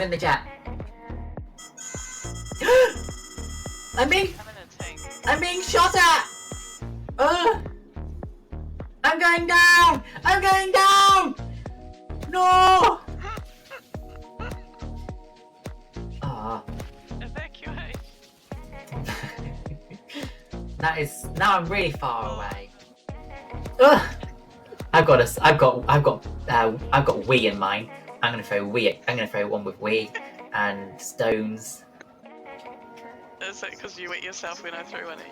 in the chat. I'm being shot at! I'm going down! I'm going down! No! Ah. Evacuate. That is, now I'm really far away. Ugh! I've got Wii in mine. I'm gonna throw one with Wii and stones. Is it because you hit yourself when I threw one at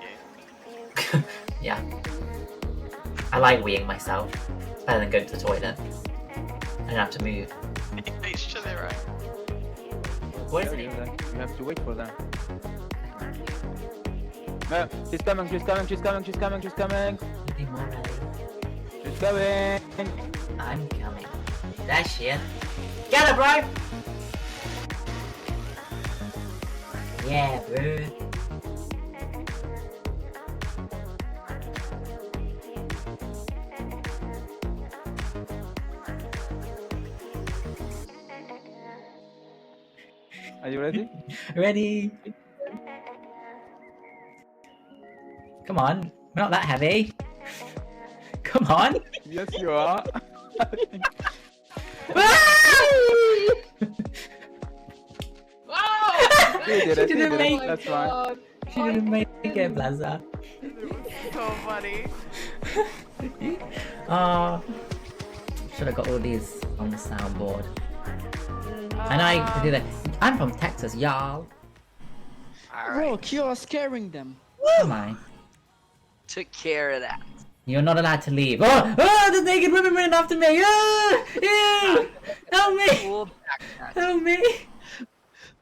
you? Yeah. I like Wiiing myself. Better than going to the toilet. I don't have to move. Each to their own. What is it? You have to wait for them. No, she's coming, she's coming, she's coming, she's coming, she's coming. Be more ready. She's coming. I'm coming. There she is. Get her, bro! Yeah, bro. Are you ready? Ready? Come on, we're not that heavy. Come on! Yes, you are. You did it, She you didn't did make it. That's fine. She didn't make it, Blaza. So funny. Should have got all these on the soundboard. And I do that. I'm from Texas, y'all. Rock, you are scaring them. Am I? Took care of that. You're not allowed to leave. Oh! Oh! The naked women running after me! Oh! Ew! Help me! We'll backtrack. Help me!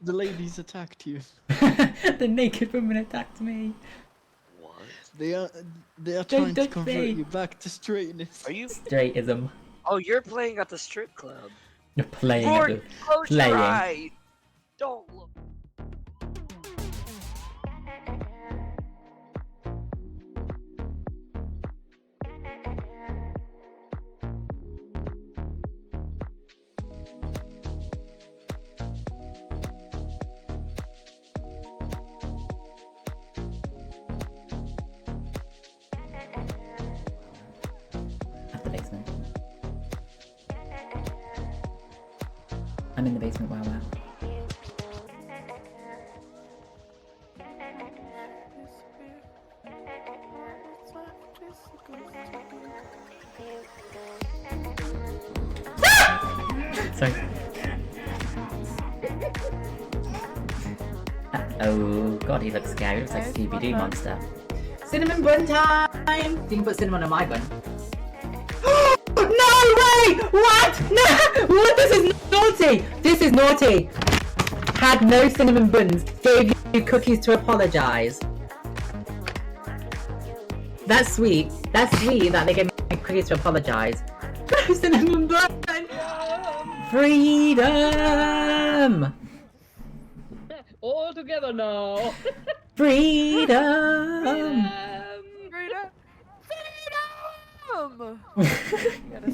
The ladies attacked you. The naked women attacked me. What? They are trying to touch convert me. you back to straightness. Are you? Straightism. Oh, you're playing at the strip club. You're playing at Rory, the... close playing. your eye. Don't look. At the basement. I'm in the basement, wow wow. Sorry. Oh god, he looks scary. He looks like a Scooby-Doo monster. Cinnamon bun time! You can put cinnamon on my bun. No way! What? No! What? This is naughty! This is naughty! Had no cinnamon buns. Gave you cookies to apologize. That's sweet. That's sweet that they gave me cookies to apologize. No cinnamon bun! Freedom! All together now. Freedom! Freedom! Freedom! Gotta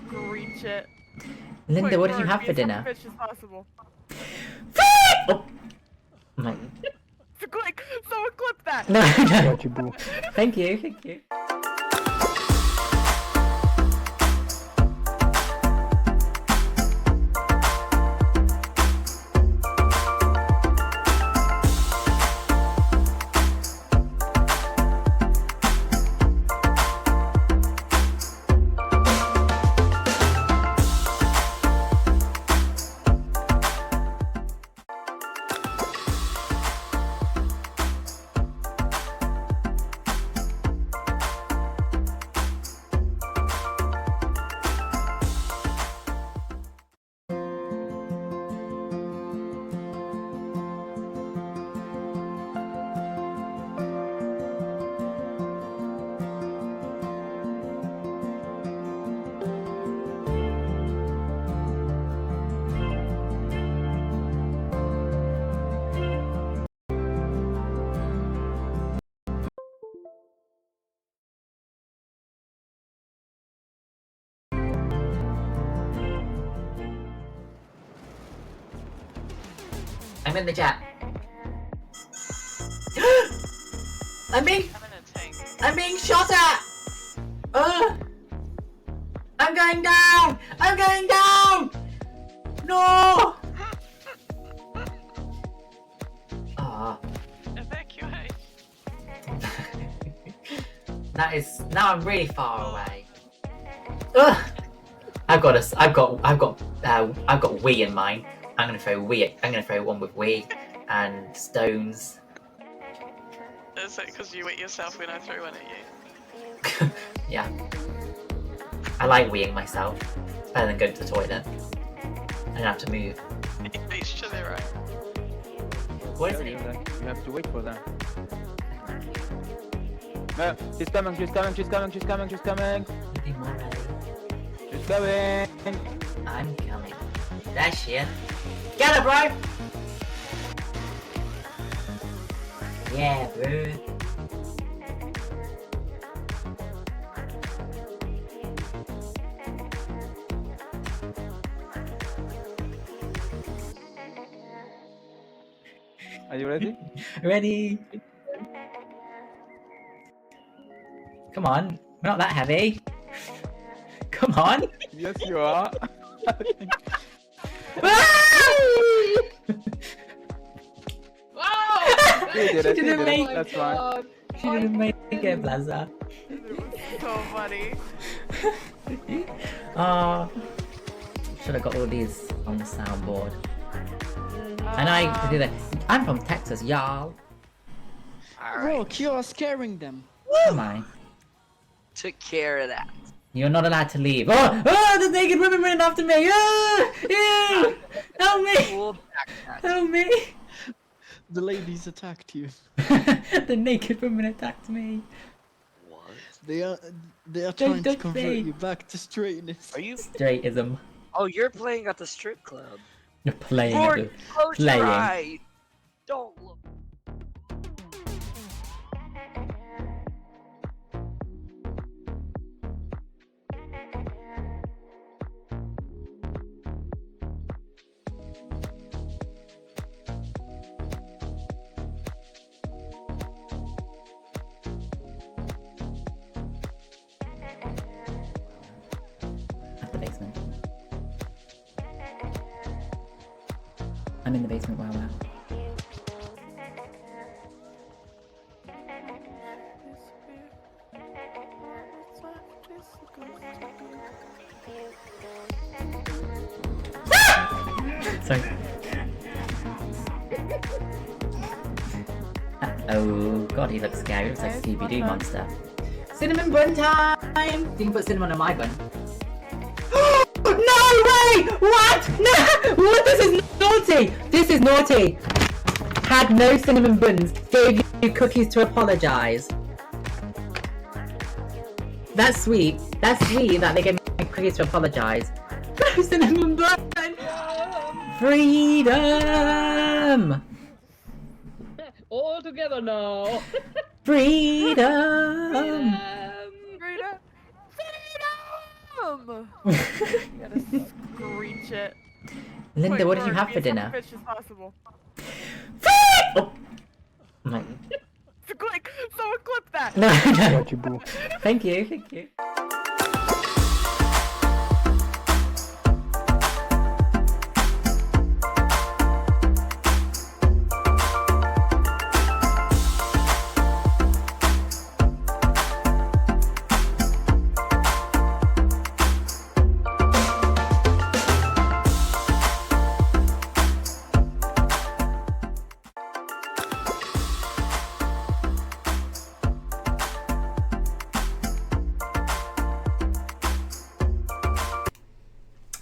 screech it. Linda, Quick, what did you Rory, have be for as dinner? selfish as possible. Oh. My... So quick! Someone clip that! No, no. Got you, boo. Thank you, thank you. I'm in the jet. I'm being I'm in a tank. I'm being shot at! Ugh! I'm going down! I'm going down! No! Ah, Evacuate. that is now I'm really far away. Ugh! I've got Wii in mine. I'm gonna throw one with Wii and stones. Is it because you hit yourself when I threw one at you? Yeah. I like weeing myself. It's better than going to the toilet. I don't have to move. Each to their own. What is it? You have to wait for them. No, she's coming, she's coming, she's coming, she's coming, she's coming. Be more ready. She's coming. I'm coming. There she is. Get her, bro! Yeah, bro. Are you ready? Ready? Come on, we're not that heavy. Come on. Yes, you are. You did it, She you didn't did make it. That's fine. She didn't make it, Blaza. So funny. Should have got all these on the soundboard. And I do that. I'm from Texas, y'all. Rock, you are scaring them. Am I? Took care of that. You're not allowed to leave. Oh, there's naked women running after me. Ew, help me. Cool backpack. Help me. The ladies attacked you. The naked woman attacked me. What? They are trying to don't convert say. you back to straightness. Are you? Straightism. Oh, you're playing at the strip club. You're playing at Lord, the close playing. your eyes. Don't look. At the basement. I'm in the basement. Wow, wow. Sorry. Oh god, he looks scary. He looks like a Scooby-Doo monster. Cinnamon bun time! You can put cinnamon on my bun. No way! What? No! What? This is naughty! This is naughty! Had no cinnamon buns. Gave you cookies to apologize. That's sweet. That's sweet that they gave me cookies to apologize. No cinnamon bun! Freedom! All together now. Freedom! Gotta screech it. Linda, what did you Quick, have be for as dinner? selfish as possible. Oh. My... Quick, someone clip that. No, no. Got you, boo. Thank you, thank you.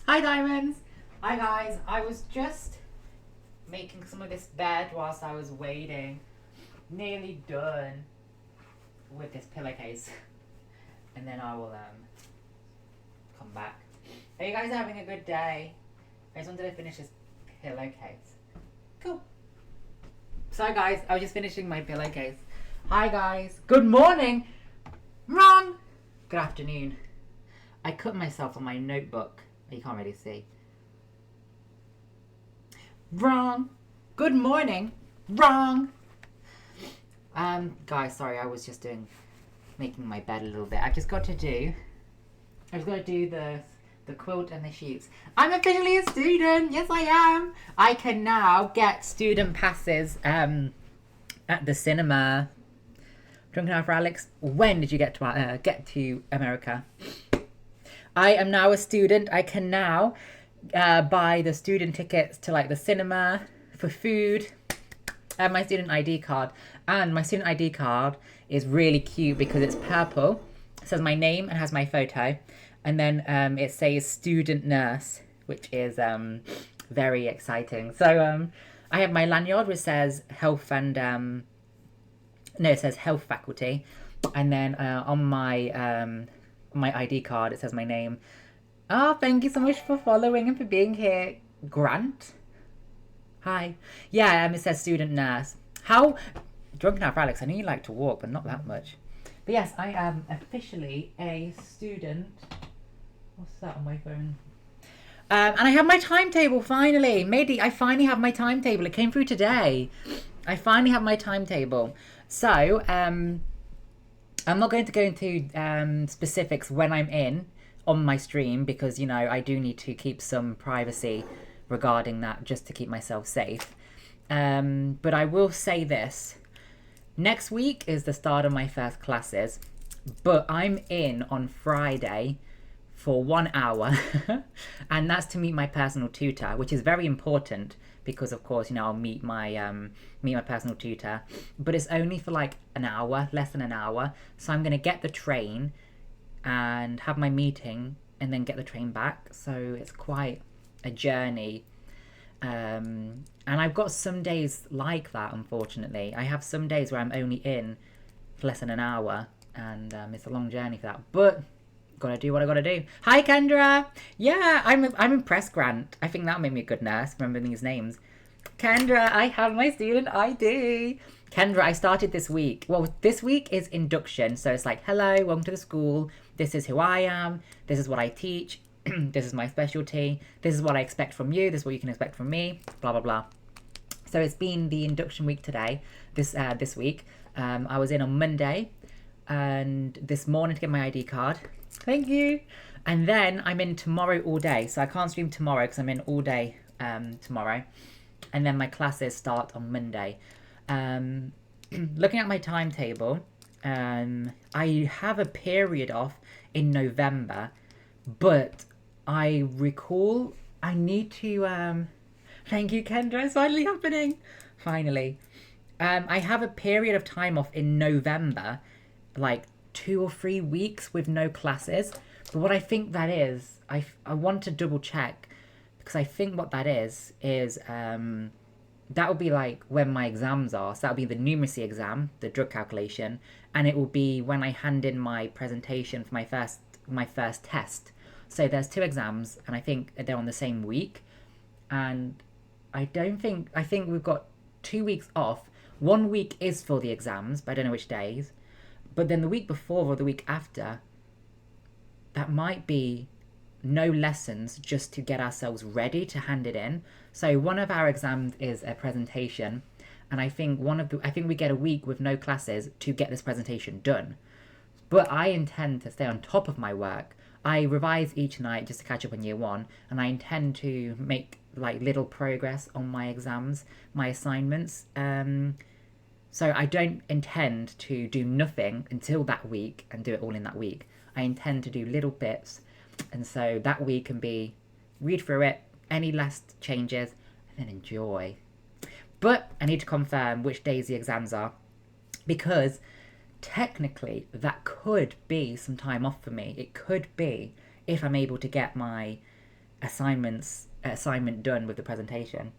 Hi diamonds! Hi guys, I was just making some of this bed whilst I was waiting. Nearly done with this pillowcase. And then I will come back. Are you guys having a good day? I just wanted to finish this pillowcase. Cool. So guys, I was just finishing my pillowcase. Hi guys, good morning! Wrong! Good afternoon. I cut myself on my notebook. You can't really see. Wrong. Good morning. Wrong. Guys, sorry, I was just making my bed a little bit. I've just got to do the quilt and the sheets. I'm officially a student. Yes, I am. I can now get student passes at the cinema. Drunken Hour for Alex. When did you get to America? I am now a student. I can now buy the student tickets to like the cinema, for food. I have my student ID card, and my student ID card is really cute because it's purple. It says my name and has my photo, and then it says student nurse, which is very exciting. So I have my lanyard which says health and no, it says health faculty, and then on my ID card it says my name. Oh, thank you so much for following and for being here, Grant. Hi. Yeah, it says student nurse. How Drunken Hour for Alex, I know you like to walk, but not that much. But yes, I am officially a student. What's that on my phone? And I have my timetable finally. Mady, I finally have my timetable. It came through today. I finally have my timetable. So, I'm not going to go into specifics when I'm in on my stream because, you know, I do need to keep some privacy regarding that just to keep myself safe. But I will say this. Next week is the start of my first classes, but I'm in on Friday for 1 hour and that's to meet my personal tutor, which is very important because of course, you know, I'll meet my personal tutor, but it's only for like an hour, less than an hour. So I'm going to get the train and have my meeting and then get the train back. So it's quite a journey. And I've got some days like that, unfortunately. I have some days where I'm only in for less than an hour, and it's a long journey for that. But gotta do what I gotta do. Hi, Kendra. Yeah, I'm impressed, Grant. I think that'll make me a good nurse, remembering these names. Kendra, I have my student ID. Kendra, I started this week. Well, this week is induction, so it's like, hello, welcome to the school. This is who I am. This is what I teach. This is my specialty. This is what I expect from you. This is what you can expect from me. Blah, blah, blah. So it's been the induction week today, this week. I was in on Monday and this morning to get my ID card. Thank you. And then I'm in tomorrow all day. So I can't stream tomorrow because I'm in all day tomorrow. And then my classes start on Monday. Looking at my timetable, I have a period off in November, but I recall I need to, thank you, Kendra, it's finally happening. Finally. I have a period of time off in November, like 2 or 3 weeks with no classes. But what I think that is, I want to double check, because I think what that is that will be like when my exams are. So that'll be the numeracy exam, the drug calculation, and it will be when I hand in my presentation for my first test. So there's 2 exams, and I think they're on the same week. And I think we've got 2 weeks off. 1 week is for the exams, but I don't know which days. But then the week before or the week after, that might be no lessons, just to get ourselves ready to hand it in. So one of our exams is a presentation, and I think we get a week with no classes to get this presentation done. But I intend to stay on top of my work. I revise each night just to catch up on year 1, and I intend to make like little progress on my exams, my assignments. So I don't intend to do nothing until that week and do it all in that week. I intend to do little bits, and so that week can be read through it, any last changes, and then enjoy. But I need to confirm which days the exams are, because technically that could be some time off for me. It could be if I'm able to get my assignment done with the presentation.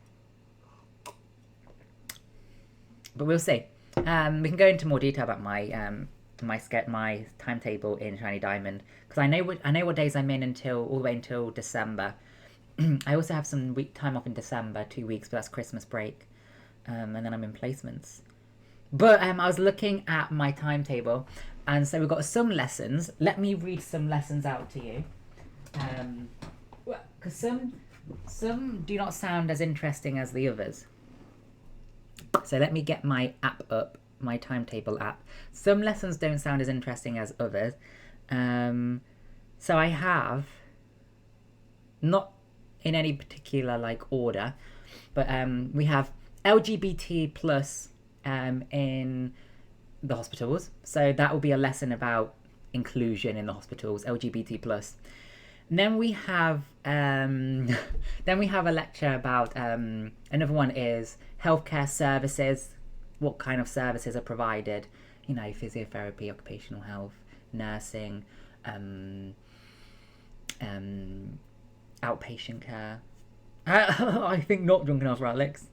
But we'll see. We can go into more detail about my my timetable in Shiny Diamond, because I know what days I'm in all the way until December. I also have some time off in December, 2 weeks, but that's Christmas break, and then I'm in placements. But I was looking at my timetable, and so we've got some lessons. Let me read some lessons out to you, because some do not sound as interesting as the others. So let me get my app up, my timetable app. Some lessons don't sound as interesting as others. So I have, not in any particular like order, but we have LGBT plus in the hospitals. So that will be a lesson about inclusion in the hospitals, LGBT plus. And then we have a lecture about another one is healthcare services, what kind of services are provided, you know, physiotherapy, occupational health, nursing, outpatient care. I think not drunk enough, Alex.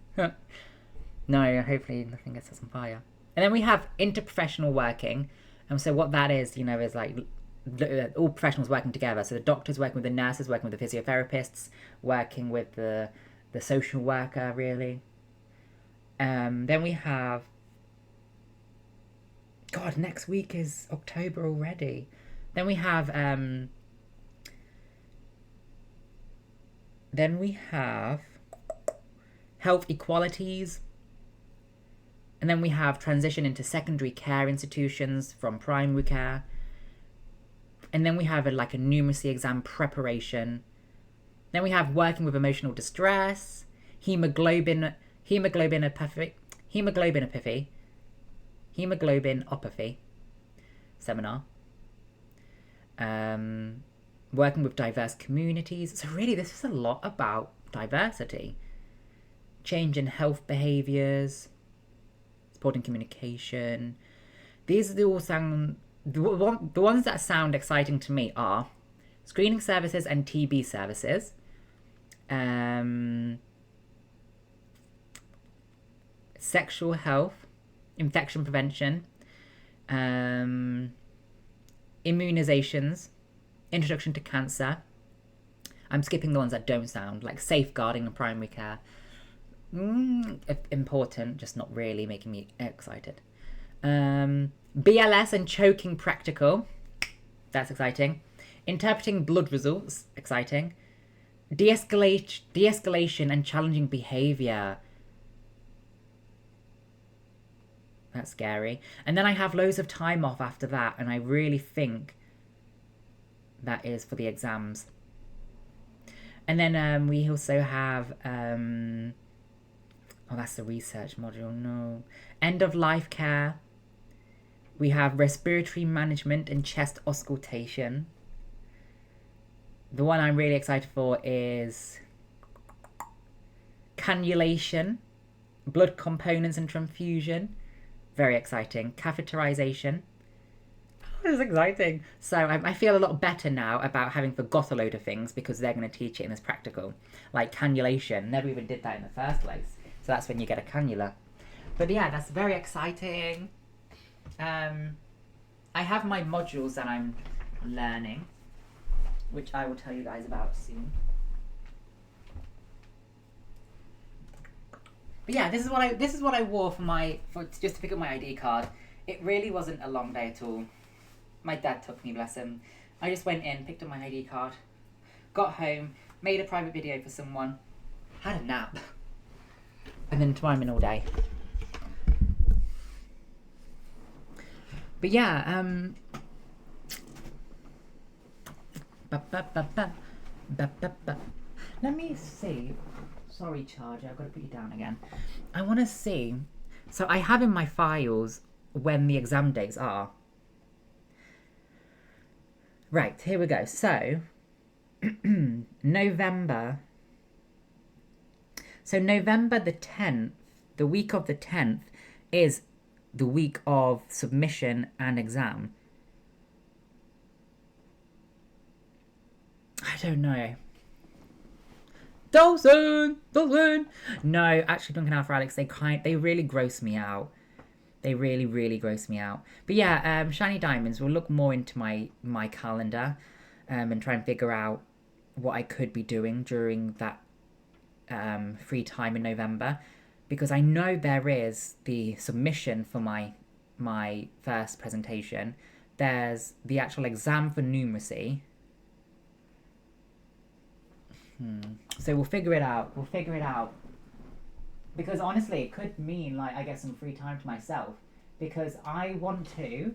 No, hopefully nothing gets us on fire. And then we have interprofessional working. And so what that is, you know, is like all professionals working together. So the doctors working with the nurses, working with the physiotherapists, working with the social worker, really. Then we have... God, next week is October already. Then we have... health equalities. And then we have transition into secondary care institutions from primary care. And then we have a numeracy exam preparation. Then we have working with emotional distress, hemoglobinopathy seminar. Working with diverse communities. So really, this is a lot about diversity. Change in health behaviours, supporting communication. These all sound... The ones that sound exciting to me are screening services and TB services. Sexual health, infection prevention, immunizations, introduction to cancer. I'm skipping the ones that don't sound, like safeguarding and primary care. Important, just not really making me excited. BLS and choking practical. That's exciting. Interpreting blood results. Exciting. De-escalation and challenging behaviour. That's scary. And then I have loads of time off after that, and I really think that is for the exams. And then we also have... oh, that's the research module. No. End of life care. We have respiratory management and chest auscultation. The one I'm really excited for is cannulation, blood components and transfusion. Very exciting. Catheterization. Oh, this is exciting. So I feel a lot better now about having forgot a load of things because they're going to teach it in this practical. Like cannulation. Never even did that in the first place. So that's when you get a cannula. But yeah, that's very exciting. I have my modules that I'm learning, which I will tell you guys about soon. But yeah, this is what I wore for just to pick up my ID card. It really wasn't a long day at all. My dad took me, bless him. I just went in, picked up my ID card, got home, made a private video for someone, had a nap, and then tomorrow I'm in all day. But yeah, let me see. Sorry, charger, I've got to put you down again. I want to see. So I have in my files when the exam dates are. Right, here we go. So, November. So November the 10th, the week of the 10th, is the week of submission and exam. I don't know. Dawson! No, actually, Duncan Alpha Alex, they really gross me out. They really, really gross me out. But yeah, Shiny Diamonds will look more into my calendar and try and figure out what I could be doing during that free time in November. Because I know there is the submission for my first presentation. There's the actual exam for numeracy. So we'll figure it out. Because honestly, it could mean like I get some free time to myself. Because I want to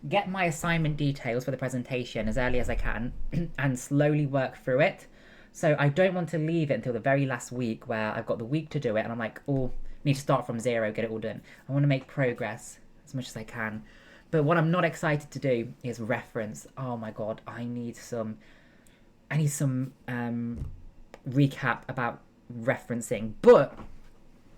get my assignment details for the presentation as early as I can and slowly work through it. So I don't want to leave it until the very last week where I've got the week to do it and I'm like, oh, need to start from zero, get it all done. I want to make progress as much as I can. But what I'm not excited to do is reference. Oh my god, I need some recap about referencing. But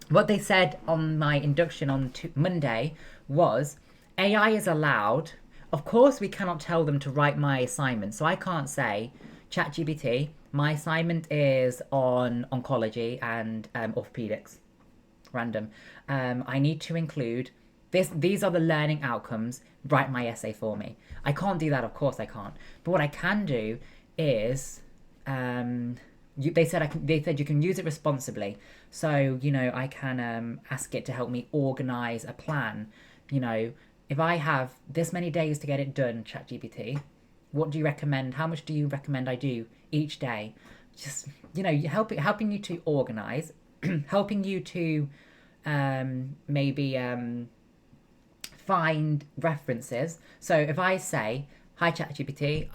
what they said on my induction on Monday was AI is allowed. Of course, we cannot tell them to write my assignment. So I can't say, ChatGPT, my assignment is on oncology and orthopedics. Random. I need to include this. These are the learning outcomes. Write my essay for me. I can't do that. Of course, I can't. But what I can do is, they said you can use it responsibly. So I can ask it to help me organize a plan. If I have this many days to get it done, ChatGPT, what do you recommend? How much do you recommend I do each day? Just, helping you to organize, helping you to maybe find references. So if I say, hi ChatGPT,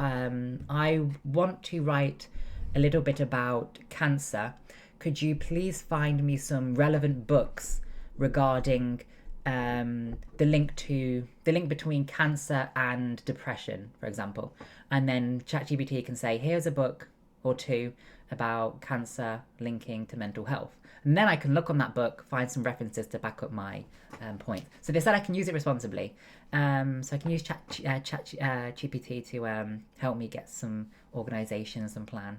I want to write a little bit about cancer. Could you please find me some relevant books regarding the link between cancer and depression, for example? And then ChatGPT can say, here's a book or two about cancer linking to mental health. And then I can look on that book, find some references to back up my point. So they said I can use it responsibly. So I can use ChatGPT to help me get some organisation and some plan.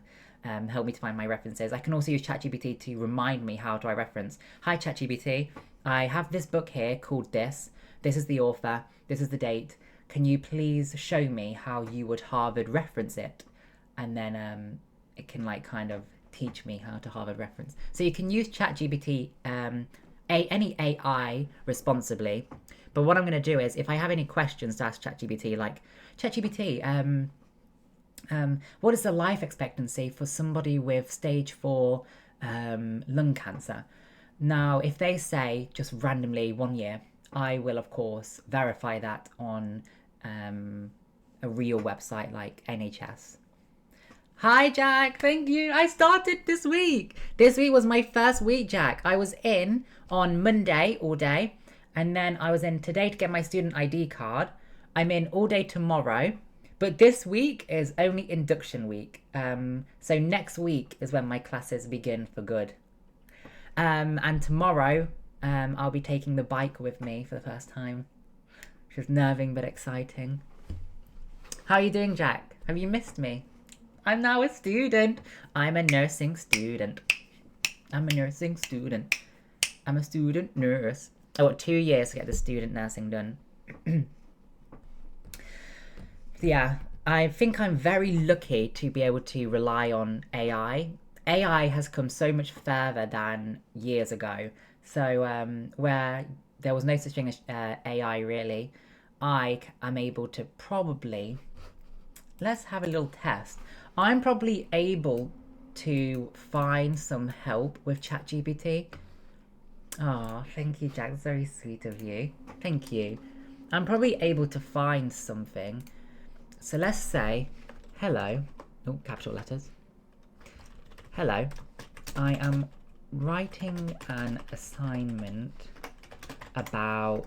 Help me to find my references. I can also use ChatGPT to remind me how do I reference. Hi ChatGPT, I have this book here called this. This is the author. This is the date. Can you please show me how you would Harvard reference it? And then it can kind of teach me how to Harvard reference. So you can use ChatGPT, any AI responsibly. But what I'm going to do is, if I have any questions to ask ChatGPT, like, ChatGPT, what is the life expectancy for somebody with stage 4 lung cancer? Now, if they say just randomly 1 year, I will, of course, verify that on a real website like NHS. Hi, Jack. Thank you. I started this week. This week was my first week, Jack. I was in on Monday all day, and then I was in today to get my student ID card. I'm in all day tomorrow, but this week is only induction week. So next week is when my classes begin for good. And tomorrow, I'll be taking the bike with me for the first time, which is nerving but exciting. How are you doing, Jack? Have you missed me? I'm now a student. I'm a nursing student. I'm a nursing student. I'm a student nurse. I got 2 years to get the student nursing done. Yeah, I think I'm very lucky to be able to rely on AI. AI has come so much further than years ago. So where there was no such thing as AI really, I am able to probably, let's have a little test. I'm probably able to find some help with ChatGPT. Oh, thank you, Jack. That's very sweet of you. Thank you. I'm probably able to find something. So let's say, hello. Oh, capital letters. Hello. I am writing an assignment about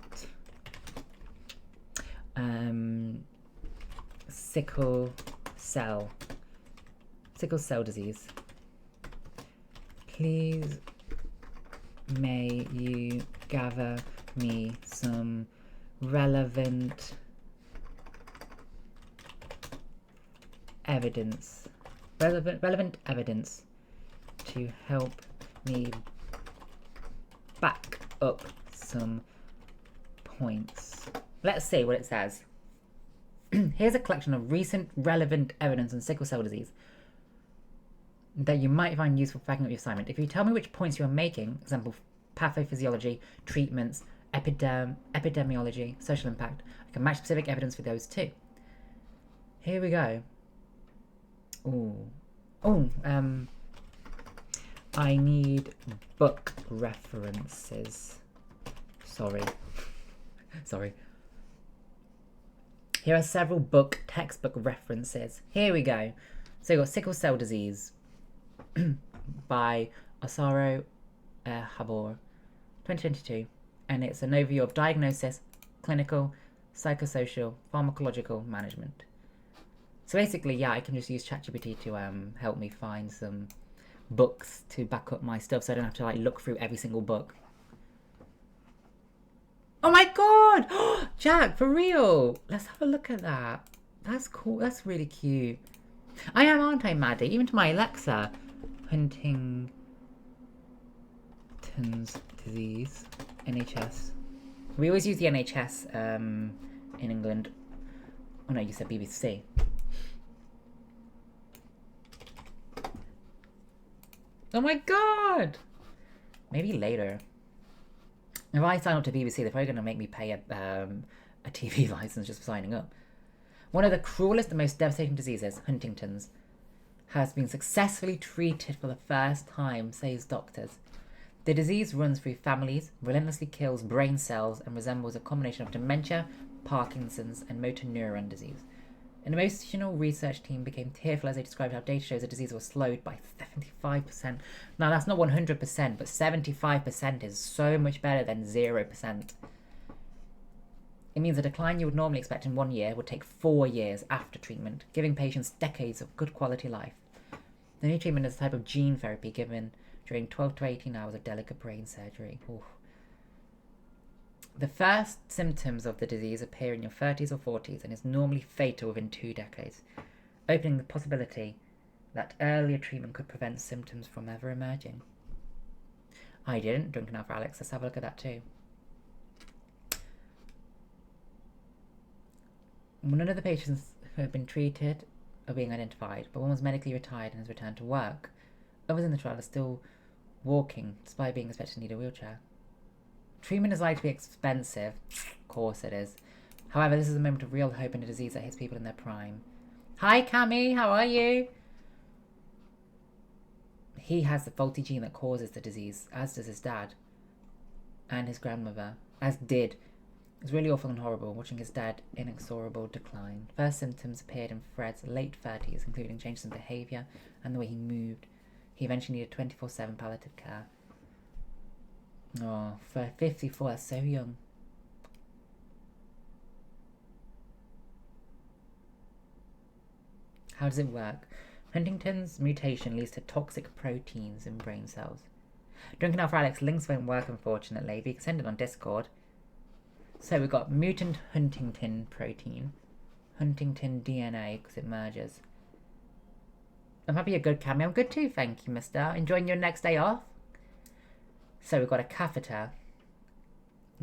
sickle cell disease. Please may you gather me some relevant evidence to help me back up some points. Let's see what it says. Here's a collection of recent relevant evidence on sickle cell disease that you might find useful for backing up your assignment. If you tell me which points you are making, example, pathophysiology, treatments, epidemiology, social impact, I can match specific evidence for those too. Here we go. I need book references. Sorry. Sorry. Here are several textbook references. Here we go. So we've got Sickle Cell Disease by Osaru Habor, 2022. And it's an overview of diagnosis, clinical, psychosocial, pharmacological management. So basically, yeah, I can just use ChatGPT to help me find some books to back up my stuff, so I don't have to like look through every single book. Oh my god! Jack, for real! Let's have a look at that. That's cool. That's really cute. I am, aren't I, Maddie? Even to my Alexa. Huntington's disease. NHS. We always use the NHS in England. Oh no, you said BBC. Oh my god! Maybe later. If I sign up to BBC, they're probably going to make me pay a TV license just for signing up. One of the cruelest and most devastating diseases, Huntington's, has been successfully treated for the first time, says doctors. The disease runs through families, relentlessly kills brain cells, and resembles a combination of dementia, Parkinson's, and motor neuron disease. An emotional research team became tearful as they described how data shows the disease was slowed by 75%. Now, that's not 100%, but 75% is so much better than 0%. It means a decline you would normally expect in 1 year would take 4 years after treatment, giving patients decades of good quality life. The new treatment is a type of gene therapy given during 12 to 18 hours of delicate brain surgery. Oof. The first symptoms of the disease appear in your 30s or 40s and is normally fatal within 2 decades, opening the possibility that earlier treatment could prevent symptoms from ever emerging. I didn't. Drunken Alpha Alex. Let's have a look at that too. None of the patients who have been treated are being identified, but one was medically retired and has returned to work. Others in the trial are still walking, despite being expected to need a wheelchair. Treatment is likely to be expensive. Of course it is. However, this is a moment of real hope in a disease that hits people in their prime. Hi, Cammy. How are you? He has the faulty gene that causes the disease, as does his dad. And his grandmother. As did. It's really awful and horrible, watching his dad inexorable decline. First symptoms appeared in Fred's late 30s, including changes in behaviour and the way he moved. He eventually needed 24/7 palliative care. Oh, for 54, that's so young. How does it work? Huntington's mutation leads to toxic proteins in brain cells. Drunken Alpha Alex, links won't work unfortunately, but you can send it on Discord. So we've got mutant Huntington protein. Huntington DNA, because it merges. I'm happy you're good, Cammy. I'm good too, thank you, mister. Enjoying your next day off? So we've got a catheter.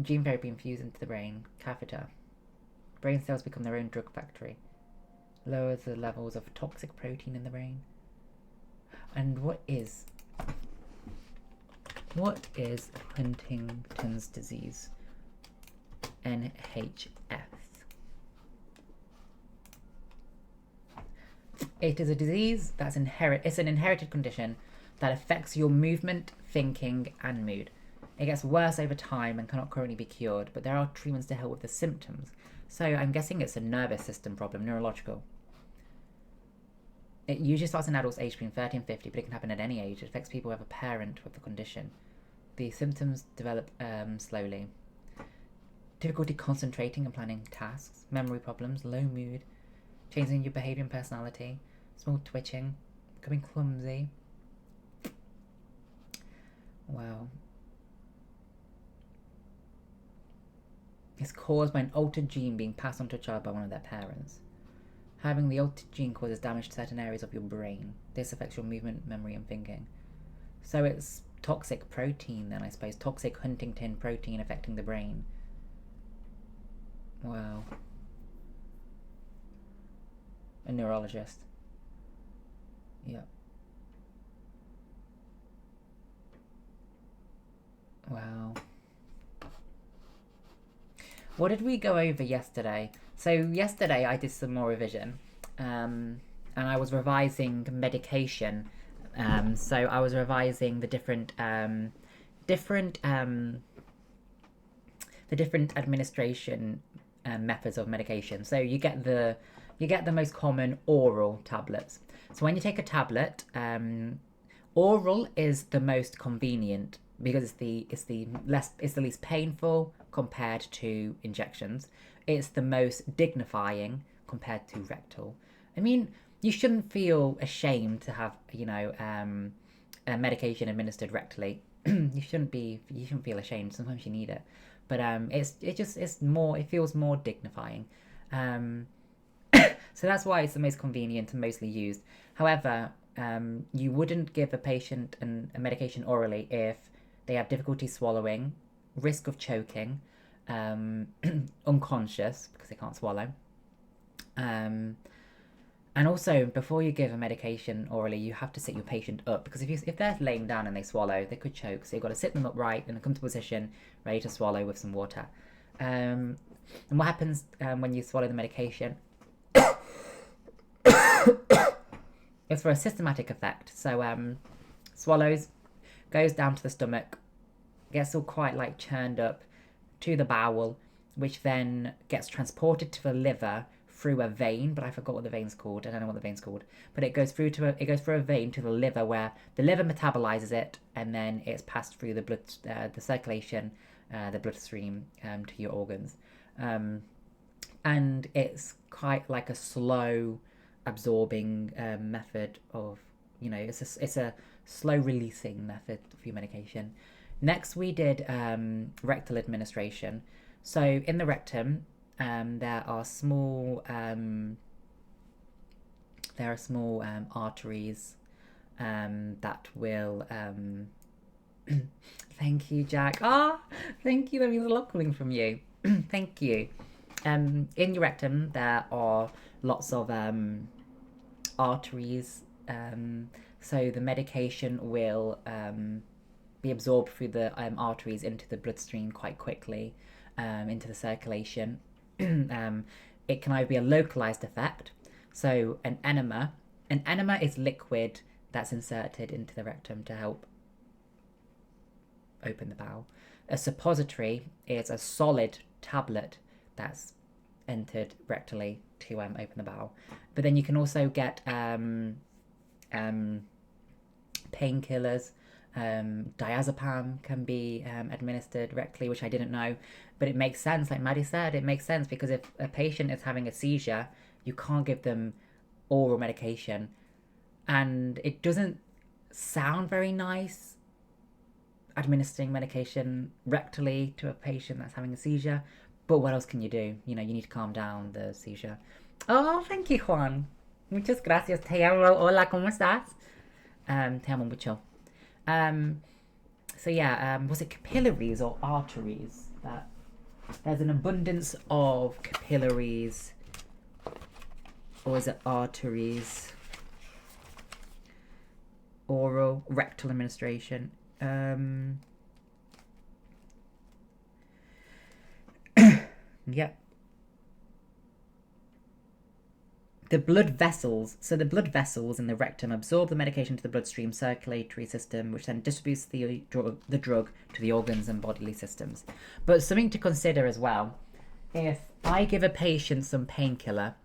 Gene therapy infused into the brain. Catheter. Brain cells become their own drug factory. Lowers the levels of toxic protein in the brain. And what is Huntington's disease? NHS. It is a disease that's it's an inherited condition that affects your movement, thinking, and mood. It gets worse over time and cannot currently be cured, but there are treatments to help with the symptoms. So I'm guessing it's a nervous system problem, neurological. It usually starts in adults aged between 30 and 50, but it can happen at any age. It affects people who have a parent with the condition. The symptoms develop slowly. Difficulty concentrating and planning tasks, memory problems, low mood, changes in your behaviour and personality, small twitching, becoming clumsy. Wow. It's caused by an altered gene being passed on to a child by one of their parents. Having the altered gene causes damage to certain areas of your brain. This affects your movement, memory, and thinking. So it's toxic protein then, I suppose. Toxic Huntington protein affecting the brain. Wow. A neurologist. Yep. Wow. What did we go over yesterday? So yesterday I did some more revision, and I was revising medication So I was revising the different administration methods of medication. So you get the most common oral tablets. So when you take a tablet, oral is the most convenient because it's the least painful compared to injections. It's the most dignifying compared to rectal. I mean, you shouldn't feel ashamed to have, a medication administered rectally. You shouldn't feel ashamed. Sometimes you need it, but it feels more dignifying. So that's why it's the most convenient and mostly used. However, you wouldn't give a patient a medication orally if they have difficulty swallowing, risk of choking, unconscious because they can't swallow. And also, before you give a medication orally, you have to sit your patient up, because if they're laying down and they swallow, they could choke. So you've got to sit them upright in a comfortable position, ready to swallow with some water. And what happens when you swallow the medication? It's for a systematic effect. So swallows, goes down to the stomach, gets all quite like churned up to the bowel, which then gets transported to the liver through a vein, but I forgot what the vein's called. I don't know what the vein's called, but it goes through a vein to the liver, where the liver metabolizes it, and then it's passed through the blood, the circulation, the bloodstream to your organs, and it's quite like a slow absorbing method of, it's a slow releasing method for your medication. Next, we did rectal administration. So in the rectum, there are small arteries that will thank you, Jack. Thank you, that means a lot coming from you. Thank you. In your rectum there are lots of arteries, so the medication will be absorbed through the arteries into the bloodstream quite quickly, into the circulation. It can either be a localized effect, so an enema is liquid that's inserted into the rectum to help open the bowel. A suppository is a solid tablet that's entered rectally to open the bowel. But then you can also get painkillers. Diazepam can be administered rectally, which I didn't know, but it makes sense. Like Maddie said, it makes sense, because if a patient is having a seizure, you can't give them oral medication, and it doesn't sound very nice administering medication rectally to a patient that's having a seizure. But what else can you do? You need to calm down the seizure. Oh, thank you, Juan. Muchas gracias. Te amo. Hola, ¿cómo estás? Te amo mucho. So yeah, was it capillaries or arteries? That there's an abundance of capillaries, or is it arteries? Oral, rectal administration. Yep. The blood vessels. So the blood vessels in the rectum absorb the medication to the bloodstream circulatory system, which then distributes the drug to the organs and bodily systems. But something to consider as well, if I give a patient some painkiller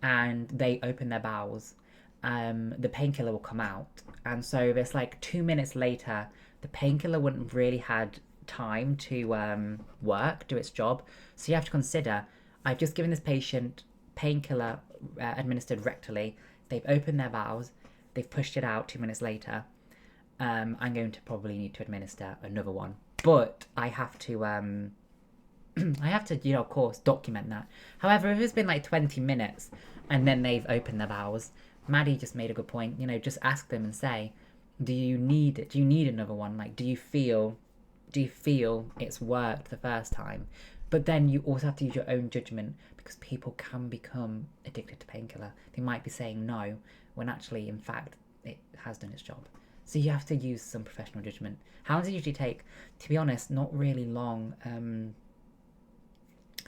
and they open their bowels, the painkiller will come out. And so if it's like 2 minutes later, the painkiller wouldn't really had time to do its job. So you have to consider, I've just given this patient painkiller administered rectally, they've opened their bowels, they've pushed it out 2 minutes later, I'm going to probably need to administer another one. But I have to of course document that. However, if it's been like 20 minutes and then they've opened their bowels, Maddie just made a good point, just ask them and say, do you need another one? Like, do you feel it's worked the first time? But then you also have to use your own judgment, because people can become addicted to painkiller. They might be saying no, when actually, in fact, it has done its job. So you have to use some professional judgment. How long does it usually take? To be honest, not really long. I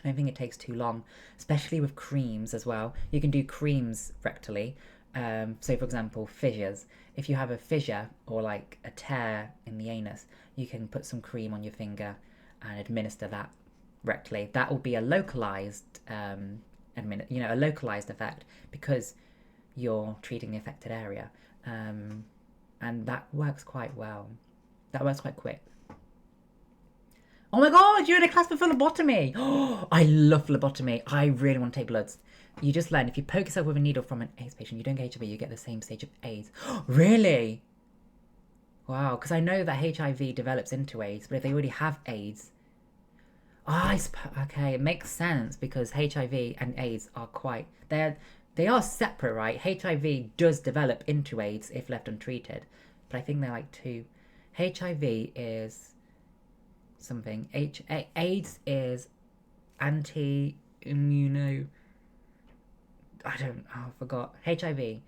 don't think it takes too long, especially with creams as well. You can do creams rectally. So for example, fissures. If you have a fissure or like a tear in the anus, you can put some cream on your finger and administer that rectally. That will be a localized, a localized effect because you're treating the affected area, and that works quite well. That works quite quick. Oh my god, you're in a class for phlebotomy! Oh, I love phlebotomy. I really want to take bloods. You just learn if you poke yourself with a needle from an AIDS patient, you don't get HIV, you get the same stage of AIDS. Really? Wow, because I know that HIV develops into AIDS, but if they already have AIDS... okay, it makes sense because HIV and AIDS are quite... They are separate, right? HIV does develop into AIDS if left untreated, but I think they're like two. HIV is something. AIDS is anti-immuno... I forgot. HIV.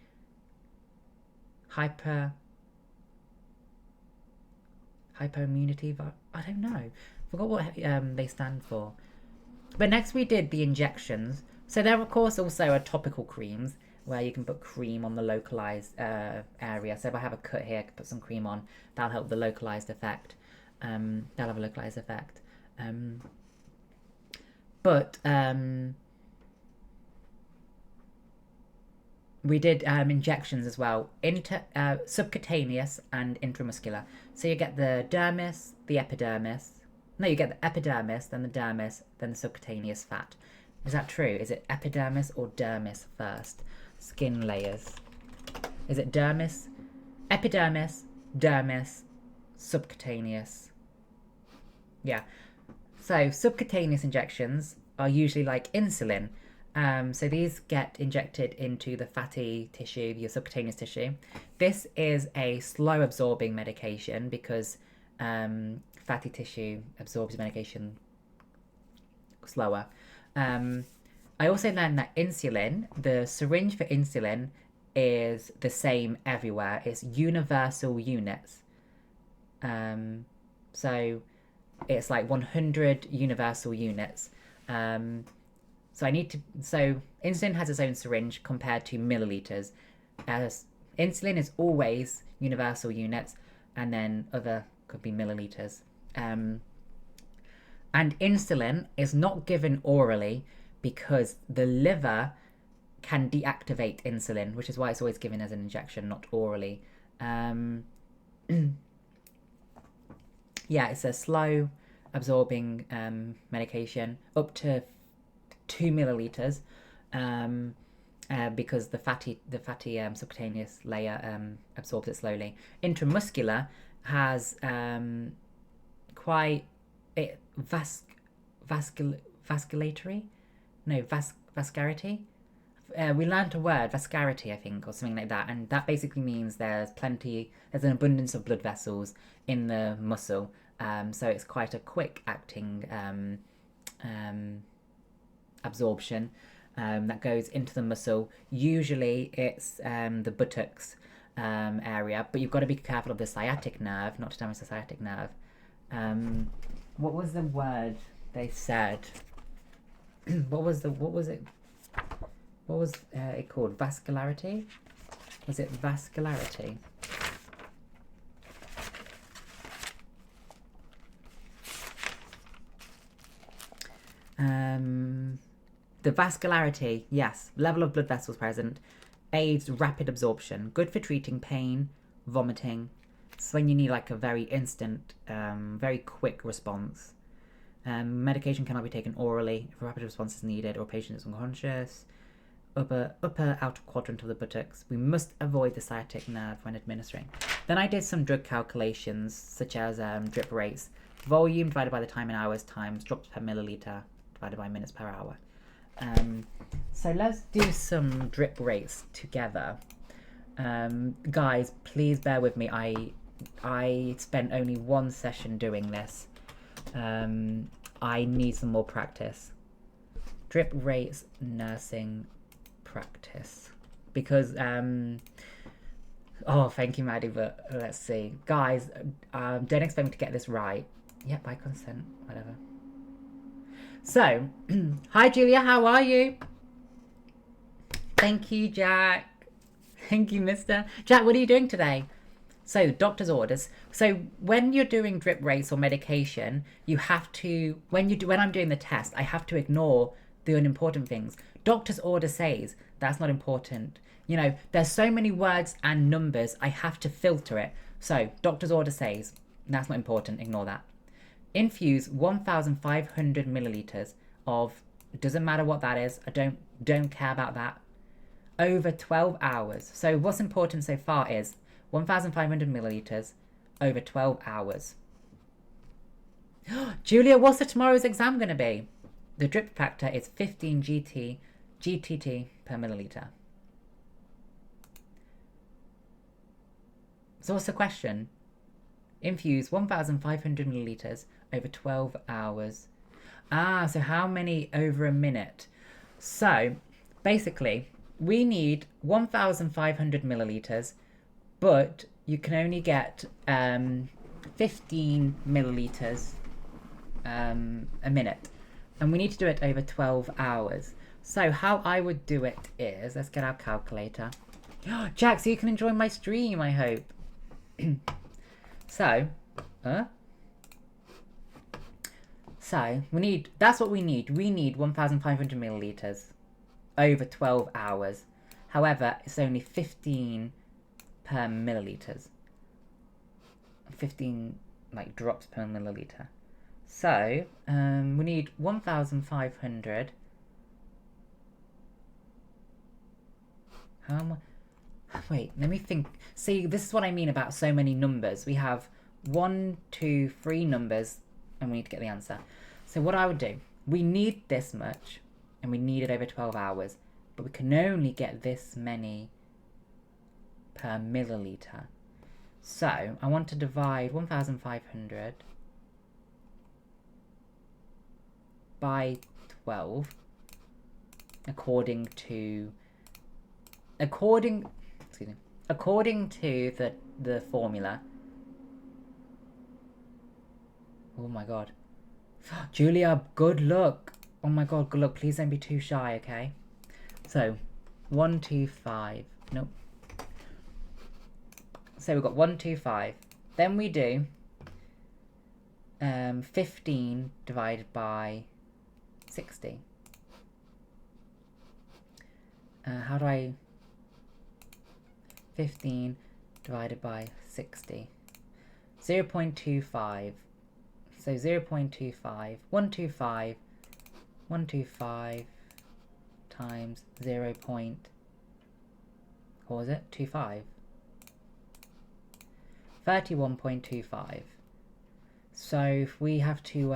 Hyperimmunity. I don't know. Forgot what they stand for. But next we did the injections. So there, of course, also are topical creams where you can put cream on the localized area. So if I have a cut here, I can put some cream on. That'll help the localized effect. That'll have a localized effect. We did injections as well, subcutaneous and intramuscular. So you get the dermis, the epidermis. No, you get the epidermis, then the dermis, then the subcutaneous fat. Is that true? Is it epidermis or dermis first? Skin layers. Is it dermis, epidermis, dermis, subcutaneous? Yeah. So subcutaneous injections are usually like insulin. So these get injected into the fatty tissue, your subcutaneous tissue. This is a slow absorbing medication because fatty tissue absorbs medication slower. I also learned that insulin, the syringe for insulin is the same everywhere. It's universal units. So it's like 100 universal units. So insulin has its own syringe compared to milliliters. Insulin is always universal units, and then other could be milliliters. And insulin is not given orally because the liver can deactivate insulin, which is why it's always given as an injection, not orally. Yeah, it's a slow absorbing medication, up to 2 milliliters, because the fatty subcutaneous layer absorbs it slowly. Intramuscular has vascularity. We learned a word, vascularity, I think, or something like that, and that basically means there's an abundance of blood vessels in the muscle, so it's quite a quick acting absorption that goes into the muscle. Usually it's the buttocks area, but you've got to be careful of the sciatic nerve, not to damage the sciatic nerve. What was the word they said? What was it called? Vascularity? Was it vascularity? The vascularity, yes. Level of blood vessels present. Aids rapid absorption. Good for treating pain, vomiting. It's when you need like a very instant, very quick response. Medication cannot be taken orally if a rapid response is needed or patient is unconscious. Upper outer quadrant of the buttocks. We must avoid the sciatic nerve when administering. Then I did some drug calculations, such as drip rates. Volume divided by the time in hours times drops per milliliter divided by minutes per hour. So let's do some drip rates together. Guys, please bear with me. I spent only one session doing this. I need some more practice. Drip rates, nursing practice. Because, oh, thank you, Maddie, but let's see. Guys, don't expect me to get this right. Yeah, by consent, whatever. So, hi Julia, how are you? Thank you, Jack. Thank you, mister. Jack, what are you doing today? So, doctor's orders. So, when you're doing drip rates or medication, you have to, when I'm doing the test, I have to ignore the unimportant things. Doctor's order says that's not important. You know, there's so many words and numbers, I have to filter it. So, doctor's order says that's not important, ignore that. Infuse 1,500 milliliters of, doesn't matter what that is, I don't care about that, over 12 hours. So what's important so far is 1,500 milliliters over 12 hours. Julia, what's the tomorrow's exam going to be? The drip factor is 15 GTT per milliliter. So what's the question? Infuse 1,500 milliliters over 12 hours. Ah, so how many over a minute? So, basically, we need 1,500 milliliters, but you can only get 15 milliliters a minute. And we need to do it over 12 hours. So how I would do it is, let's get our calculator. Jack, so you can enjoy my stream, I hope. So we need, that's what we need. We need 1,500 milliliters over 12 hours. However, it's only 15 per milliliters. 15 like drops per milliliter. So we need 1,500. How much? Wait, let me think. See, this is what I mean about so many numbers. We have 1, 2, 3 numbers, and we need to get the answer. So what I would do, we need this much, and we need it over 12 hours, but we can only get this many per milliliter. So I want to divide 1,500 by 12 according to the formula. Oh my god. Julia, good luck. Oh my god, good luck. Please don't be too shy, okay? So, 125. Nope. So we've got 125. Then we do 15 divided by 60. How do I... 15 divided by 60. 0.25. So 0.25. 125 times 0. What was it? 25. 31.25. So if we have to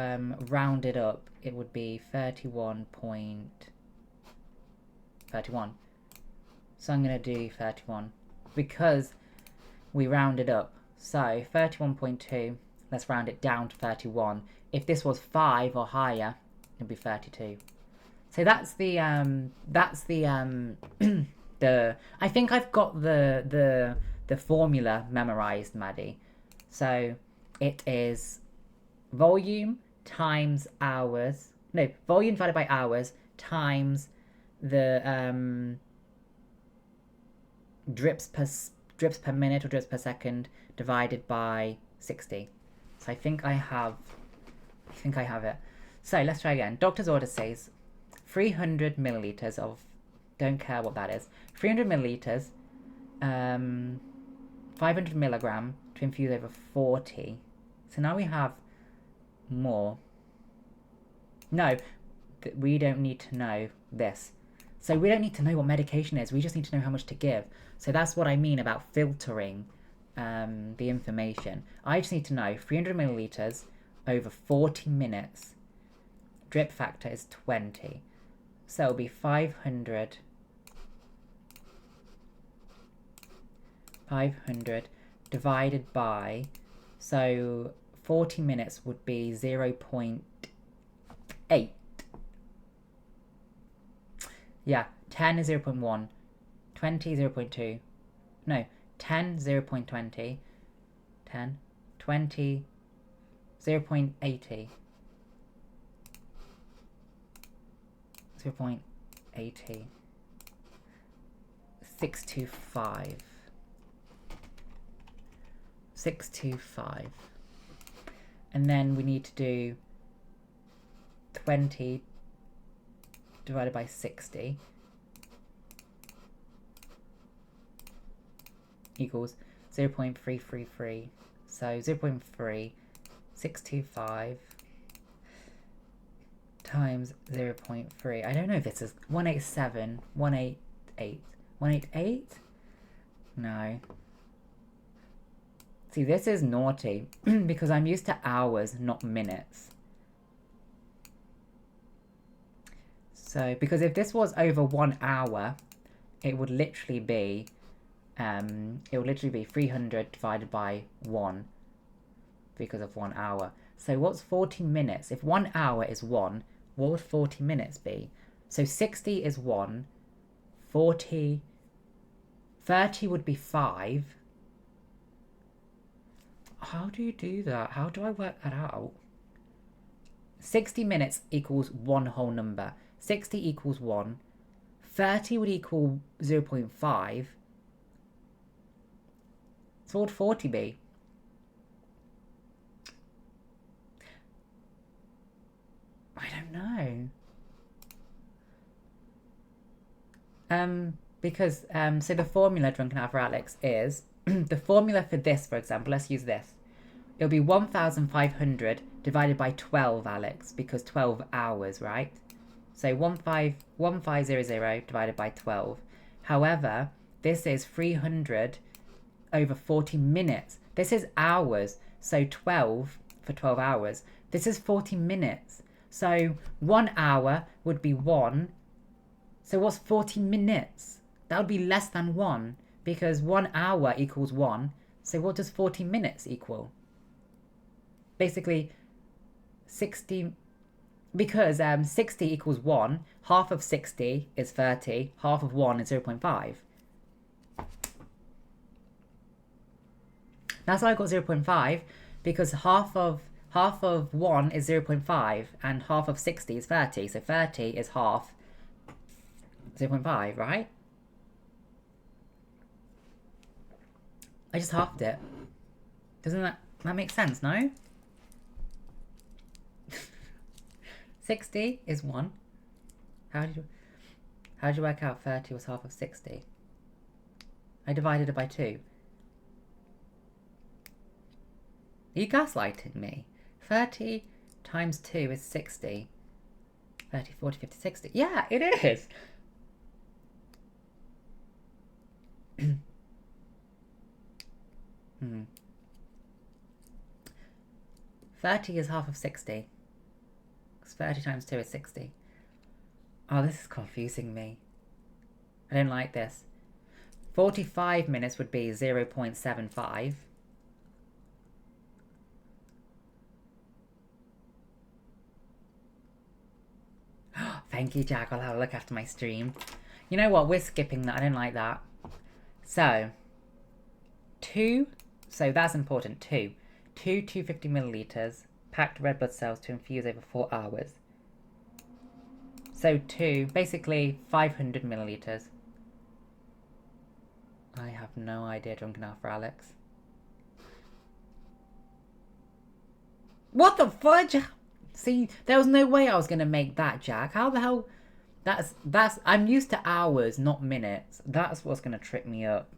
round it up, it would be 31.31. So I'm going to do 31 because we rounded up. So 31.2, let's round it down to 31. If this was 5 or higher, it'd be 32. So that's the the I think I've got the formula memorized, Maddie. So it is volume times hours. No, volume divided by hours times the drips per minute or drips per second divided by 60. So I think I have it. So let's try again. Doctor's order says 300 milliliters of, don't care what that is, 300 milliliters, 500 milligram to infuse over 40. So now we have more. No, we don't need to know this. So we don't need to know what medication is, we just need to know how much to give. So that's what I mean about filtering the information. I just need to know 300 milliliters over 40 minutes. Drip factor is 20. So it'll be 500 divided by, so 40 minutes would be 0.8. Yeah, 10 is 0.1, 20 0.2, no, 10 0.20, 10, 20 0.80, 0.80, 625. 625. And then we need to do 20 divided by 60 equals 0.333. So 0.3, 625 times 0.3. I don't know if this is 187, 188, 188? No. See, this is naughty because I'm used to hours, not minutes. So, because if this was over 1 hour, it would literally be 300 divided by 1 because of 1 hour. So what's 40 minutes? If 1 hour is 1, what would 40 minutes be? So 60 is 1, 40, 30 would be 5. How do you do that? How do I work that out? 60 minutes equals 1 whole number. 60 equals 1. 30 would equal 0.5. So what would 40 be? I don't know. Because, so the formula, Drunken Alpha Alex, is, the formula for this, for example, let's use this. It'll be 1,500 divided by 12, Alex, because 12 hours, right? So 1500 divided by 12. However, this is 300 over 40 minutes. This is hours, so 12 for 12 hours. This is 40 minutes. So 1 hour would be 1. So what's 40 minutes? That would be less than 1 because 1 hour equals 1. So what does 40 minutes equal? Basically 60, because 60 equals 1, half of 60 is 30, half of 1 is 0.5. That's why I got 0.5, because half of 1 is 0.5 and half of 60 is 30. So 30 is half 0.5, right? I just halved it. Doesn't that make sense, no? 60 is 1. How did you work out 30 was half of 60? I divided it by 2. Are you gaslighting me? 30 times 2 is 60. 30, 40, 50, 60. Yeah, it is. Hmm. 30 is half of 60. 30 times 2 is 60. Oh, this is confusing me. I don't like this. 45 minutes would be 0.75. Thank you, Jack. I'll have a look after my stream. You know what? We're skipping that. I don't like that. So, 2. So that's important. 2 250 milliliters. Packed red blood cells to infuse over 4 hours. So 2, basically 500 milliliters. I have no idea, Drunken Alpha Alex. What the fudge? See, there was no way I was going to make that, Jack. How the hell? That's, I'm used to hours, not minutes. That's what's going to trip me up.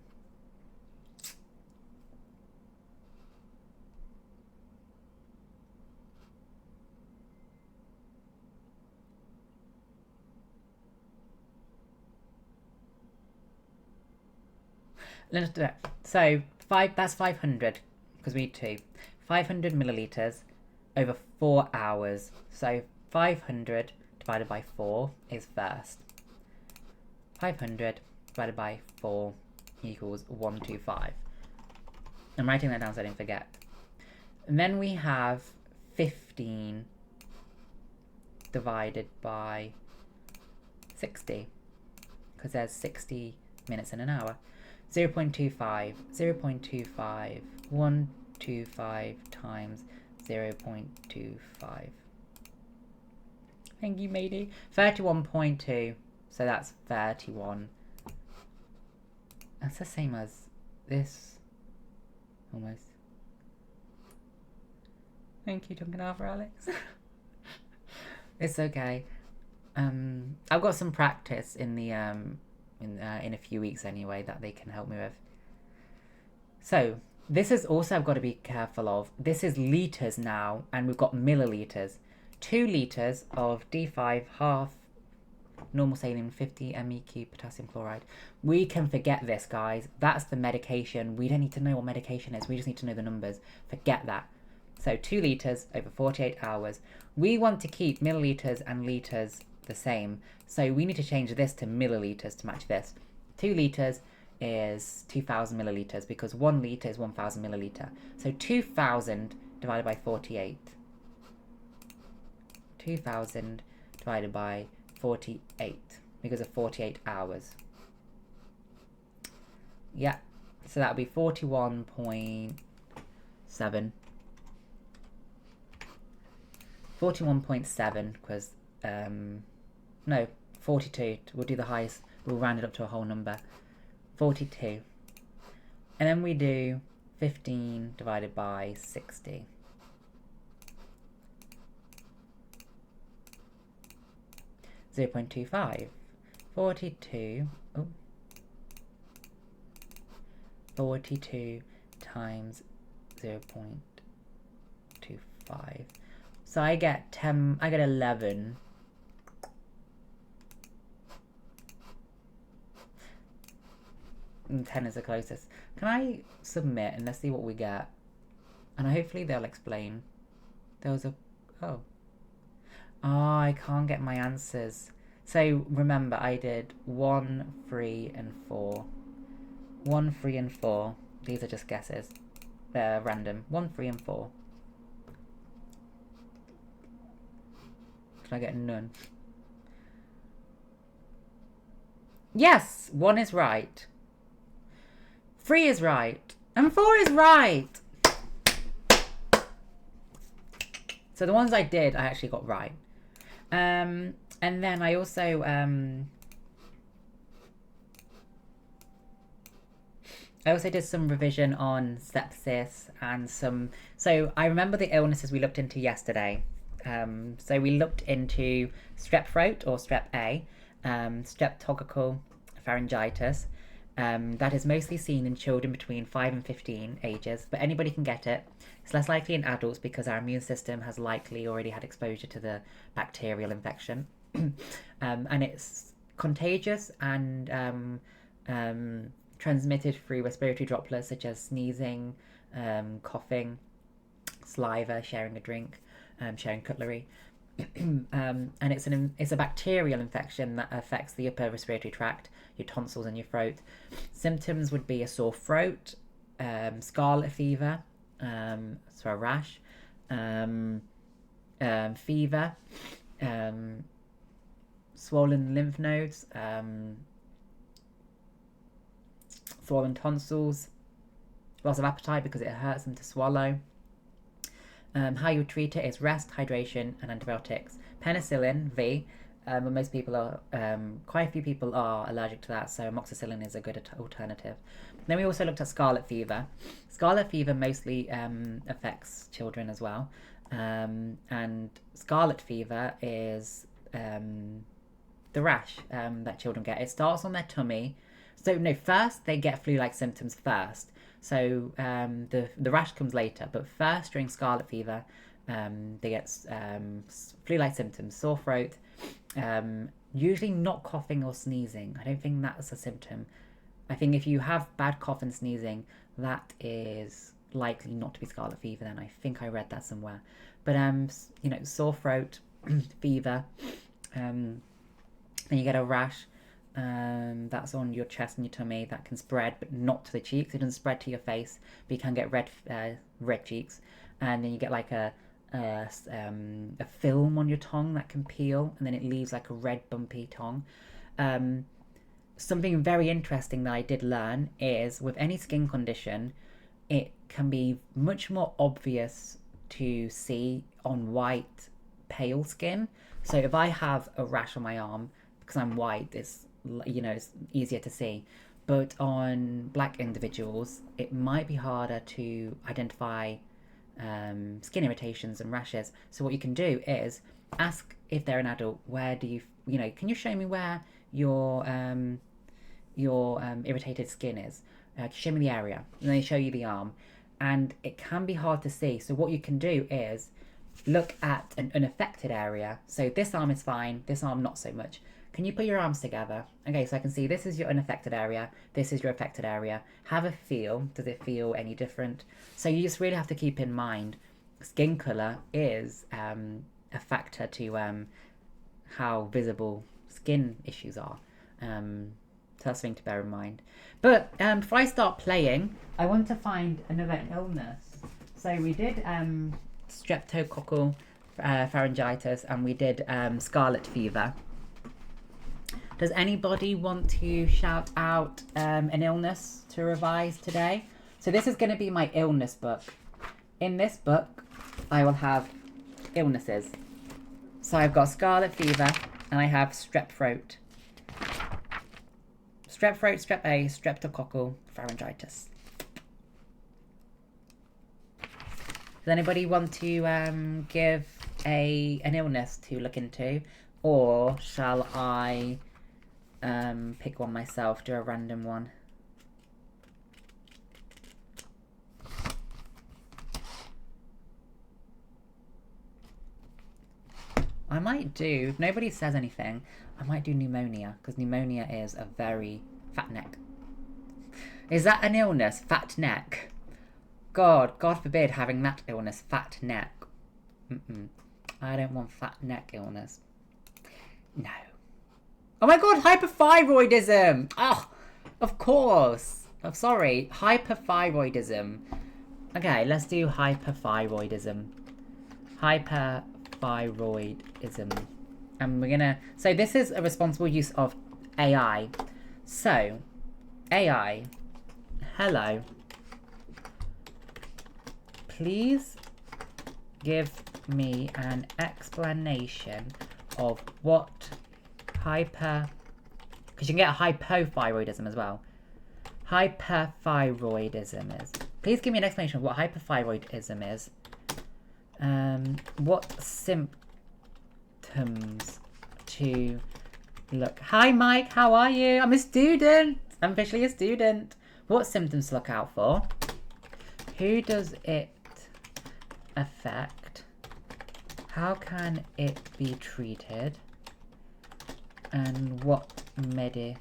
Let's do it. So, that's 500, because we need 2. 500 milliliters over 4 hours. So, 500 divided by 4 is first. 500 divided by 4 equals 125. I'm writing that down so I didn't forget. And then we have 15 divided by 60, because there's 60 minutes in an hour. 0.25, 0.25, 125 times 0.25. Thank you, matey. 31.2, so that's 31. That's the same as this. Almost. Thank you, Duncan Arthur, Alex. It's okay. I've got some practice in the in a few weeks anyway that they can help me with. So this is also I've got to be careful of. This is litres now, and we've got millilitres. 2 litres of D5 half normal saline 50 MEq potassium chloride. We can forget this, guys. That's the medication. We don't need to know what medication is. We just need to know the numbers. Forget that. So 2 litres over 48 hours. We want to keep millilitres and litres the same. So we need to change this to millilitres to match this. 2 litres is 2,000 millilitres because 1 litre is 1,000 millilitre. So 2,000 divided by 48. 2,000 divided by 48 because of 48 hours. Yeah, so that would be 41.7. 41.7 because, no, 42. We'll do the highest. We'll round it up to a whole number. 42. And then we do 15 divided by 60. 0.25. 42. Oh. 42 times 0.25. So I get 10. I get 11. And 10 is the closest. Can I submit and let's see what we get? And hopefully they'll explain. There was a... Oh, I can't get my answers. So remember, I did 1, 3, and 4. 1, 3, and 4. These are just guesses. They're random. 1, 3, and 4. Can I get none? Yes! 1 is right. 3 is right. And 4 is right! So the ones I did, I actually got right. And then I also... I also did some revision on sepsis and some... So I remember the illnesses we looked into yesterday. So we looked into strep throat or strep A, streptococcal pharyngitis. That is mostly seen in children between 5 and 15 ages, but anybody can get it. It's less likely in adults because our immune system has likely already had exposure to the bacterial infection. And it's contagious and transmitted through respiratory droplets such as sneezing, coughing, saliva, sharing a drink, sharing cutlery. And it's a bacterial infection that affects the upper respiratory tract, your tonsils and your throat. Symptoms would be a sore throat, scarlet fever, so a rash, fever, swollen lymph nodes, swollen tonsils, loss of appetite because it hurts them to swallow. How you treat it is rest, hydration, and antibiotics. Penicillin V, but most people are, quite a few people are allergic to that, so amoxicillin is a good alternative. Then we also looked at scarlet fever. Scarlet fever mostly affects children as well, and scarlet fever is the rash that children get. It starts on their tummy. So no, first they get flu-like symptoms first. So the rash comes later, but first during scarlet fever, they get flu-like symptoms, sore throat, usually not coughing or sneezing. I don't think that's a symptom. I think if you have bad cough and sneezing, that is likely not to be scarlet fever then. I think I read that somewhere. But, you know, sore throat, fever, then you get a rash. That's on your chest and your tummy that can spread, but not to the cheeks. It doesn't spread to your face, but you can get red cheeks, and then you get like a film on your tongue that can peel, and then it leaves like a red bumpy tongue. Something very interesting that I did learn is with any skin condition, it can be much more obvious to see on white, pale skin. So if I have a rash on my arm because I'm white, it's, you know, it's easier to see. but on black individuals, it might be harder to identify skin irritations and rashes. So what you can do is ask if they're an adult, where do you, can you show me where your irritated skin is? Show me the area. And they show you the arm. And it can be hard to see. So what you can do is look at an unaffected area. So this arm is fine, this arm not so much. Can you put your arms together? Okay, so I can see this is your unaffected area, this is your affected area. Have a feel. Does it feel any different? So you just really have to keep in mind skin colour is a factor to how visible skin issues are. So that's something to bear in mind. But before I start playing, I want to find another illness. So we did streptococcal pharyngitis and we did scarlet fever. Does anybody want to shout out an illness to revise today? So this is going to be my illness book. In this book, I will have illnesses. So I've got scarlet fever and I have strep throat. Strep throat, strep A, streptococcal pharyngitis. Does anybody want to give an illness to look into? Or shall I pick one myself, do a random one? I might do, if nobody says anything, I might do pneumonia, because pneumonia is a very fat neck. Is that an illness? Fat neck? God forbid having that illness, fat neck. I don't want fat neck illness. No. Oh my god, hyperthyroidism! Oh, of course. I'm sorry, hyperthyroidism. Okay, let's do hyperthyroidism. Hyperthyroidism. And we're gonna... So this is a responsible use of AI. So, AI, hello. Please give me an explanation of what because you can get hypothyroidism as well. Hyperthyroidism is. Please give me an explanation of what hyperthyroidism is. What symptoms to look. Hi Mike, how are you? I'm a student. I'm officially a student. What symptoms to look out for? Who does it affect? How can it be treated? And what medications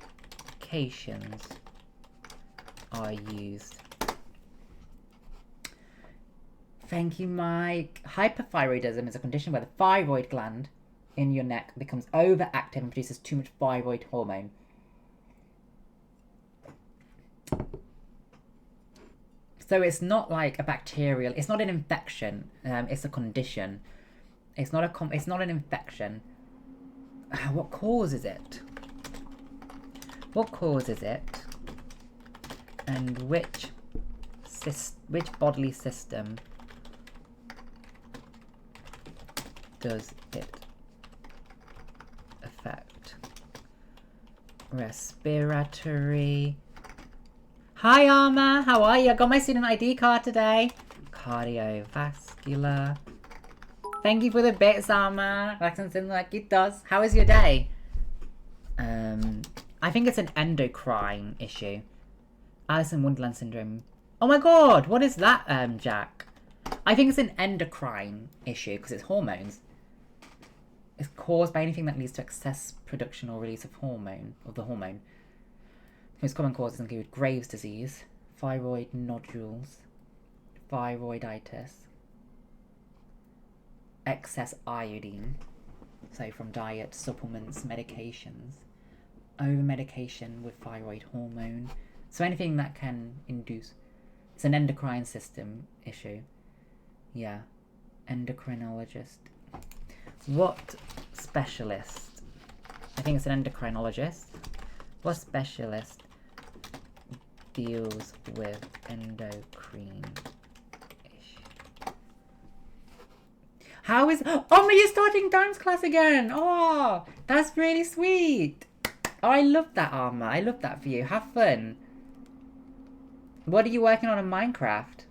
are used? Thank you, Mike. Hyperthyroidism is a condition where the thyroid gland in your neck becomes overactive and produces too much thyroid hormone. So it's not like a bacterial, it's not an infection, it's a condition. It's not an infection. What causes it? What causes it? And which bodily system does it affect? Respiratory. Hi Arma, how are you? I got my student ID card today. Cardiovascular. Thank you for the bits, Arma. Lexington like it does. How is your day? I think it's an endocrine issue. Alice in Wonderland syndrome. Oh my god, what is that, Jack? I think it's an endocrine issue because it's hormones. It's caused by anything that leads to excess production or release of the hormone. Most common causes include Graves' disease, thyroid nodules, thyroiditis, excess iodine, so from diet, supplements, medications, over-medication with thyroid hormone, so anything that can induce. It's an endocrine system issue. Yeah, endocrinologist. What specialist? I think it's an endocrinologist. What specialist deals with endocrine issue? How is... Oh, you're starting dance class again! Oh, that's really sweet! Oh, I love that armor. I love that for you. Have fun. What are you working on in Minecraft?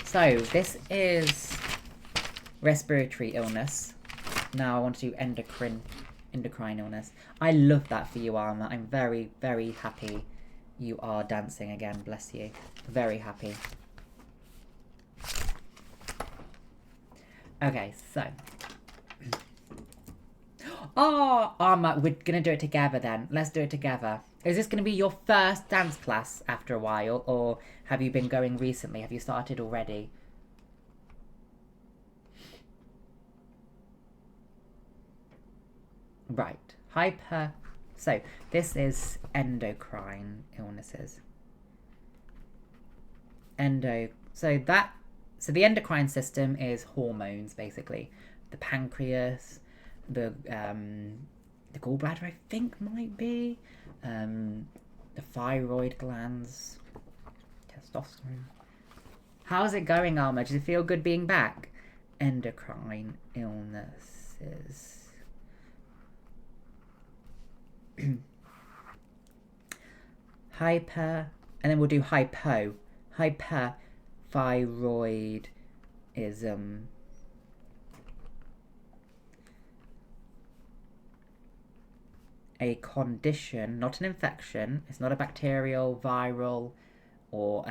So, this is respiratory illness. Now I want to do endocrine illness. I love that for you, Armor. I'm very, very happy you are dancing again. Bless you. Very happy. Okay, so. Oh, Armor, we're going to do it together then. Let's do it together. Is this going to be your first dance class after a while? Or have you been going recently? Have you started already? Right. So, this is endocrine illnesses. So the endocrine system is hormones, basically. The pancreas, the gallbladder, I think, might be. The thyroid glands, testosterone. How's it going, Alma? Does it feel good being back? Endocrine illnesses. Hyper, and then we'll do hypo. Hyperthyroidism. A condition, not an infection. It's not a bacterial, viral, or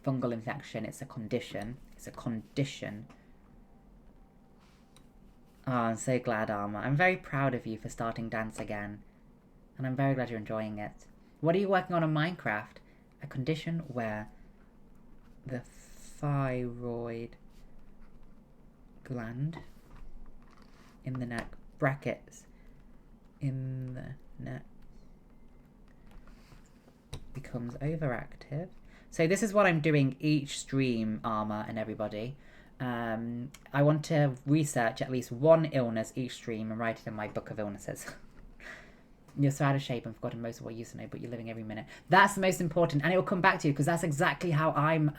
fungal infection. It's a condition. It's a condition. Oh, I'm so glad, Arma. I'm very proud of you for starting dance again. And I'm very glad you're enjoying it. What are you working on in Minecraft? A condition where the thyroid gland in the neck, brackets, in the neck, becomes overactive. So this is what I'm doing each stream, Arma and everybody. I want to research at least one illness each stream and write it in my book of illnesses. You're so out of shape and forgotten most of what you used to know, but you're living every minute. That's the most important, and it will come back to you because that's exactly how I am,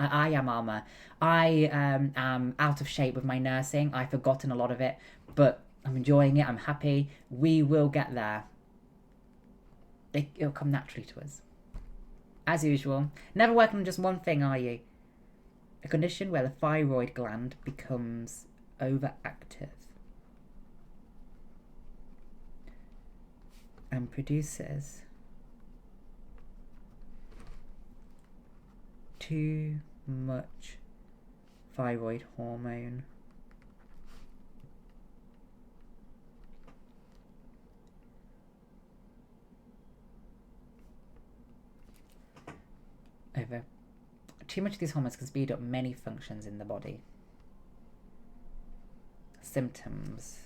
Arma. I am out of shape with my nursing. I've forgotten a lot of it, but I'm enjoying it. I'm happy. We will get there. It'll come naturally to us. As usual. Never working on just one thing, are you? A condition where the thyroid gland becomes overactive and produces too much thyroid hormone. Too much of these hormones can speed up many functions in the body. Symptoms.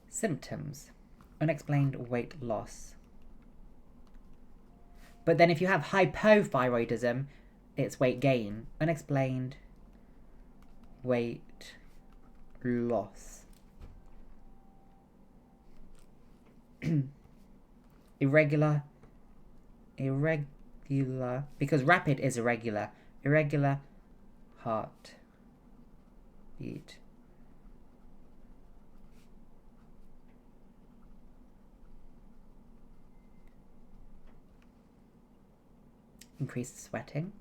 Symptoms. Unexplained weight loss. But then if you have hypothyroidism, it's weight gain. Unexplained weight loss. Irregular, because rapid is irregular heart beat. Increased sweating.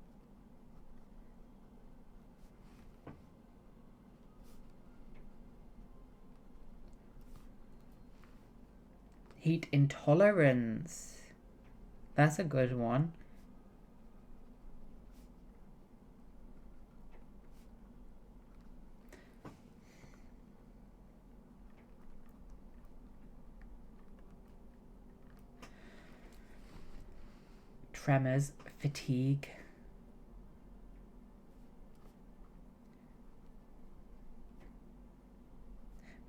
Heat intolerance. That's a good one. Tremors, fatigue.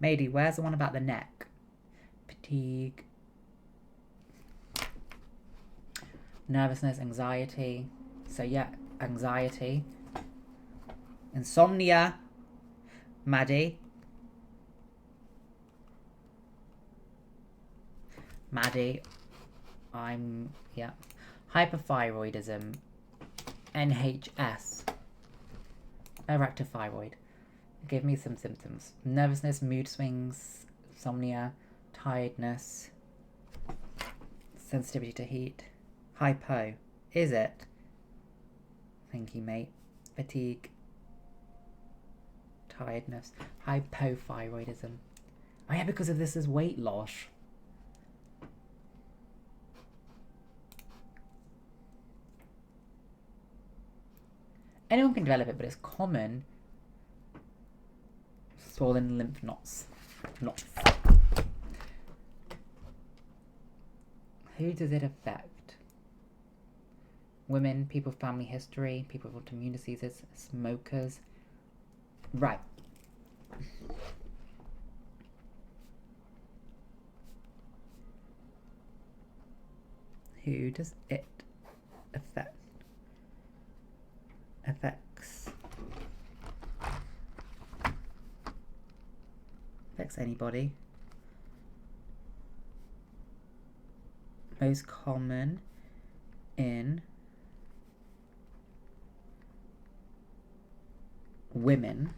Mady, where's the one about the neck? Fatigue, nervousness, anxiety. So yeah, anxiety, insomnia, Maddie, hyperthyroidism, NHS, overactive thyroid, Give me some symptoms. Nervousness, mood swings, insomnia, tiredness, sensitivity to heat. Hypo. Is it? Thank you, mate. Fatigue. Tiredness. Hypothyroidism. Oh yeah, because of this is weight loss. Anyone can develop it, but it's common. Swollen lymph knots. Who does it affect? Women, people with family history, people with autoimmune diseases, smokers. Right. Who does it affect? Affects anybody. Most common in women.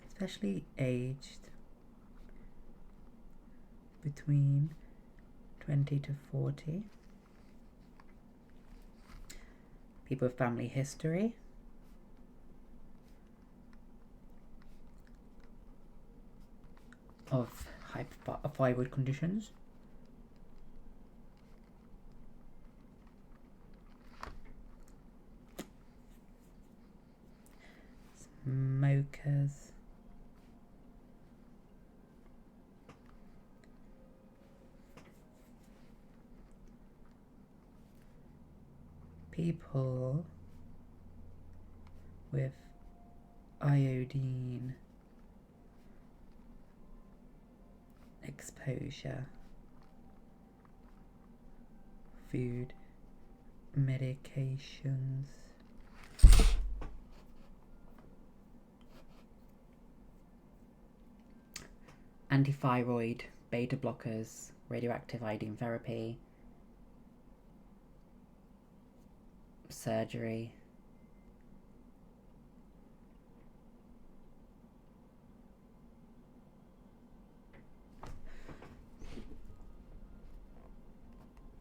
Especially aged between 20 to 40. People with family history. Of thyroid conditions. Smokers. People with iodine exposure, food, medications, antithyroid, beta blockers, radioactive iodine therapy, surgery,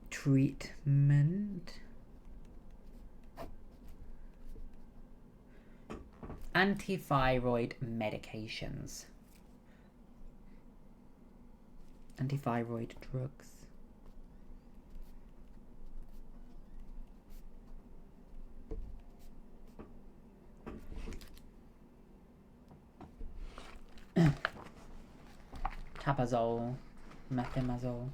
treatment, antithyroid medications, antithyroid drugs. Tapazole, methimazole,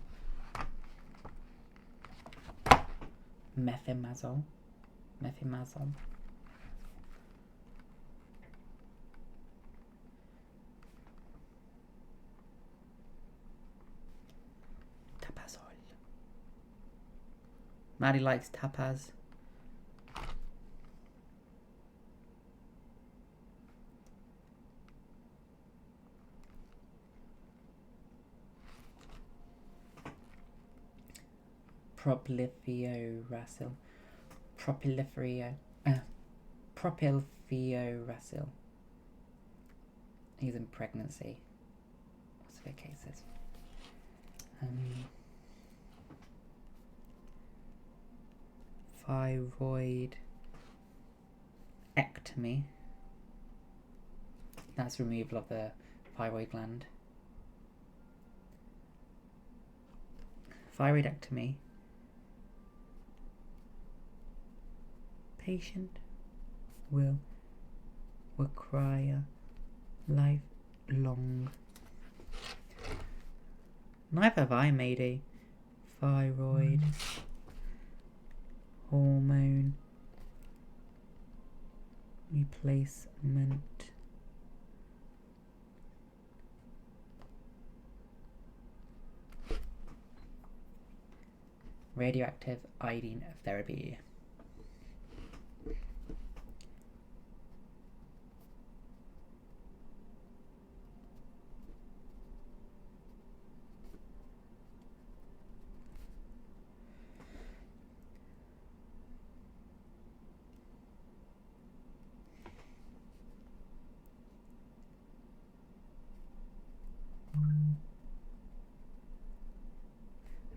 methimazole. Tapazole. Maddie likes tapas. Propylthiouracil. Propylthiouracil. He's in pregnancy. Severe cases. Thyroid ectomy. That's removal of the thyroid gland. Thyroidectomy. Patient will require lifelong. Neither have I made a thyroid hormone replacement. Radioactive iodine therapy.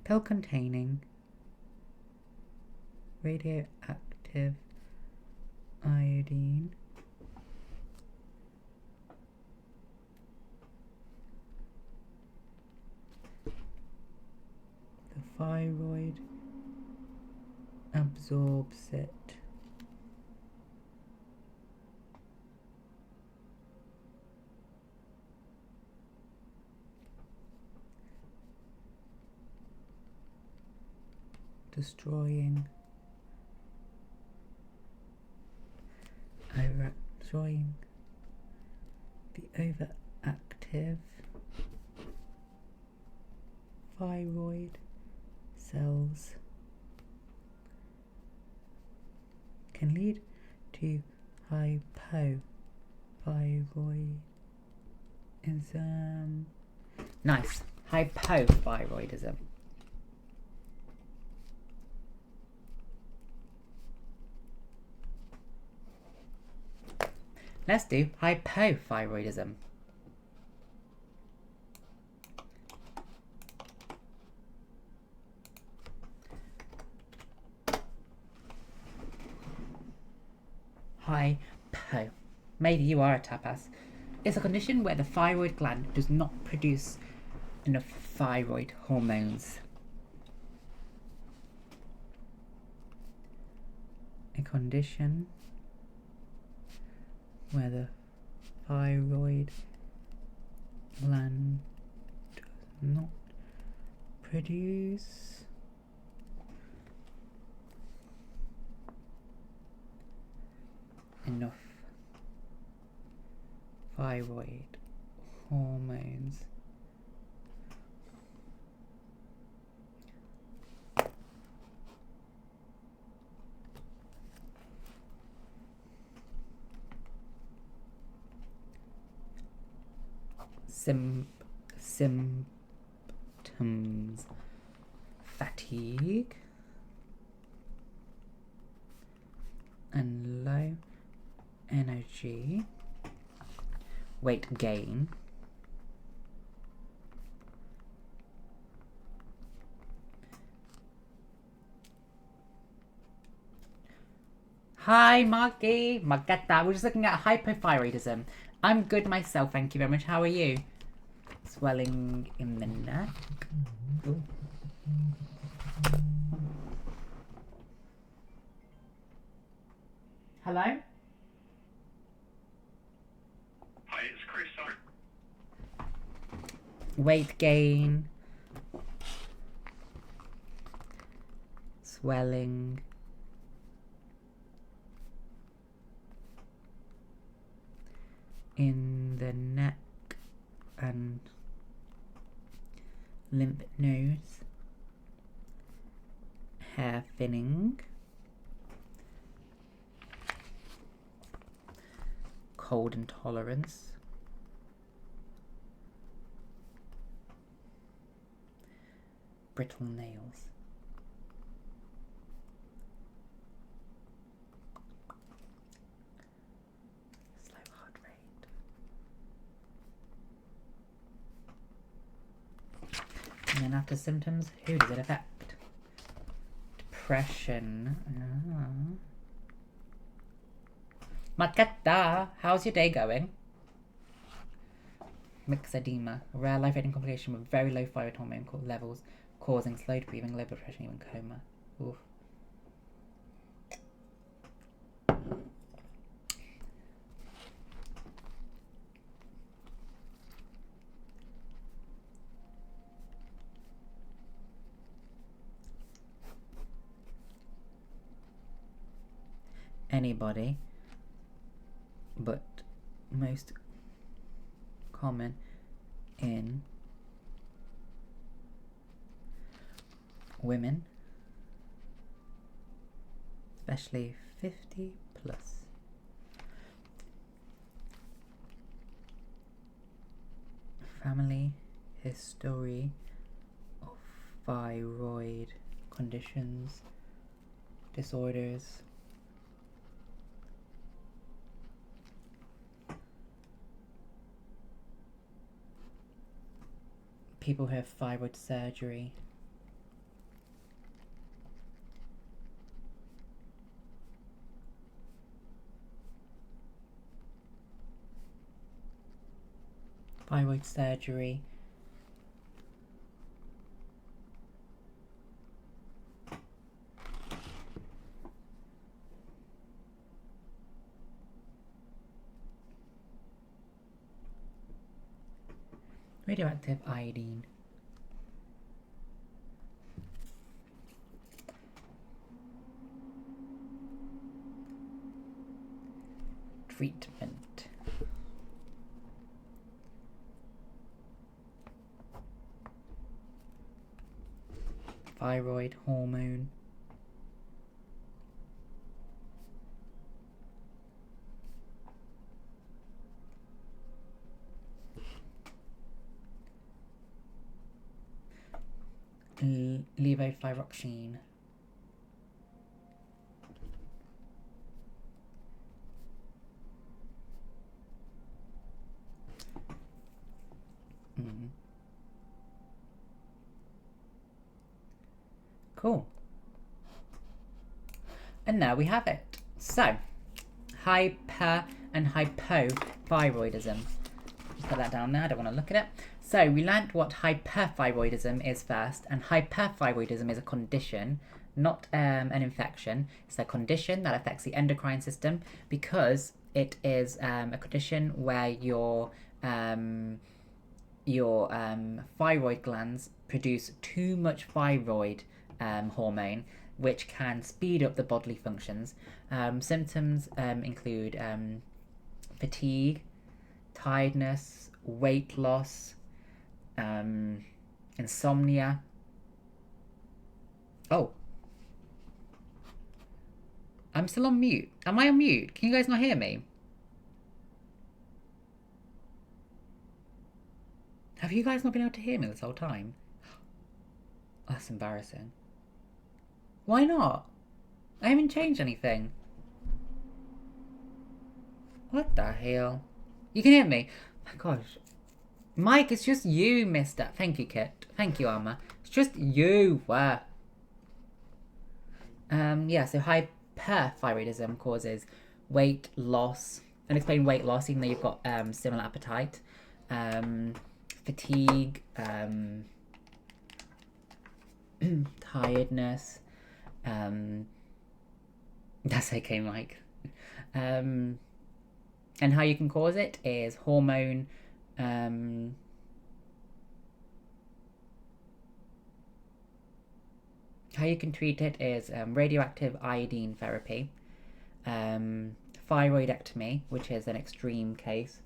pill containing radioactive iodine the thyroid absorbs it. Destroying the overactive thyroid cells can lead to hypothyroidism. Nice. Hypothyroidism. Let's do hypothyroidism. Hypo. Maybe you are a tapas. It's a condition where the thyroid gland does not produce enough thyroid hormones. A condition where the thyroid gland does not produce enough thyroid hormones. Symptoms: fatigue and low energy, weight gain, Hi Marky, Margetta. We're just looking at hypothyroidism. I'm good myself, thank you very much. How are you? Swelling in the neck. Ooh. Hello? Hi, it's Chris. Sorry. Weight gain. Swelling. In the neck and lymph nodes. Hair thinning. Cold intolerance. Brittle nails. Slow heart rate. And then after symptoms, who does it affect? Depression. Makata, how's your day going? Myxedema, a rare life-threatening complication with very low thyroid hormone levels, causing slowed breathing, low blood pressure, and even coma. Oof. Anybody, but most common in women, especially 50 plus. Family history of thyroid conditions, disorders. People who have thyroid surgery. thyroid surgery. Radioactive iodine. Treatment. Thyroid hormone. Levothyroxine. Cool. And now we have it. So, hyper and hypothyroidism. Just put that down there, I don't want to look at it. So, we learnt what hyperthyroidism is first, and hyperthyroidism is a condition, not an infection. It's a condition that affects the endocrine system because it is a condition where your thyroid glands produce too much thyroid hormone, which can speed up the bodily functions. Symptoms include fatigue, tiredness, weight loss, insomnia. Oh, I'm still on mute. Am I on mute? Can you guys not hear me? Have you guys not been able to hear me this whole time? That's embarrassing. Why not? I haven't changed anything. What the hell? You can hear me? Oh my gosh. Mike, it's just you, mister. Thank you, Kit. Thank you, Alma. It's just you. Yeah, so hyperthyroidism causes weight loss. And explain weight loss, even though you've got similar appetite. Fatigue. Tiredness. That's okay, Mike. And how you can cause it is hormone. How you can treat it is radioactive iodine therapy, thyroidectomy, which is an extreme case,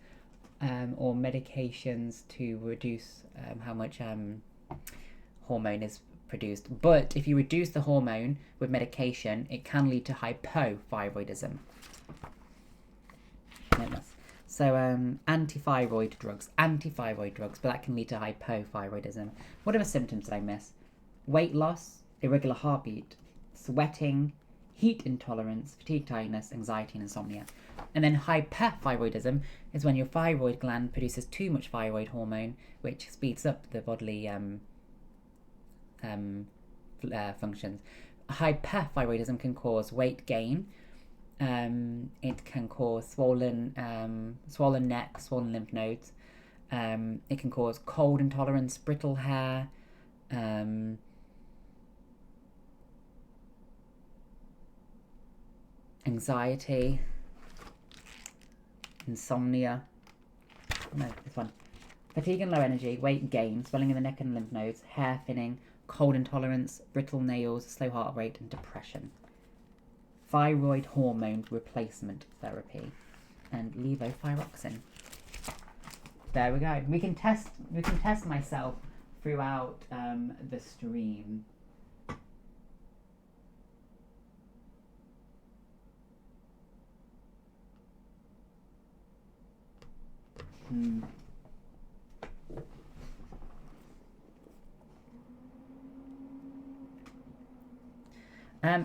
or medications to reduce how much hormone is produced. But if you reduce the hormone with medication, it can lead to hypothyroidism. So anti-thyroid drugs, but that can lead to hypothyroidism. What other symptoms did I miss? Weight loss, irregular heartbeat, sweating, heat intolerance, fatigue, tiredness, anxiety, and insomnia. And then hyperthyroidism is when your thyroid gland produces too much thyroid hormone, which speeds up the bodily functions. Hyperthyroidism can cause weight gain. It can cause swollen neck, swollen lymph nodes. It can cause cold intolerance, brittle hair, anxiety, insomnia. No, this one. Fatigue and low energy, weight gain, swelling in the neck and lymph nodes, hair thinning, cold intolerance, brittle nails, slow heart rate, and depression. Thyroid hormone replacement therapy, and levothyroxine. There we go. We can test myself throughout the stream.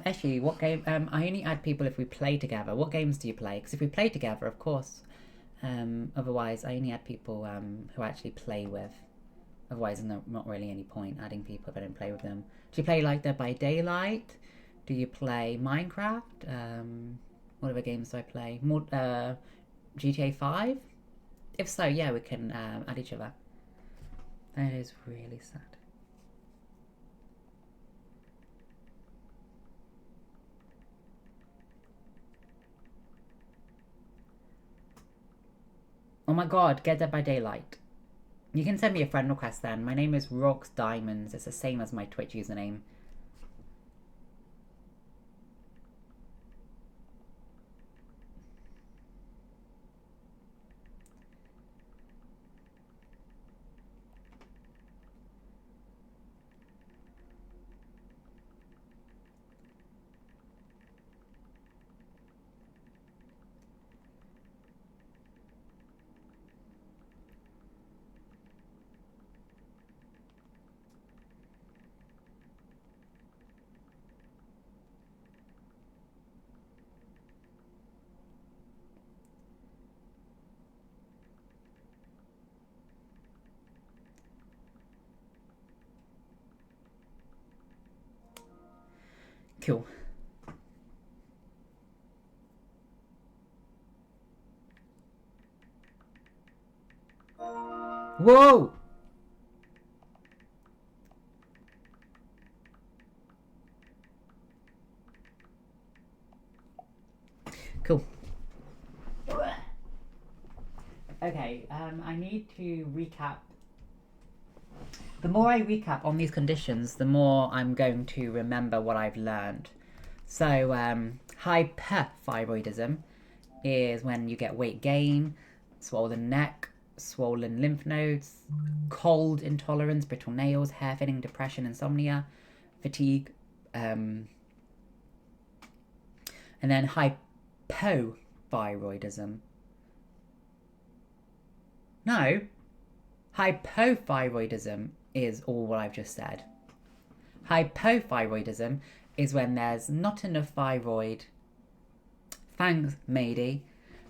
Eshy, what game? I only add people if we play together. What games do you play? Because if we play together, of course. Otherwise, I only add people who I actually play with. Otherwise, there's not really any point adding people if I don't play with them. Do you play like Dead by Daylight? Do you play Minecraft? What other games do I play? More GTA 5? If so, yeah, we can add each other. That is really sad. Oh my god, get Dead by Daylight. You can send me a friend request then. My name is Rox Diamonds. It's the same as my Twitch username. Cool. Whoa! Cool. Okay, I need to recap. The more I recap on these conditions, the more I'm going to remember what I've learned. So, hyperthyroidism is when you get weight gain, swollen neck, swollen lymph nodes, cold intolerance, brittle nails, hair thinning, depression, insomnia, fatigue, and then hypothyroidism. No, hypothyroidism is all what I've just said. Hypothyroidism is when there's not enough thyroid. Thanks, matey.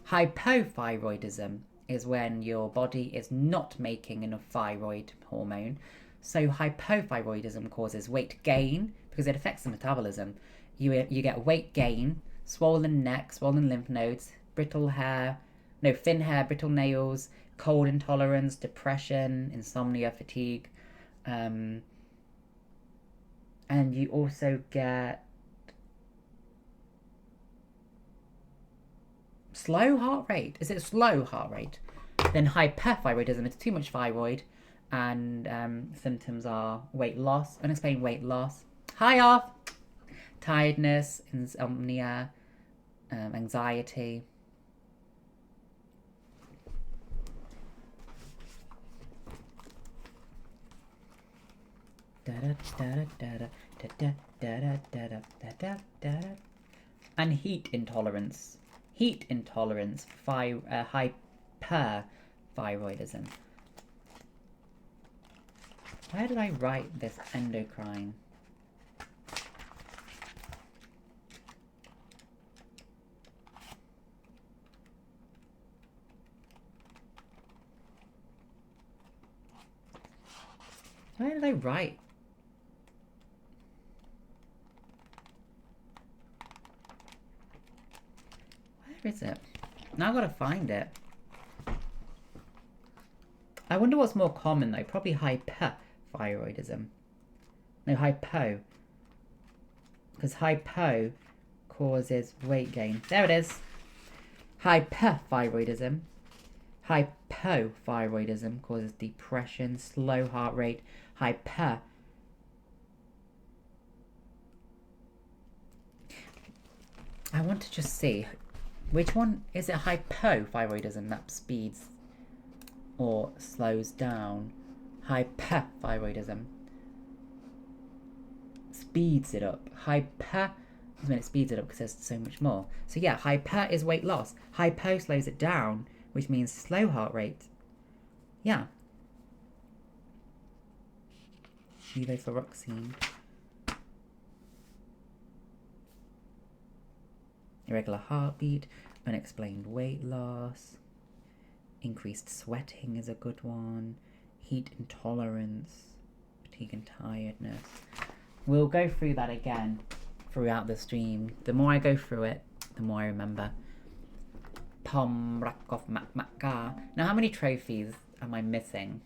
Hypothyroidism is when your body is not making enough thyroid hormone. So hypothyroidism causes weight gain because it affects the metabolism. You get weight gain, swollen neck, swollen lymph nodes, thin hair, brittle nails, cold intolerance, depression, insomnia, fatigue. And you also get slow heart rate. Is it slow heart rate? Then hyperthyroidism is too much thyroid, and symptoms are weight loss, unexplained weight loss. Hi off! Tiredness, insomnia, anxiety. And heat intolerance. Heat intolerance, hyperthyroidism. Where did I write this endocrine? Where did I write? Where is it? Now I've got to find it. I wonder what's more common though. Probably hyperthyroidism. No, hypo. Because hypo causes weight gain. There it is. Hyperthyroidism. Hypothyroidism causes depression, slow heart rate. Hyper. I want to just see. Which one is it? Hypothyroidism that speeds or slows down? Hyperthyroidism speeds it up. Hyper is when it speeds it up because there's so much more. So yeah, hyper is weight loss. Hypo slows it down, which means slow heart rate. Yeah. Levothyroxine. Irregular heartbeat, unexplained weight loss, increased sweating is a good one, heat intolerance, fatigue and tiredness. We'll go through that again throughout the stream. The more I go through it, the more I remember. Pomrakov Makmakar. Now, how many trophies am I missing?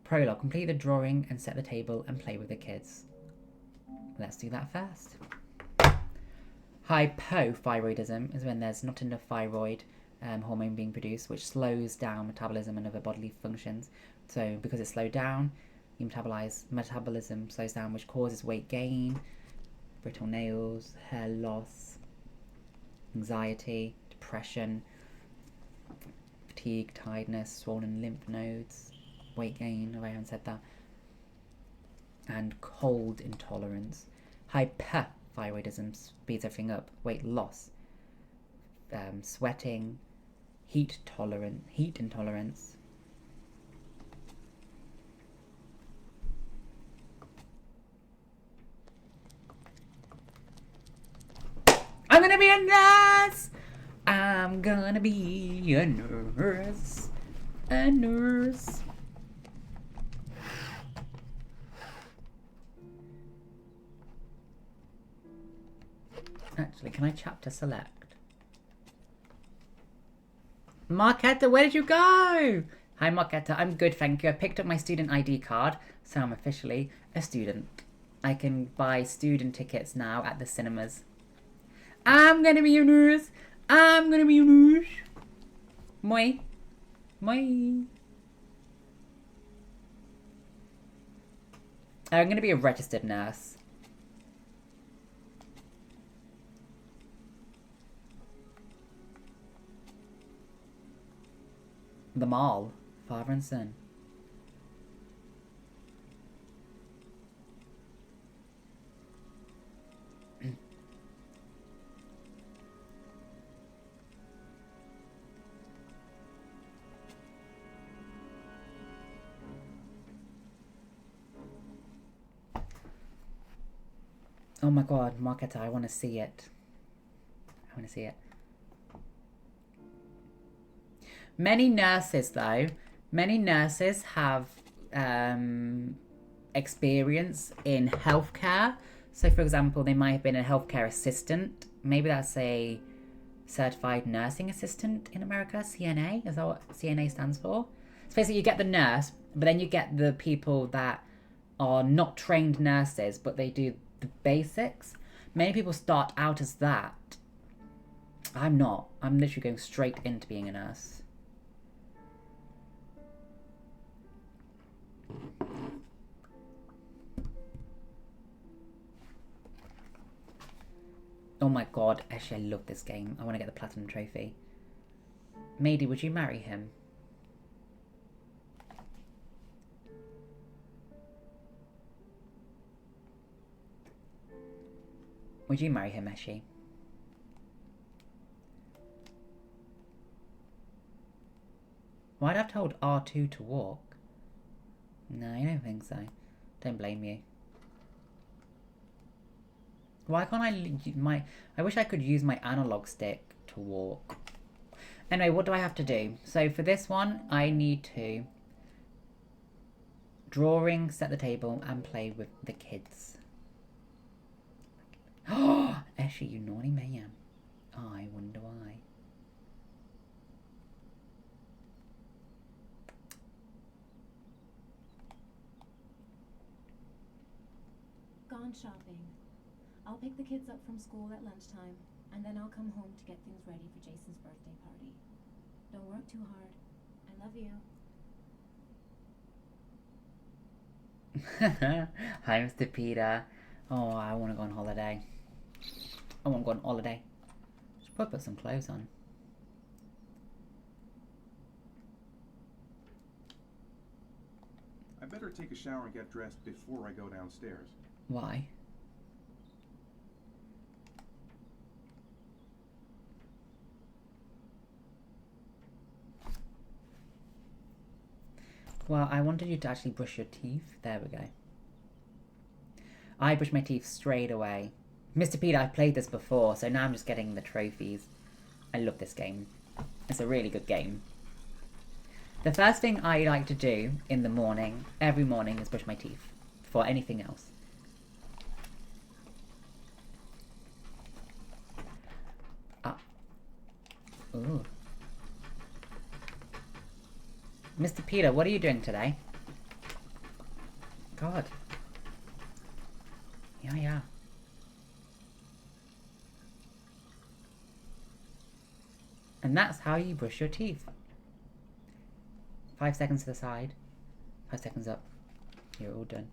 Prologue. Complete the drawing and set the table and play with the kids. Let's do that first. Hypothyroidism is when there's not enough thyroid hormone being produced, which slows down metabolism and other bodily functions. So because it's slowed down, metabolism slows down, which causes weight gain, brittle nails, hair loss, anxiety, depression, fatigue, tiredness, swollen lymph nodes, weight gain, I haven't said that, and cold intolerance. Hyperthyroidism speeds everything up, weight loss, sweating, heat intolerance. I'm gonna be a nurse! I'm gonna be a nurse. A nurse. Actually, can I chapter select? Marketta, where did you go? Hi, Marketta. I'm good, thank you. I picked up my student ID card, so I'm officially a student. I can buy student tickets now at the cinemas. I'm gonna be a nurse. I'm gonna be a nurse. Moi. Moi. I'm gonna be a registered nurse. The mall. Father and son. Oh my god, Marketa, I want to see it. I want to see it. Many nurses, though, many nurses have experience in healthcare. So, for example, they might have been a healthcare assistant. Maybe that's a certified nursing assistant in America, CNA. Is that what CNA stands for? So basically you get the nurse, but then you get the people that are not trained nurses, but they do the basics. Many people start out as that. I'm not. I'm literally going straight into being a nurse. Oh my god, actually I love this game. I want to get the platinum trophy. Mady, would you marry him? Would you marry him, Eshi? Why'd I have to hold R2 to walk? No, I don't think so. Don't blame you. Why can't I wish I could use my analog stick to walk. Anyway, what do I have to do? So for this one, I need to drawing, set the table, and play with the kids. Oh, Eshi, you naughty man. I wonder why. Gone shopping. I'll pick the kids up from school at lunchtime, and then I'll come home to get things ready for Jason's birthday party. Don't work too hard. I love you. Hi, Mr. Peter. Oh, I want to go on holiday. I want to go on holiday. Should probably put some clothes on. I better take a shower and get dressed before I go downstairs. Why? Well, I wanted you to actually brush your teeth. There we go. I brush my teeth straight away. Mr. Peter, I've played this before, so now I'm just getting the trophies. I love this game. It's a really good game. The first thing I like to do in the morning, every morning, is brush my teeth. Before anything else. Ooh. Mr. Peter, what are you doing today? God. Yeah, yeah. And that's how you brush your teeth. 5 seconds to the side. 5 seconds up. You're all done.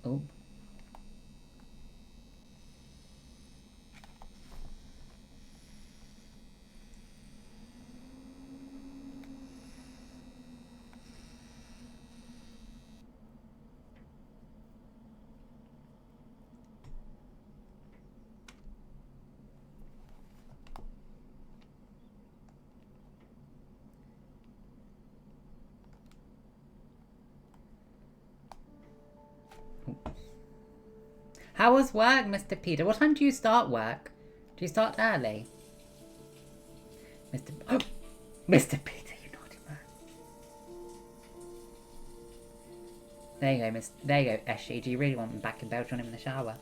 Oh. How was work, Mr. Peter? What time do you start work? Do you start early? Mr. Peter, you naughty man. There you go, there you go, Eshi. Do you really want me back in Belgium in the shower?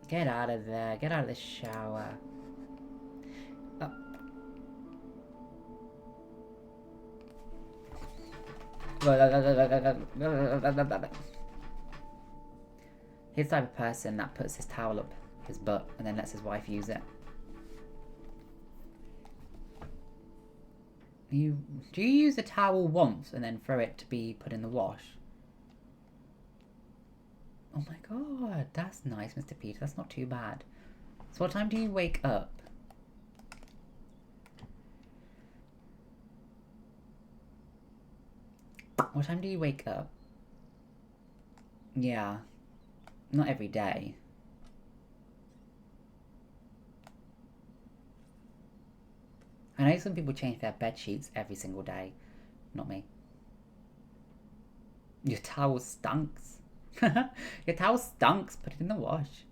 Get out of there. Get out of the shower. Oh. He's the type of person that puts his towel up his butt and then lets his wife use it. Do you use a towel once and then throw it to be put in the wash? Oh my god, that's nice, Mr. Peter. That's not too bad. So what time do you wake up? What time do you wake up? Yeah. Not every day. I know some people change their bed sheets every single day. Not me. Your towel stinks. Your towel stinks. Put it in the wash.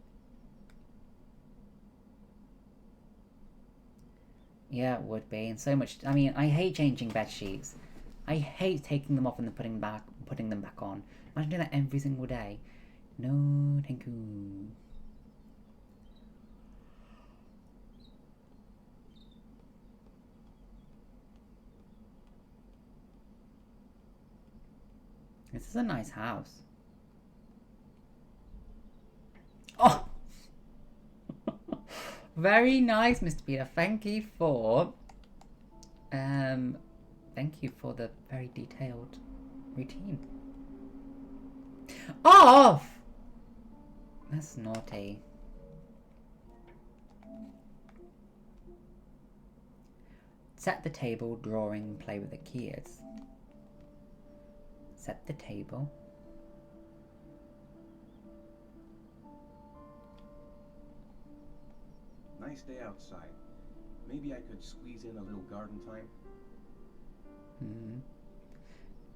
Yeah, it would be. And so much... I mean, I hate changing bed sheets. I hate taking them off and then putting them back on. Imagine doing that every single day. No, thank you. This is a nice house. Oh! Very nice, Mr. Peter. Thank you for... Thank you for the very detailed routine. Off! That's naughty. Set the table, drawing, play with the keys. Set the table. Nice day outside. Maybe I could squeeze in a little garden time. Hmm.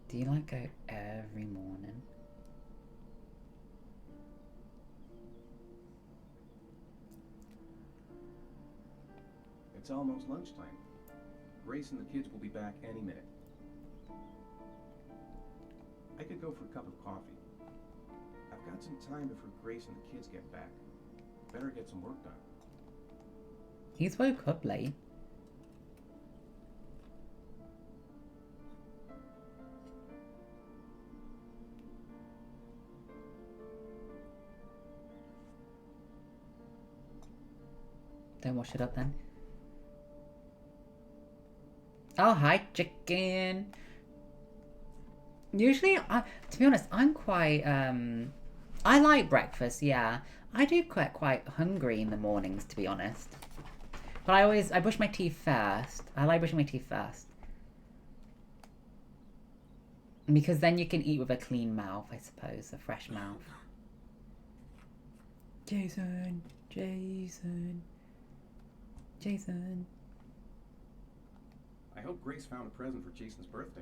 Do you like go every morning? It's almost lunchtime. Grace and the kids will be back any minute. I could go for a cup of coffee. I've got some time before Grace and the kids get back. Better get some work done. He's woke up late. Don't wash it up then. Oh, hi, chicken. Usually, to be honest, I'm quite, I like breakfast, yeah. I do get quite hungry in the mornings, to be honest. But I brush my teeth first. I like brushing my teeth first. Because then you can eat with a clean mouth, I suppose, a fresh mouth. Jason, Jason, Jason. I hope Grace found a present for Jason's birthday.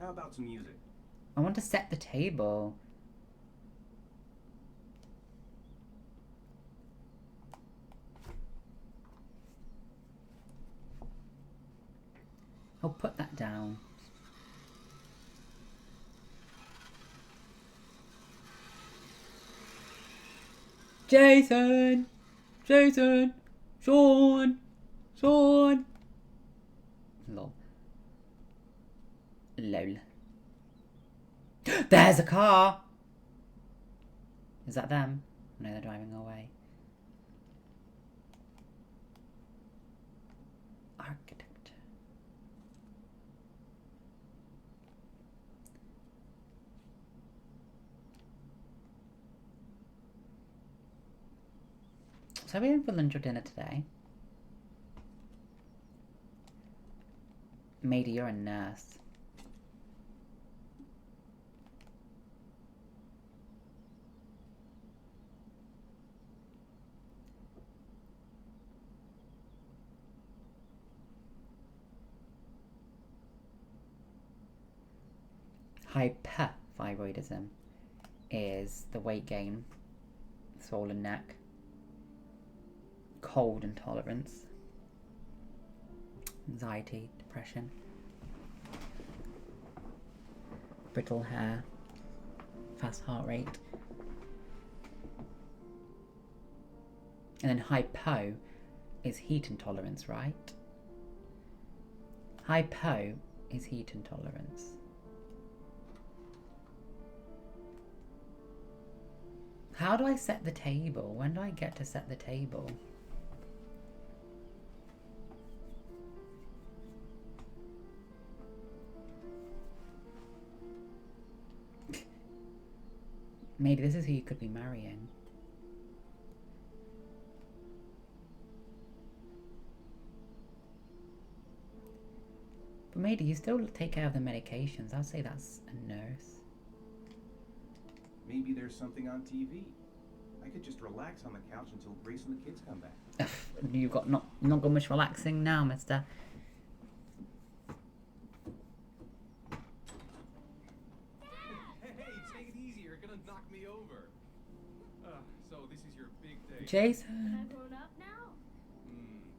How about some music? I want to set the table. I'll put that down. Jason! Jason! Sean! Sean! Lol. Lol. There's a car! Is that them? No, they're driving away. Architect. So we had for lunch or dinner today. Matey, you're a nurse. Hyperthyroidism is the weight gain, swollen neck, cold intolerance, anxiety, depression, brittle hair, fast heart rate. And then hypo is heat intolerance, right? Hypo is heat intolerance. How do I set the table? When do I get to set the table? Maybe this is who you could be marrying. But maybe you still take care of the medications. I'll say that's a nurse. Maybe there's something on TV. I could just relax on the couch until Grace and the kids come back. You've got not got much relaxing now, mister. Hey, take it easy. You're gonna knock me over. So this is your big day. Jason. Am I grown up now?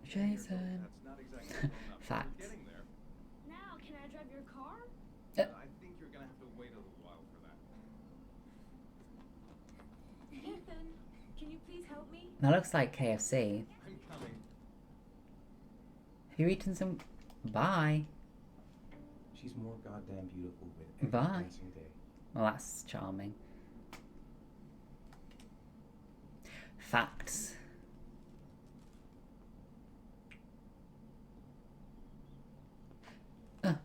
Jason. That's not exactly grown up. Facts. We're getting there. Now, can I drive your car? I think you're gonna have to wait a little while for that. Ethan, can you please help me? That looks like KFC. I'm coming. Have you eaten some? Bye. She's more goddamn beautiful with every Bye. passing day. Well, that's charming. Facts. Need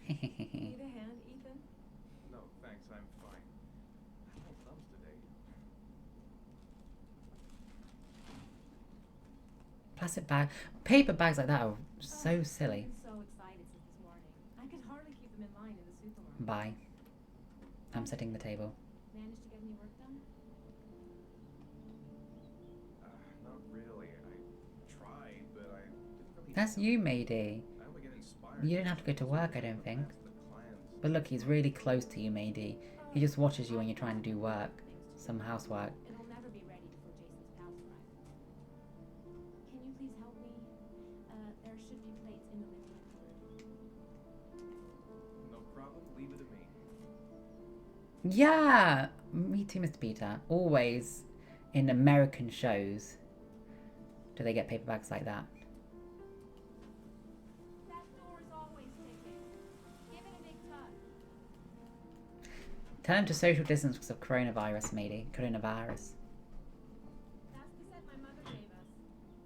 a hand, Ethan? No, thanks. I'm fine. I have thumbs today. Plastic bag, paper bags like that are so silly. I've been so excited since this morning. I could hardly keep them in line in the supermarket. Bye. I'm setting the table. Managed to get any work done? Not really. I tried, but I didn't really. That's you, Mady. I only get inspired. You don't have to go to work, I don't think. That's the clans. But look, he's really close to you, Mady. He just watches you when you're trying to do work, some housework. It'll never be ready before Jason's pals arrive. Can you please help me? There should be plates in the living room. No problem. Leave it to me. Yeah! Me too, Mr. Peter. Always in American shows do they get paper bags like that. That door is always ticking. Give it a big tug. Tell him to social distance because of coronavirus, Mady. Coronavirus. That's the set my mother gave us.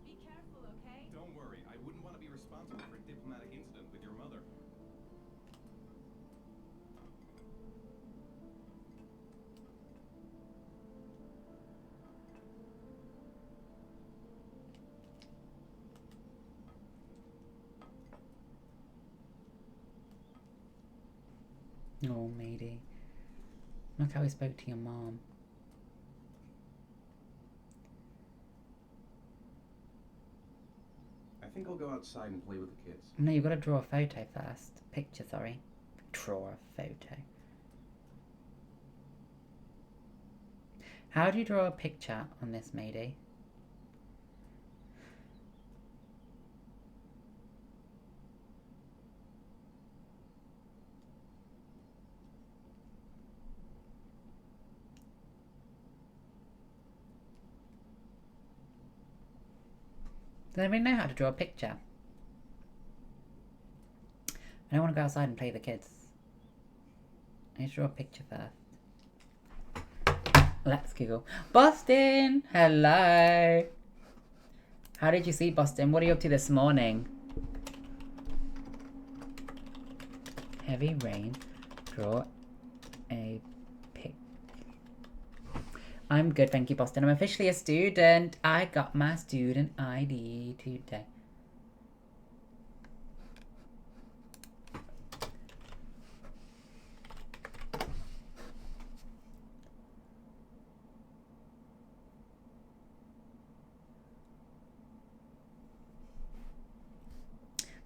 Be careful, okay? Don't worry. I wouldn't want to be responsible for a diplomatic incident with your mother. Oh, Mady. Look how he spoke to your mom. I think I'll go outside and play with the kids. No, you've got to draw a photo first. Picture, sorry. Draw a photo. How do you draw a picture on this, Mady? Does anybody know how to draw a picture? I don't want to go outside and play with the kids. I need to draw a picture first. Let's Google. Boston! Hello! How did you see Boston? What are you up to this morning? Heavy rain. Draw a pic. I'm good, thank you, Boston. I'm officially a student. I got my student ID today.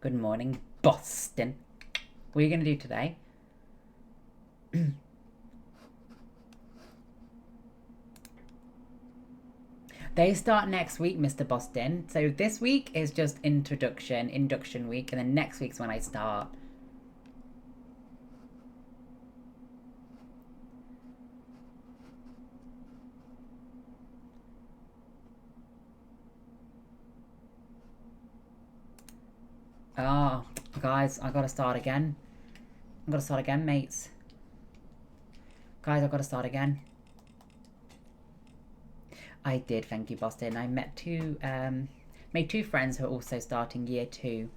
Good morning, Boston. What are you going to do today? They start next week, Mr. Boston. So this week is just induction week, and then next week's when I start. Oh, guys, I gotta start again. I gotta start again, mates. Guys, I gotta start again. I did, thank you, Boston. I met made two friends who are also starting year 2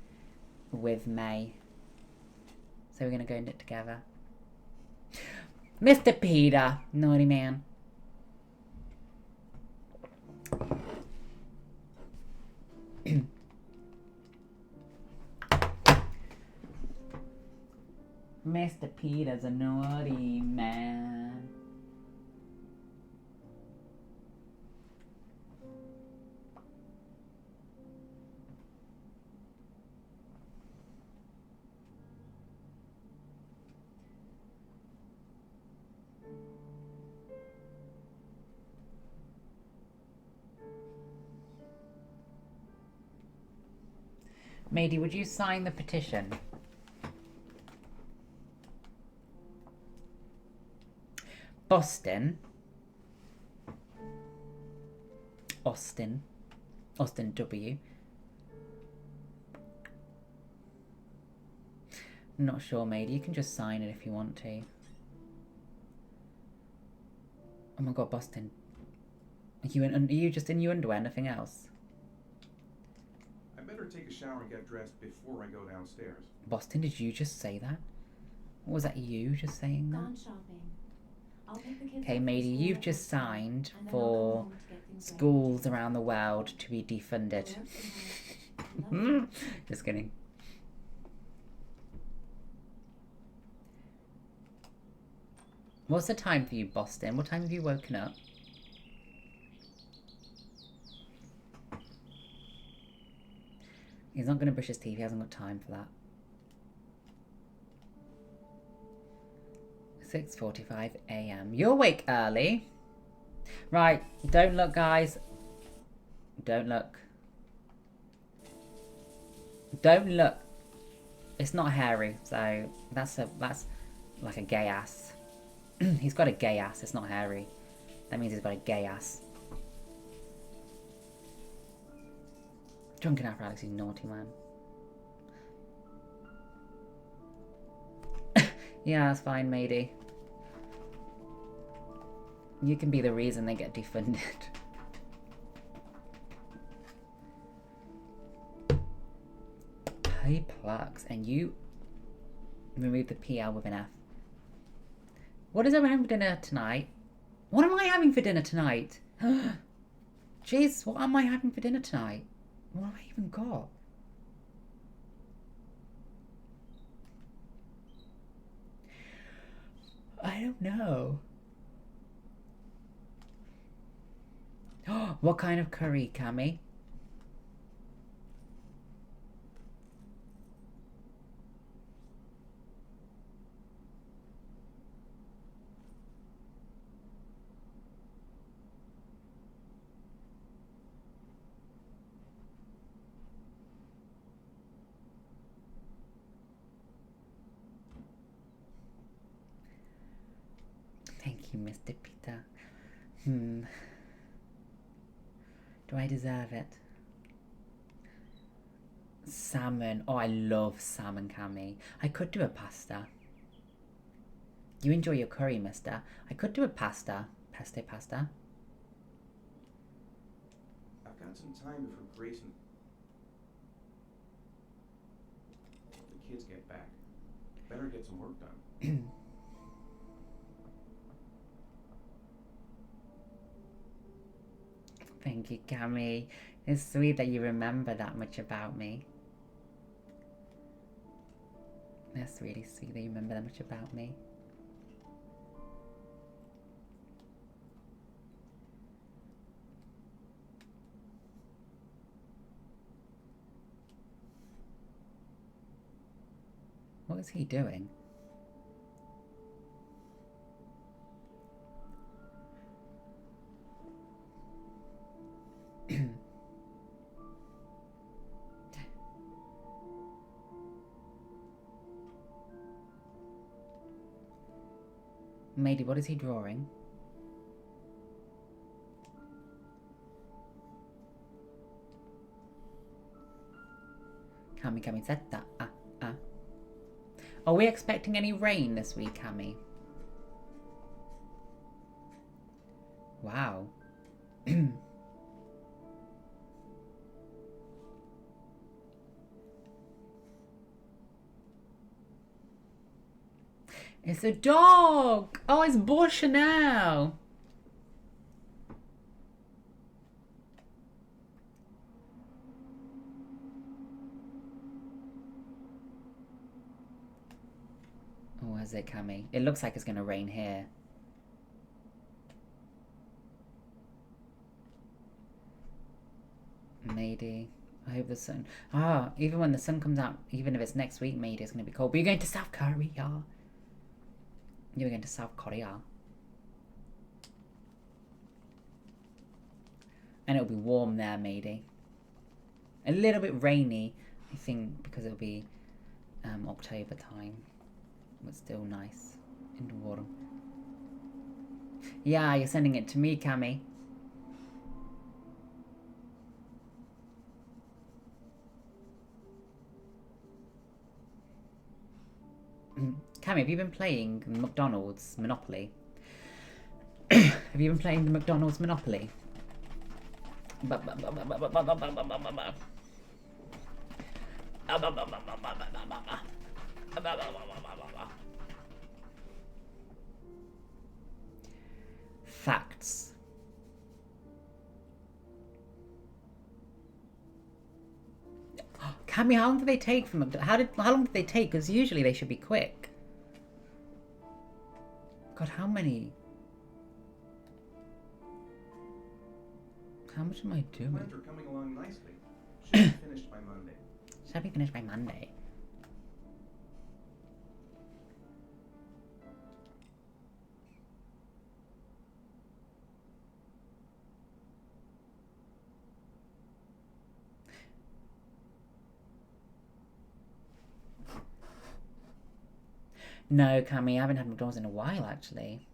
with May. So we're gonna go and do it together. Mr. Peter, naughty man. Mr. Peter's a naughty man. Mady, would you sign the petition? Boston. Austin W. I'm not sure, Mady. You can just sign it if you want to. Oh my god, Boston. Are you just in your underwear, nothing else? I better take a shower and get dressed before I go downstairs. Boston, did you just say that? Or was that you just saying that? Gone shopping. I'll pick the kids Okay, up from Mady, school you've at just lunchtime, signed and then I'll come for home to get things ready. schools around the world to be defunded. Don't work too hard. Just kidding. What's the time for you, Boston? What time have you woken up? He's not going to brush his teeth. He hasn't got time for that. 6:45 a.m. You're awake early. Right. Don't look, guys. Don't look. Don't look. It's not hairy, so that's like a gay ass. He's got a gay ass. It's not hairy. That means he's got a gay ass. Drunken after Alex, you naughty man. Yeah, that's fine, matey. You can be the reason they get defunded. Pay plugs, and you remove the PL with an F. What is everyone having for dinner tonight? What am I having for dinner tonight? Jeez, what am I having for dinner tonight? What have I even got? I don't know. What kind of curry, Cammy? Thank you, Mr. Peter. Do I deserve it? Salmon. Oh, I love salmon, Cammy. I could do a pasta. You enjoy your curry, mister. I could do a pasta. Pesto pasta. I've got some time before Grace and the kids get back. Better get some work done. Thank you, Cammy. It's sweet that you remember that much about me. That's really sweet that you remember that much about me. What is he doing? Mady, what is he drawing? Cammy, said that. Are we expecting any rain this week, Cammy? Wow. It's a dog! Oh, it's Beau Chanel! Oh, is it, Cammy? It looks like it's gonna rain here. Maybe. I hope the sun... Ah, even when the sun comes out, even if it's next week, maybe it's gonna be cold. But you're going to South Korea. You're going to South Korea. And it'll be warm there, maybe. A little bit rainy, I think, because it'll be October time. But still nice and warm. Yeah, you're sending it to me, Cammy. Cammy, have you been playing McDonald's Monopoly? Have you been playing the McDonald's Monopoly? Facts. Cammy, how long do they take from McDonald's? How long do they take? Because usually they should be quick. God, how many? How much am I doing? Plans are coming along nicely. Should be finished by Monday. Should be finished by Monday. No, Cammy, I haven't had McDonald's in a while, actually.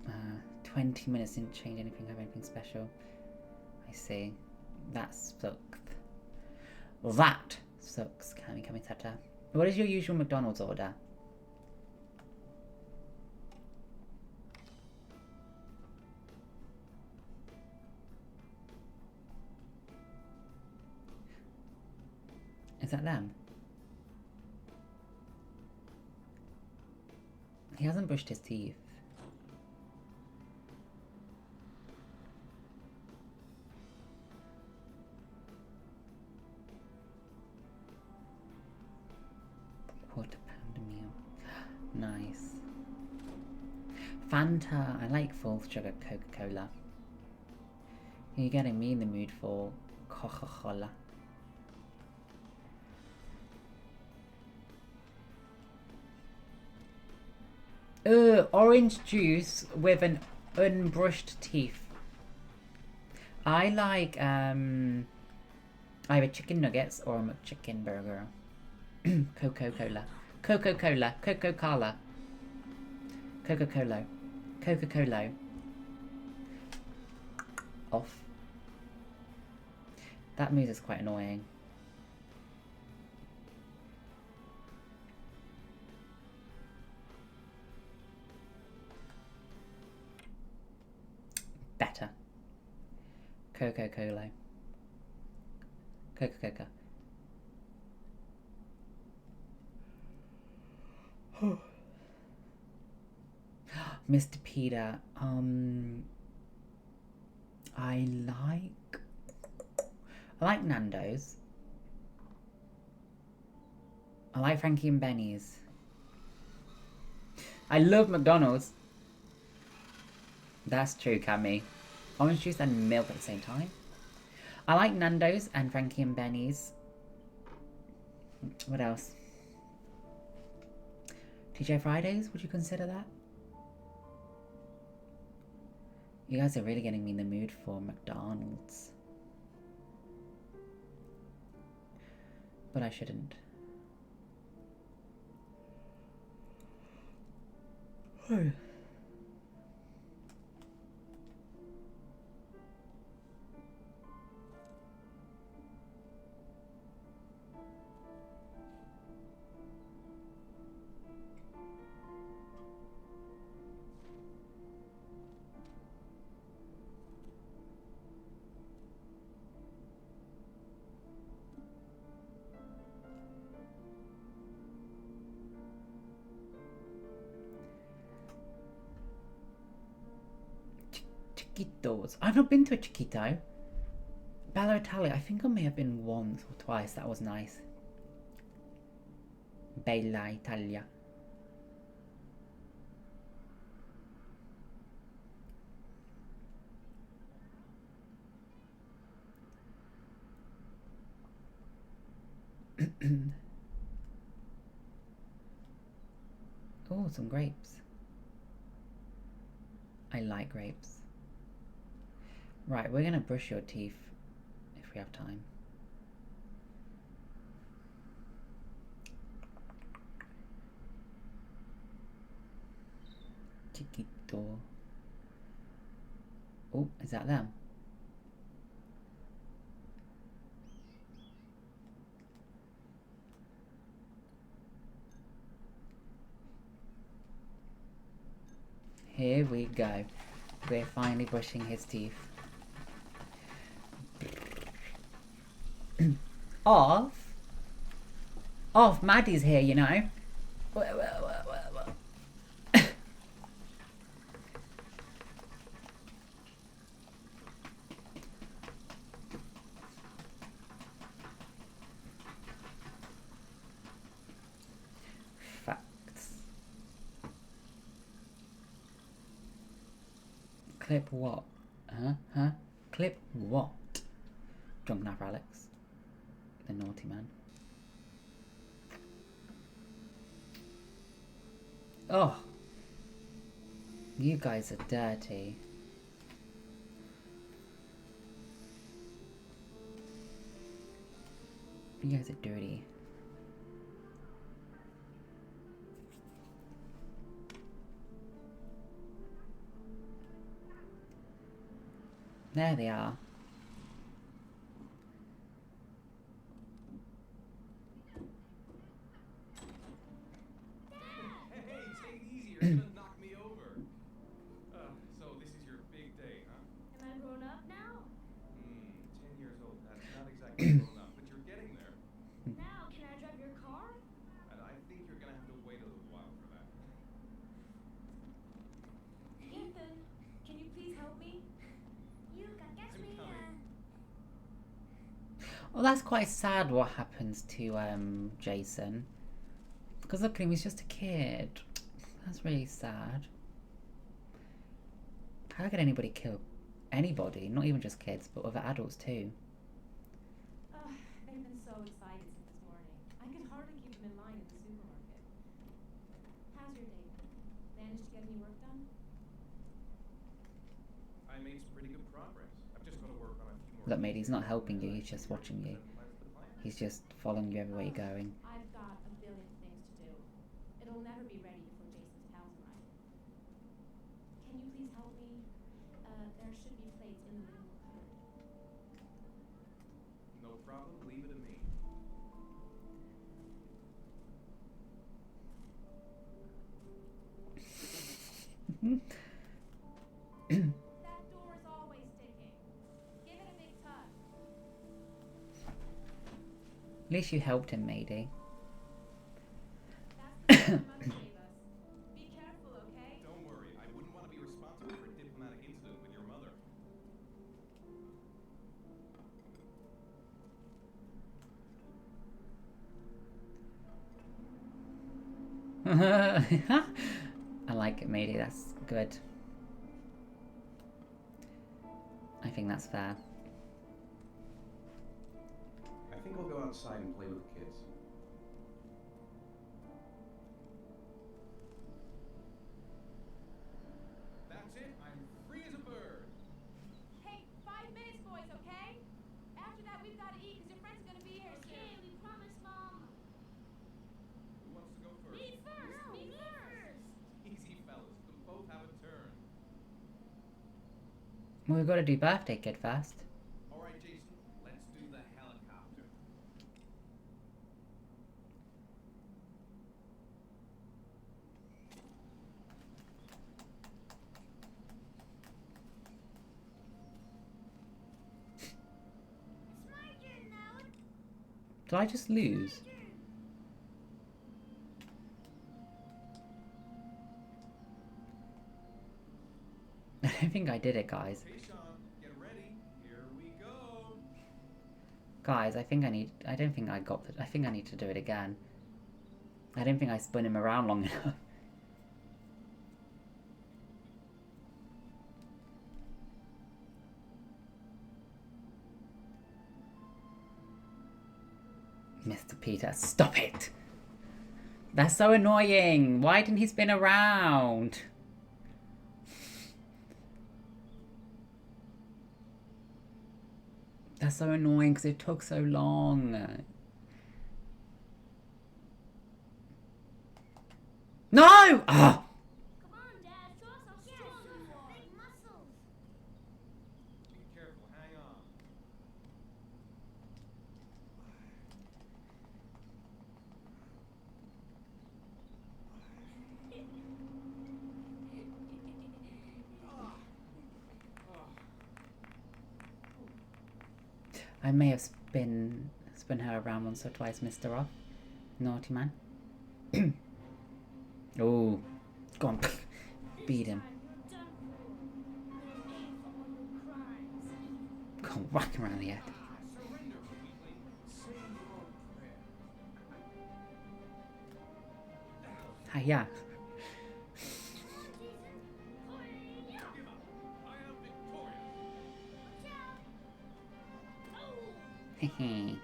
Uh, 20 minutes didn't change anything, have anything special. I see. That sucked. That sucks, Cammy Tata. What is your usual McDonald's order? Is that them? He hasn't brushed his teeth. Quarter pound a meal. Nice. Fanta. I like full sugar Coca-Cola. You're getting me in the mood for Coca-Cola. Orange juice with an unbrushed teeth. I like either chicken nuggets or a McChicken burger. Coca-Cola. Coca-Cola. Coca-Cola. Coca-Cola. Coca-Cola. Off. That music's quite annoying. Better. Coca-Cola. Coca-Cola. Mr. Peter, I like Nando's. I like Frankie and Benny's. I love McDonald's. That's true, Cammy. Orange juice and milk at the same time. I like Nando's and Frankie and Benny's. What else? TJ Fridays, would you consider that? You guys are really getting me in the mood for McDonald's. But I shouldn't. Chiquitos. I've not been to a Chiquito. Bella Italia, I think I may have been once or twice. That was nice. Bella Italia. Oh, some grapes. I like grapes. Right, we're gonna brush your teeth if we have time. Chiquito. Oh, is that them? Here we go. We're finally brushing his teeth. Off, Maddie's here, you know. Facts. Clip what? Huh? Clip what? Drunk enough, Alex. The naughty man. Oh. You guys are dirty. You guys are dirty. There they are. You're gonna knock me over. So this is your big day, huh? Am I grown up now? 10 years old. That's not exactly grown up, but you're getting there. Now, can I drive your car? And I think you're gonna have to wait a little while for that. Ethan, can you please help me? You can catch me. Well, that's quite sad what happens to Jason. Because look at him, he's just a kid. That's really sad. How could anybody kill anybody? Not even just kids, but other adults too. They've been so excited since this morning. I could hardly keep them in line at the supermarket. How's your day been? Managed to get any work done? I made some pretty good progress. I've just got to work on a few more. Look, mate, he's not helping you, he's just watching you. He's just following you everywhere you're going. I've got problem. Leave it to me. That door is always sticking. Give it a big tug. At least you helped him, Mady. That's the must save us. Be careful, okay? Don't worry. I wouldn't want to be responsible for a diplomatic incident with your mother. I like it, Mady. That's good. I think that's fair. I think I'll go outside and play with the kids. That's it. I'm free as a bird. Hey, 5 minutes, boys, okay? After that, we've got to eat because your friend's going to be here soon. Okay, we promise, Mom. Who wants to go first? Me first! Me first! Easy, fellas. You'll both have a turn. Well, we've got to do birthday kid first. All right, Jason. Let's do the helicopter. It's my turn now. Did I just lose? I don't think I did it, guys. Hey, Sean. Get ready. Here we go. Guys, I don't think I got the, I think I need to do it again. I don't think I spun him around long enough. Mr. Peter, stop it! That's so annoying! Why didn't he spin around? That's so annoying because it took so long. No! Ah! Come on, Dad. Show us how strong you are. Big muscles. Be careful. Hang on. I may have spun her around once or twice, Mr. Off. Naughty man. Oh, go on, beat him. Go on, whack him around the head. Surrender, weakling. Say your prayer. Hiya. Give up. I am victorious. Hehe.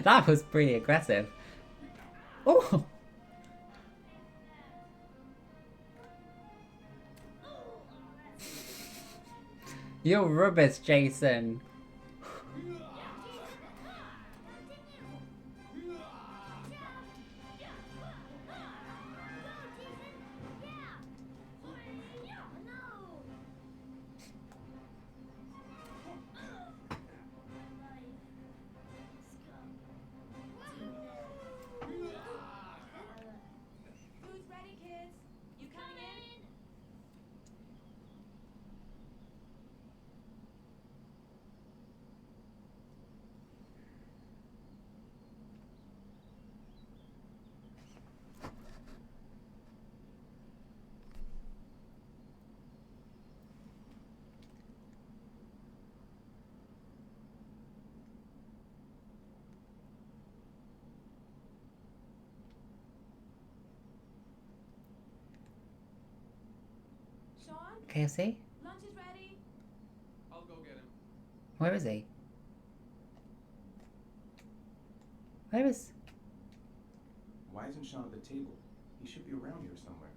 That was pretty aggressive. Oh! You're rubbish, Jason. Food's ready, kids. You coming in? Sean, KFC? lunch is ready. I'll go get him. Where is he? Where is... Why isn't Sean at the table? He should be around here somewhere.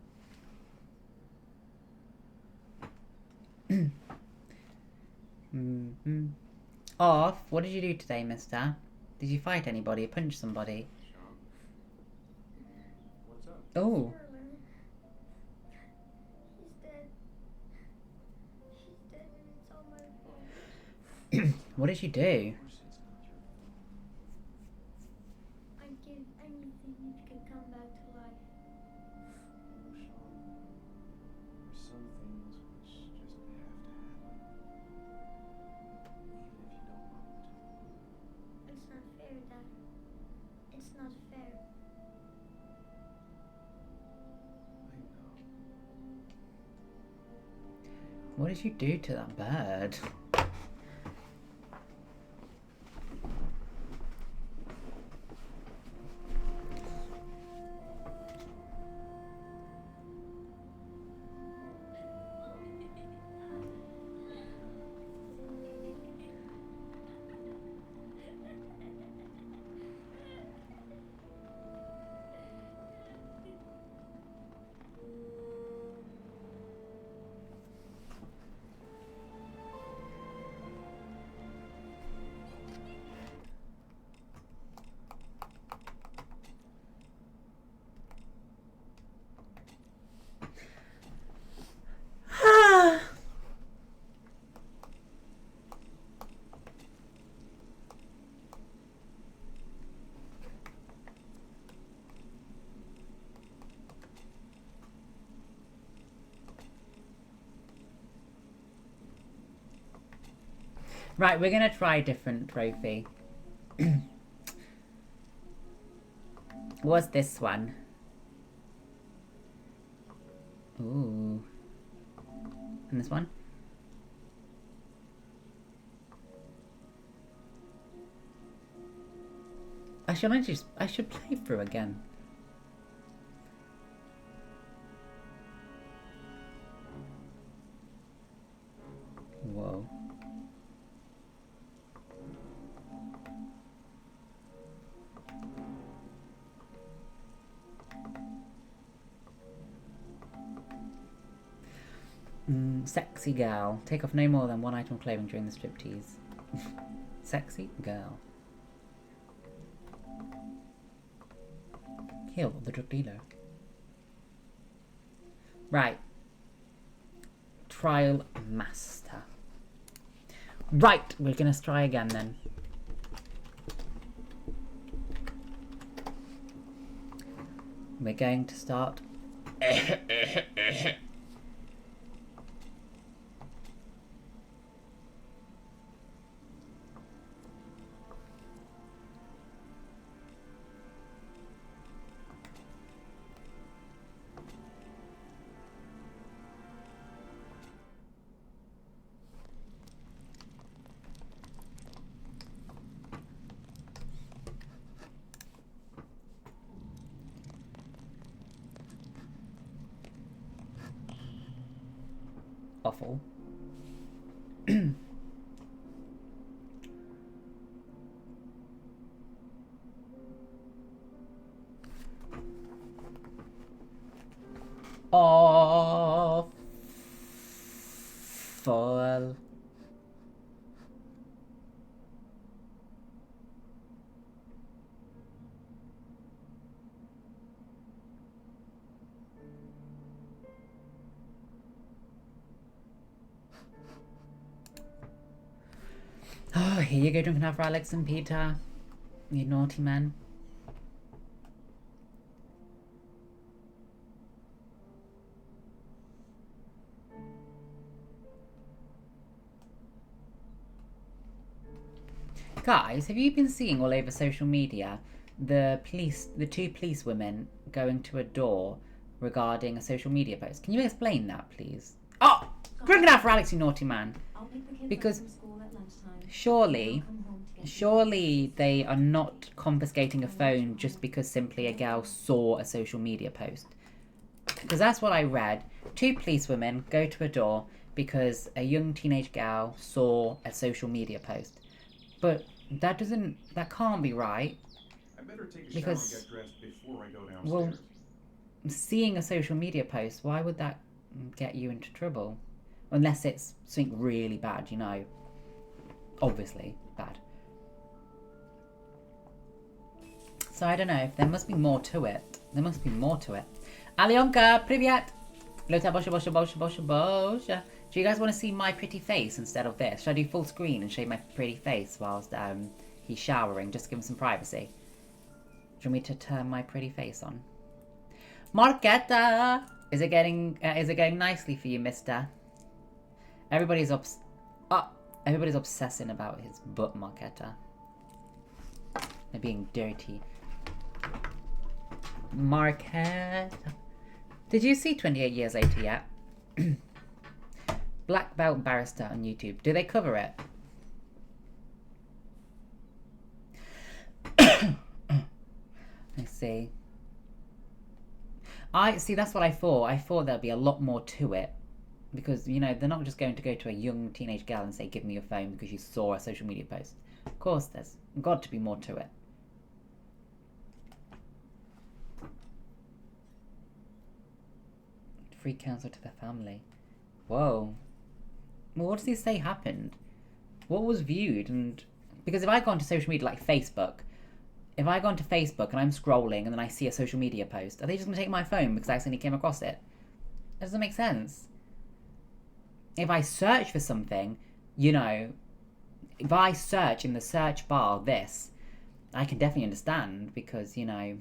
Mm-hmm. Off, what did you do today, mister? Did you fight anybody? Punch somebody? Sean? What's up? Oh. He's dead. What did you do? Of course it's not your fault. I'd give anything if you could come back to life. Oh, Sean. There's some things which just have to happen. Even if you don't want them to. It's not fair, Dad. It's not fair. I know. What did you do to that bird? Right, we're gonna try a different trophy. What's this one? Ooh. And this one? I should play through again. Whoa. Sexy girl. Take off no more than one item of clothing during the striptease. Sexy girl. Kill the drug dealer. Right. Trial master. Right, we're gonna try again then. We're going to start. Awful. Awful. Oh, here you go drinking half for Alex and Peter. You naughty man. Guys, have you been seeing all over social media the two police women going to a door regarding a social media post? Can you explain that, please? Oh! Drinking half for Alex, you naughty man. Because surely they are not confiscating a phone just because simply a gal saw a social media post. Because that's what I read. Two police women go to a door because a young teenage gal saw a social media post. But that can't be right. I better take a Because, shower and get dressed before I go downstairs. well, seeing a social media post, why would that get you into trouble? Unless it's something really bad, you know. Obviously bad. So I don't know. There must be more to it. There must be more to it. Alyonka, привет! Lota bosha bosha bosha bosha bosha. Do you guys want to see my pretty face instead of this? Should I do full screen and show you my pretty face whilst he's showering, just to give him some privacy? Do you want me to turn my pretty face on? Marketa! Is it getting nicely for you, mister? Everybody's obsessing about his butt, Marketa. They're being dirty. Marketa. Did you see 28 Years Later yet? Black Belt Barrister on YouTube. Do they cover it? I see. That's what I thought. I thought there'd be a lot more to it. Because, you know, they're not just going to go to a young teenage gal and say, give me your phone because you saw a social media post. Of course, there's got to be more to it. Free counsel to the family. Whoa. Well, what does he say happened? What was viewed? And because if I go onto social media like Facebook, if I go onto Facebook and I'm scrolling and then I see a social media post, are they just going to take my phone because I accidentally came across it? That doesn't make sense. If I search for something, you know, if I search in the search bar this, I can definitely understand because, you know,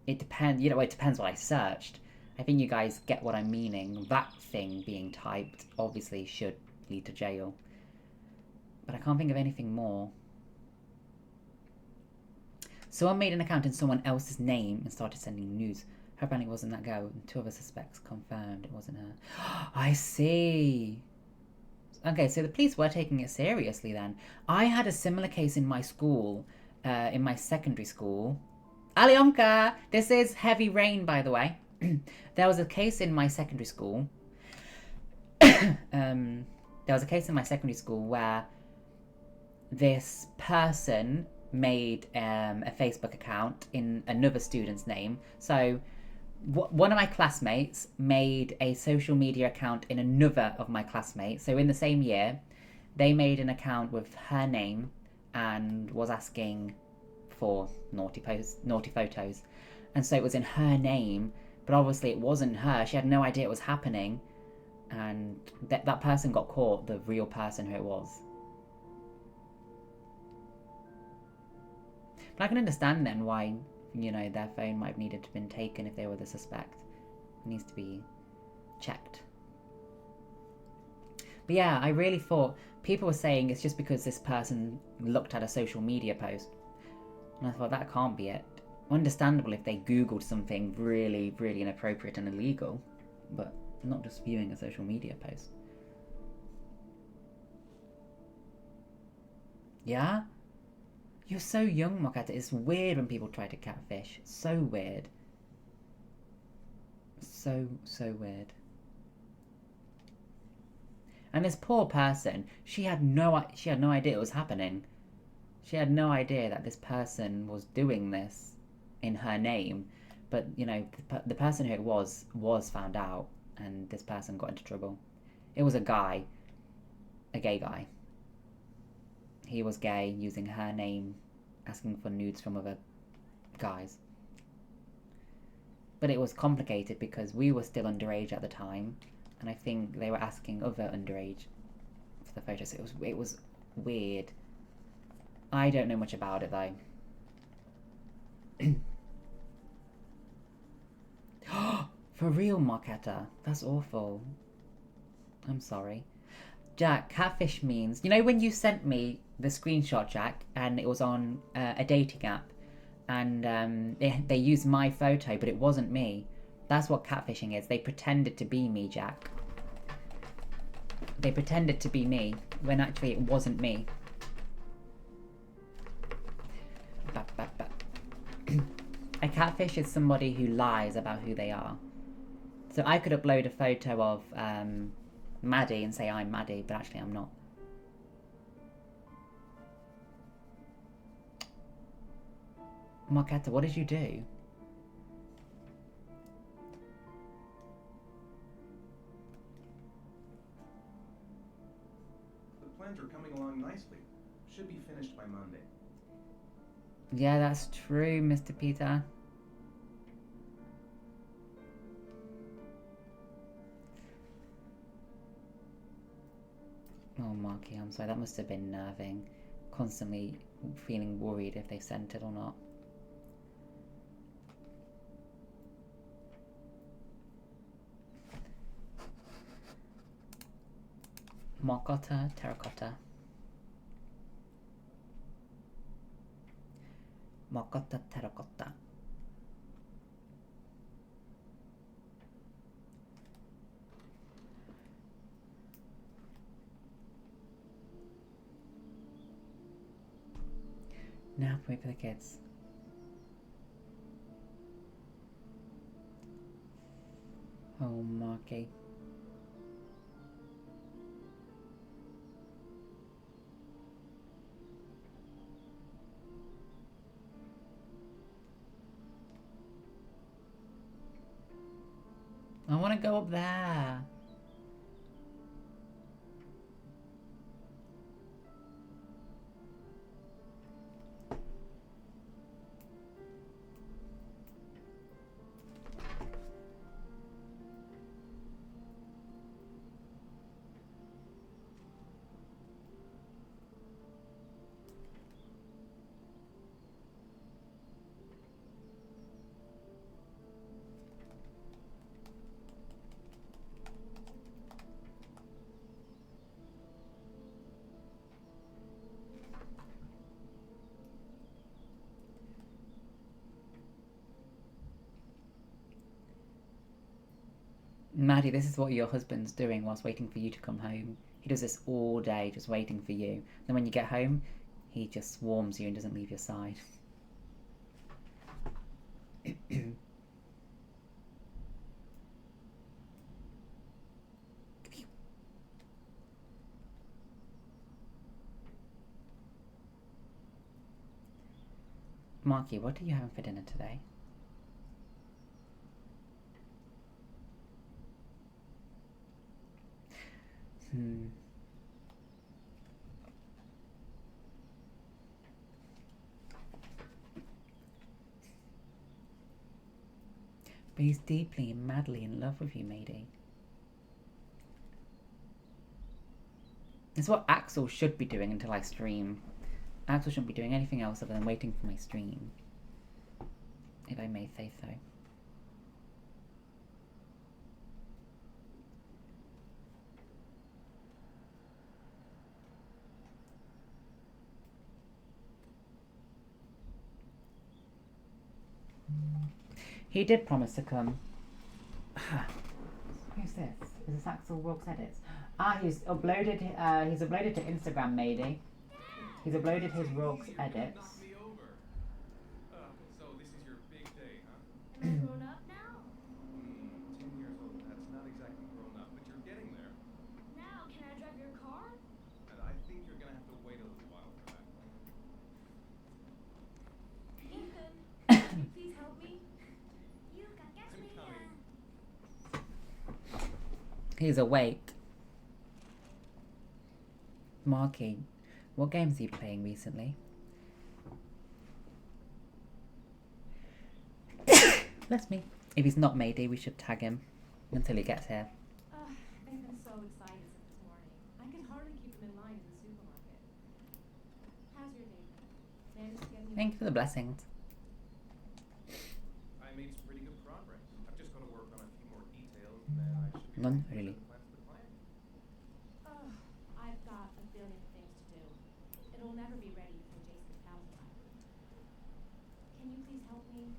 it depends, you know, it depends what I searched. I think you guys get what I'm meaning. That thing being typed obviously should lead to jail. But I can't think of anything more. Someone made an account in someone else's name and started sending news. Her apparently wasn't that girl, and 2 other suspects confirmed it wasn't her. I see. Okay, so the police were taking it seriously then. I had a similar case in my school, in my secondary school. Alyonka! This is heavy rain, by the way. There was a case in my secondary school. Where this person made a Facebook account in another student's name. So one of my classmates made a social media account in another of my classmates. So in the same year, they made an account with her name and was asking for naughty photos. And so it was in her name, but obviously it wasn't her. She had no idea it was happening. And that person got caught, the real person who it was. But I can understand then why, you know, their phone might have needed to have been taken if they were the suspect. It needs to be checked. But yeah, I really thought people were saying it's just because this person looked at a social media post. And I thought that can't be it. Understandable if they Googled something really, really inappropriate and illegal, but not just viewing a social media post. Yeah? You're so young, Mokata. It's weird when people try to catfish. So weird. So weird. And this poor person, she had no idea it was happening. She had no idea that this person was doing this in her name. But, you know, the person who it was found out, and this person got into trouble. It was a guy. A gay guy. He was gay, using her name, asking for nudes from other guys. But it was complicated because we were still underage at the time, and I think they were asking other underage for the photos. It was weird. I don't know much about it though. For real, Marketa? That's awful. I'm sorry. Jack, catfish means... You know when you sent me the screenshot, Jack, and it was on a dating app, and they used my photo, but it wasn't me. That's what catfishing is. They pretended to be me, Jack. They pretended to be me, when actually it wasn't me. A catfish is somebody who lies about who they are. So I could upload a photo of Maddie and say I'm Maddie, but actually I'm not. Marketa, what did you do? The plans are coming along nicely. Should be finished by Monday. Yeah, that's true, Mr. Peter. Oh, Marky, I'm sorry. That must have been nerving. Constantly feeling worried if they sent it or not. Mokotta, terracotta. Mokotta, terracotta. Now wait for the kids. Oh, Marky. I want to go up there. Maddie, this is what your husband's doing whilst waiting for you to come home. He does this all day, just waiting for you. Then when you get home, he just swarms you and doesn't leave your side. Marky, what are you having for dinner today? But he's deeply and madly in love with you, matey. It's what Axel should be doing until I stream. Axel shouldn't be doing anything else other than waiting for my stream. If I may say so. He did promise to come. Who's this? Is this Axel Wilkes Edits? He's uploaded to Instagram, maybe. He's uploaded his Wilkes Edits. Knock me over. So this is your big day, huh? Am I grown up now? 10 years old. That's not exactly grown up, but you're getting there. Now, can I drive your car? And I think you're gonna have to wait a little while for that. Ethan, can you please help me? He's awake. Marky, what games are you playing recently? Bless me. If he's not Mayday, we should tag him until he gets here. They've been so excited since this morning. I can hardly keep them in line in the supermarket. How's your day? Managed to get any... Thank you for the blessings. I made some pretty good progress. I've just got to work on a few more details, and then I should be None, ready to really. present the plan to the client. I've got a billion things to do. It'll never be ready for Jason's house arrival. Can you please help me?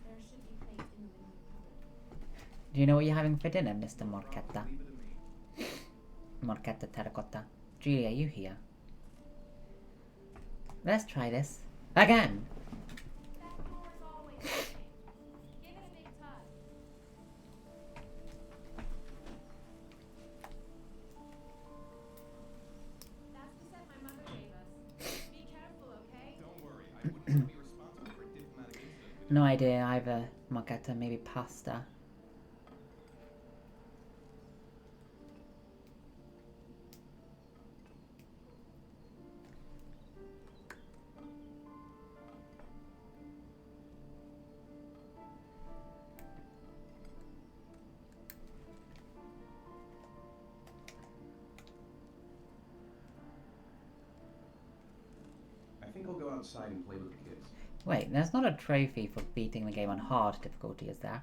There should be plates in the living room cupboard. Do you know what you're having for dinner, Mr. Morchetta? Leave it to me. Morchetta terracotta. Julie, are you here? Let's try this. Again! That door is always open. Give it a big touch. That's the set my mother gave us. Be careful, okay? Don't worry, I wouldn't want to be responsible for a diplomatic incident. No idea either, Morchetta. Maybe pasta. think I'll go outside and play with the kids. Wait, there's not a trophy for beating the game on hard difficulty, is there?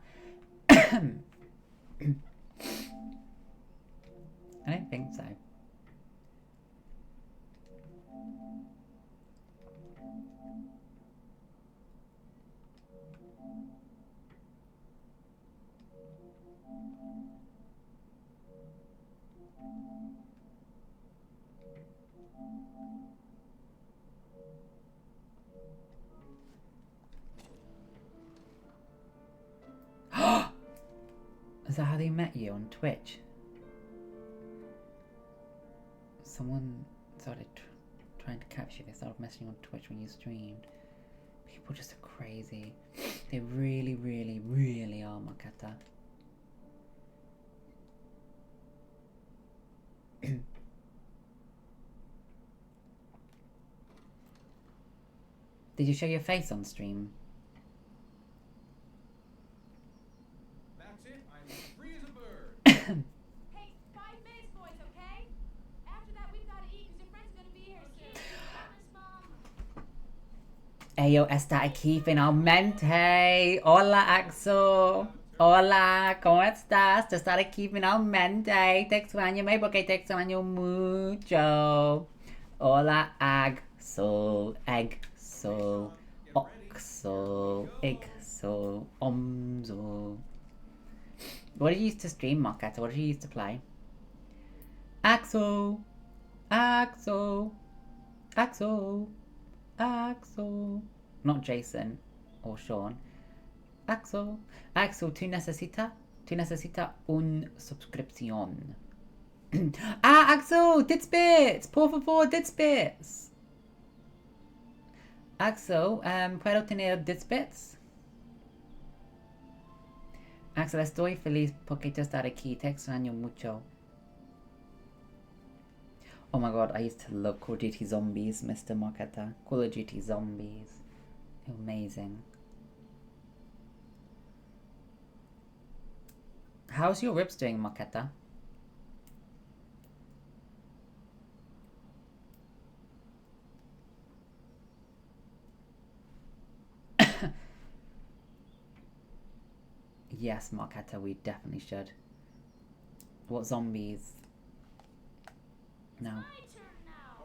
I don't think so. Is that how they met you on Twitch? Someone started trying to capture you. They started messaging on Twitch when you streamed. People just are crazy. They really, really, really are, Makata. Did you show your face on stream? That's it. I'm free as a bird. Hey, 5 minutes, boys, okay? After that, we've got to eat because your friend's going to be here soon. Eyo, está aquí finalmente. Hola, Axel. Hola, ¿cómo estás? Te estaré aquí finalmente. Te extraño porque te extraño mucho. Hola, Axel. Exo. Oxo. Ixo. Omzo. What did you used to stream, Makata? What did you used to play? Axel. Axel. Axel. Axel. Not Jason or Sean. Axel. Axel, tú necesita un suscripción. Ah, Axel, Ditsbits. Por favor, Ditsbits. Axel, ¿puedo tener Ditsbits? Axel, estoy feliz porque te estar aquí. Te extraño mucho. Oh my god, I used to love Call of Duty Zombies, Mr. Makata. Call of Duty Zombies. Amazing. How's your ribs doing, Makata? Yes, Makata, we definitely should. What zombies? No. All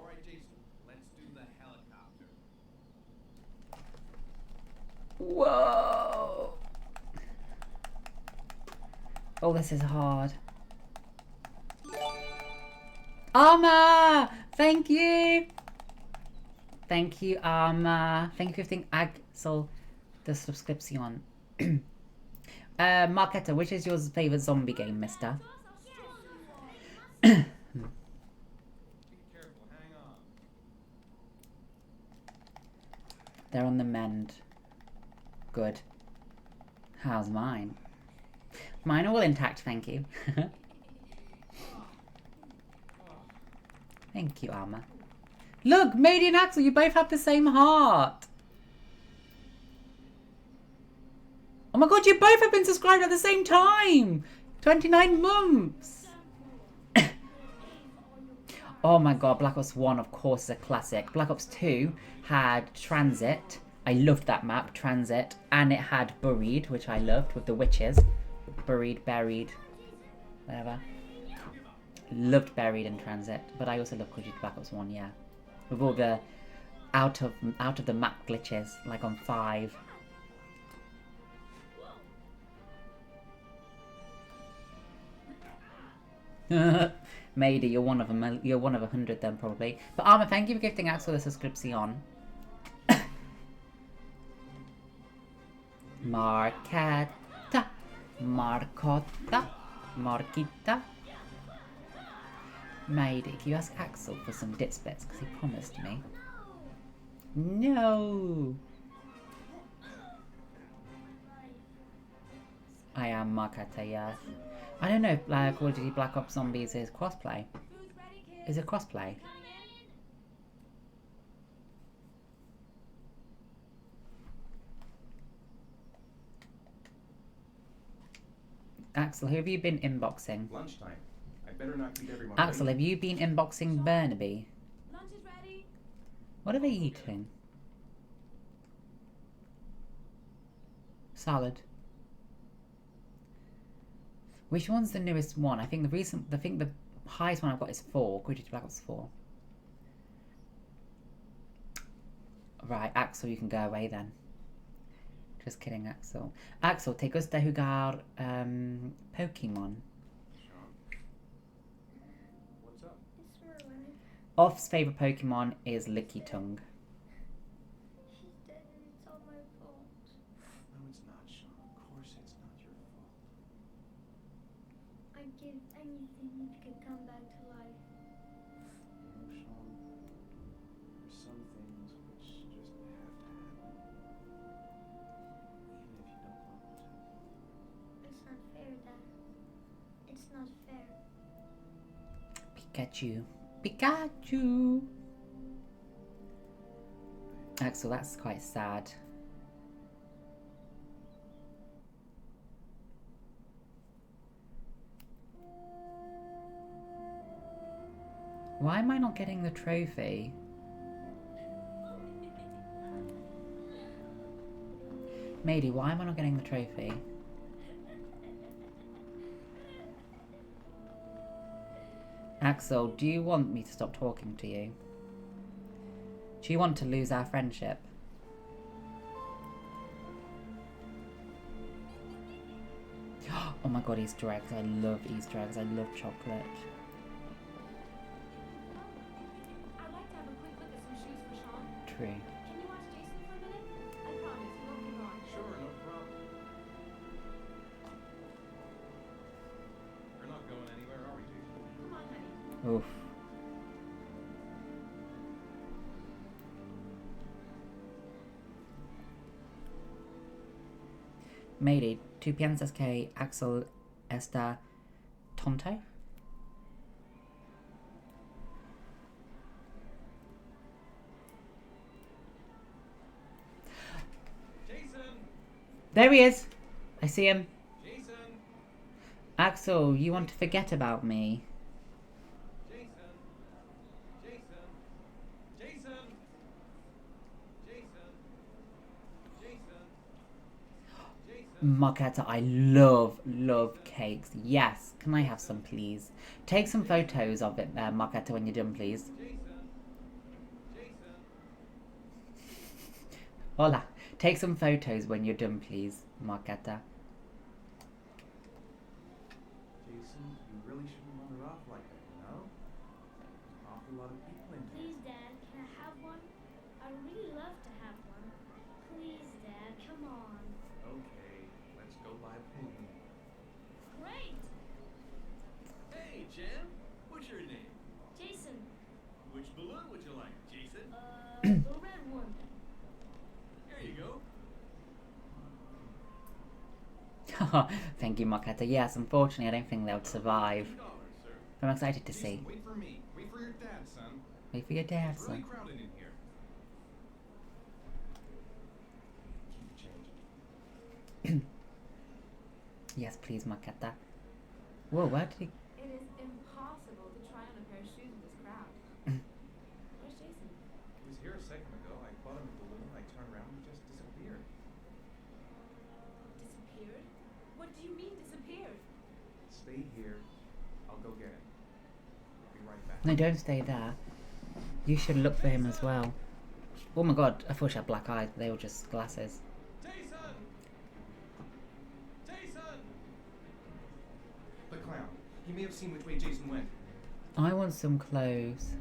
right, Jason. Let's do the helicopter. Whoa! Oh, this is hard. Arma! Thank you! Thank you, Arma. Thank you for gifting Axel the subscription. Marketta, which is your favourite zombie game, mister? Be careful. Hang on. They're on the mend. Good. How's mine? Mine are all intact, thank you. Thank you, Arma. Look, Mady and Axel, you both have the same heart. Oh my god, you both have been subscribed at the same time. 29 months. Oh my god, Black Ops 1, of course, is a classic. Black Ops 2 had Transit. I loved that map, Transit. And it had Buried, which I loved, with the witches. Buried, Buried, whatever. Loved Buried and Transit. But I also loved Call of Duty Black Ops 1, yeah. With all the out of the map glitches, like on 5. Maybe you're one of them. You're one of 100 then, probably. But Arma, thank you for gifting Axel the subscription. Marquetta, Marcotta, Marquita. Maybe can you ask Axel for some Ditsbits because he promised me. No. I am Marquetta, yes. I don't know, Call of Duty Black Ops Zombies is crossplay. Is it crossplay? Axel, who have you been inboxing? Lunchtime. I better not keep everyone Axel, waiting. have you been inboxing Burnaby? Lunch is ready. What are they eating? Salad. Which one's the newest one? I think the highest one I've got is 4. Call of Duty Black Ops 4. Right, Axel, you can go away then. Just kidding, Axel. Axel, ¿te gusta jugar Pokemon? What's up? It's Merlin. Off's favourite Pokemon is Lickitung. She's dead and it's all my fault. No, it's not, Sean. Of course it's not your fault. I'd give anything if you could come back to life. You know, Sean, there's some things which just have to happen. Even if you don't want them to. It's not fair, Dad. It's not fair. Pikachu. Pikachu! Axel, that's quite sad. Why am I not getting the trophy? Mady, why am I not getting the trophy? Axel, do you want me to stop talking to you? Do you want to lose our friendship? Oh my god, Easter eggs. I love Easter eggs. I love chocolate. I'd like to have a quick look at some shoes for Sean. True. Can you watch Jason for a minute? I promise, you won't be gone. Sure, no problem. We're not going anywhere, are we, Jason? Come on, honey. Oof. Mady, ¿tú piensas que Axel está tonto? Jason! There he is! I see him. Jason! Axel, you want to forget about me? Jason! Jason! Jason! Jason! Jason! Marketa, I love cakes. Yes, can I have some, please? Take some photos of it, Marketa, when you're done, please. Hola. Take some photos when you're done, please, Marketa. Jason, you really shouldn't run her off like that, you know? There's an awful lot of people in here. Please, Dad, can I have one? I'd really love to have one. Please, Dad, come on. Okay, let's go buy a penguin. Great! Hey, Jen! What's your name? Jason, Which balloon would you like, Jason? the red one. Here you go. Thank you, Marketa. Yes, unfortunately, I don't think they'll survive. $2, sir. But I'm excited to see. Jason, wait for me. Wait for your dad, son. Wait for your dad, It's really son. crowded in here. Keep the change. Yes, please, Marketa. Whoa, where did he... It is impossible to try on a pair of shoes with this crowd. Where's Jason? He was here a second ago. I bought him a balloon. I turned around and he just disappeared. Disappeared? What do you mean disappeared? Stay here. I'll go get him. I'll be right back. No, don't stay there. You should look for him as well. Oh my god, I thought she had black eyes, but they were just glasses. Jason! Jason! The clown. He may have seen which way Jason went. I want some clothes.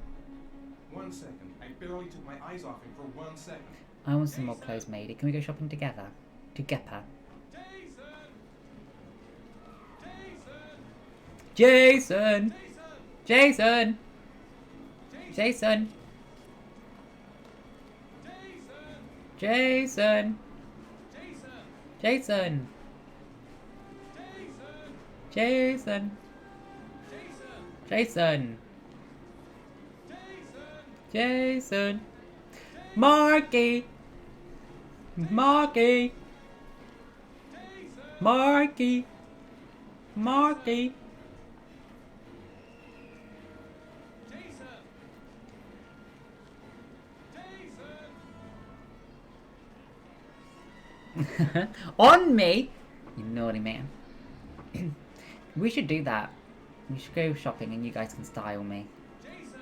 1 second. I barely took my eyes off him for 1 second. I want some more clothes, Mady. Can we go shopping together? Together. Jason! Jason! Jason! Jason! Jason! Jason! Jason! Jason! Marky! Marky! Marky! Marky! On me? You naughty man. We should do that. We should go shopping and you guys can style me. Jason!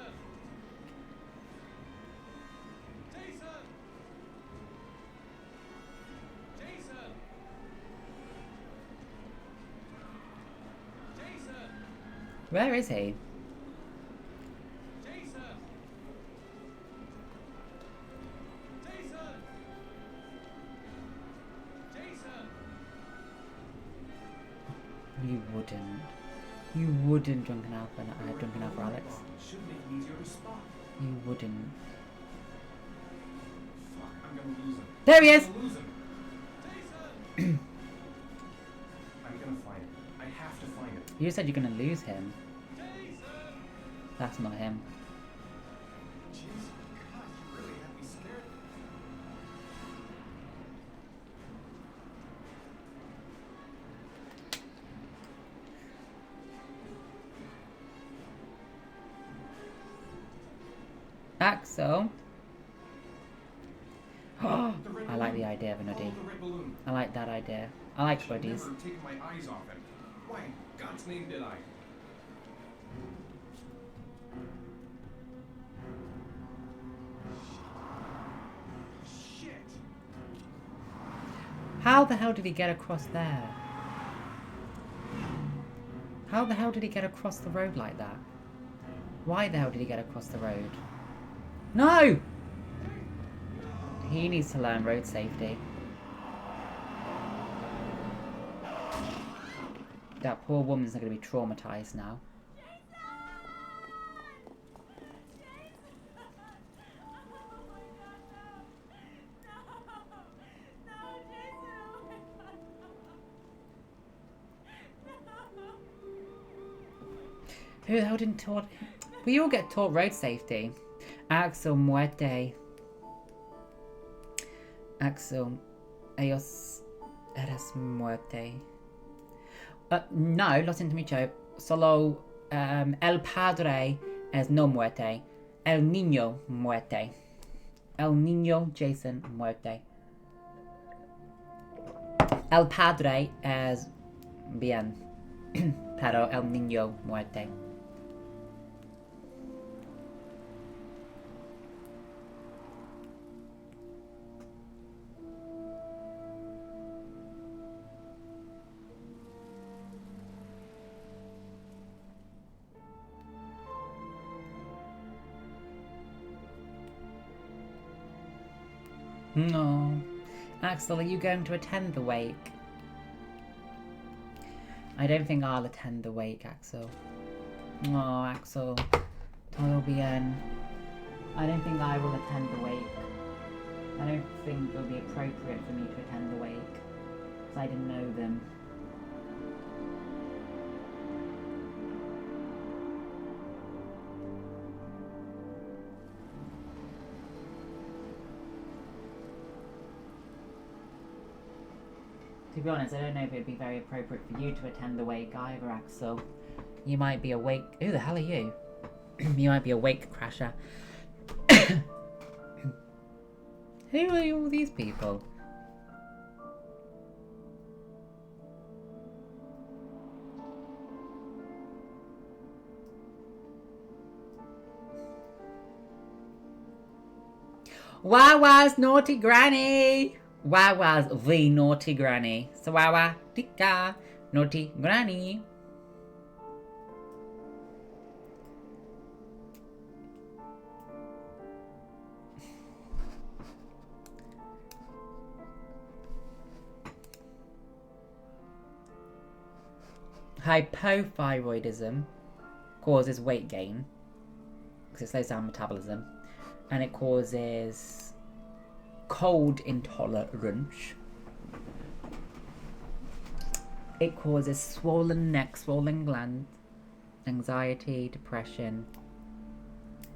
Jason! Jason! Jason! Where is he? Jason! Jason! Jason! You wouldn't. You wouldn't, Drunken Alpha, Drunken Alpha Alex. Should make it easier to spot. You wouldn't. Fuck, I'm gonna lose him. There he is! I'm gonna lose him. Jason! I'm gonna find him. I have to find him. You said you're gonna lose him. Jason! That's not him. Jason, God, you really had me scared. Axel. The red I like balloon. the idea of an Follow hoodie. the red balloon. I like that idea. I like Should've hoodies. never taken my eyes off him. Why in God's name did I? Shit! How the hell did he get across there? How the hell did he get across the road like that? Why the hell did he get across the road? No! He needs to learn road safety. That poor woman's going to be traumatized now. Who the hell didn't taught? We all get taught road safety. Axel muerte. Axel, ellos eres muerte. No, lo siento mucho. Solo el padre es no muerte. El niño muerte. El niño Jason muerte. El padre es bien. Pero el niño muerte. No. Axel, are you going to attend the wake? I don't think I'll attend the wake, Axel. Oh, Axel. Todo bien. I don't think I will attend the wake. I don't think it'll be appropriate for me to attend the wake. Because I didn't know them. To be honest, I don't know if it'd be very appropriate for you to attend the wake either, Axel. You might be a wake... Who the hell are you? You might be a wake crasher. Who are all these people? Wawa's naughty granny! Wawa's the naughty granny. So Wawa, tika, naughty granny. Hypothyroidism causes weight gain because it slows down metabolism, and it causes cold intolerance. It causes swollen neck, swollen glands, anxiety, depression,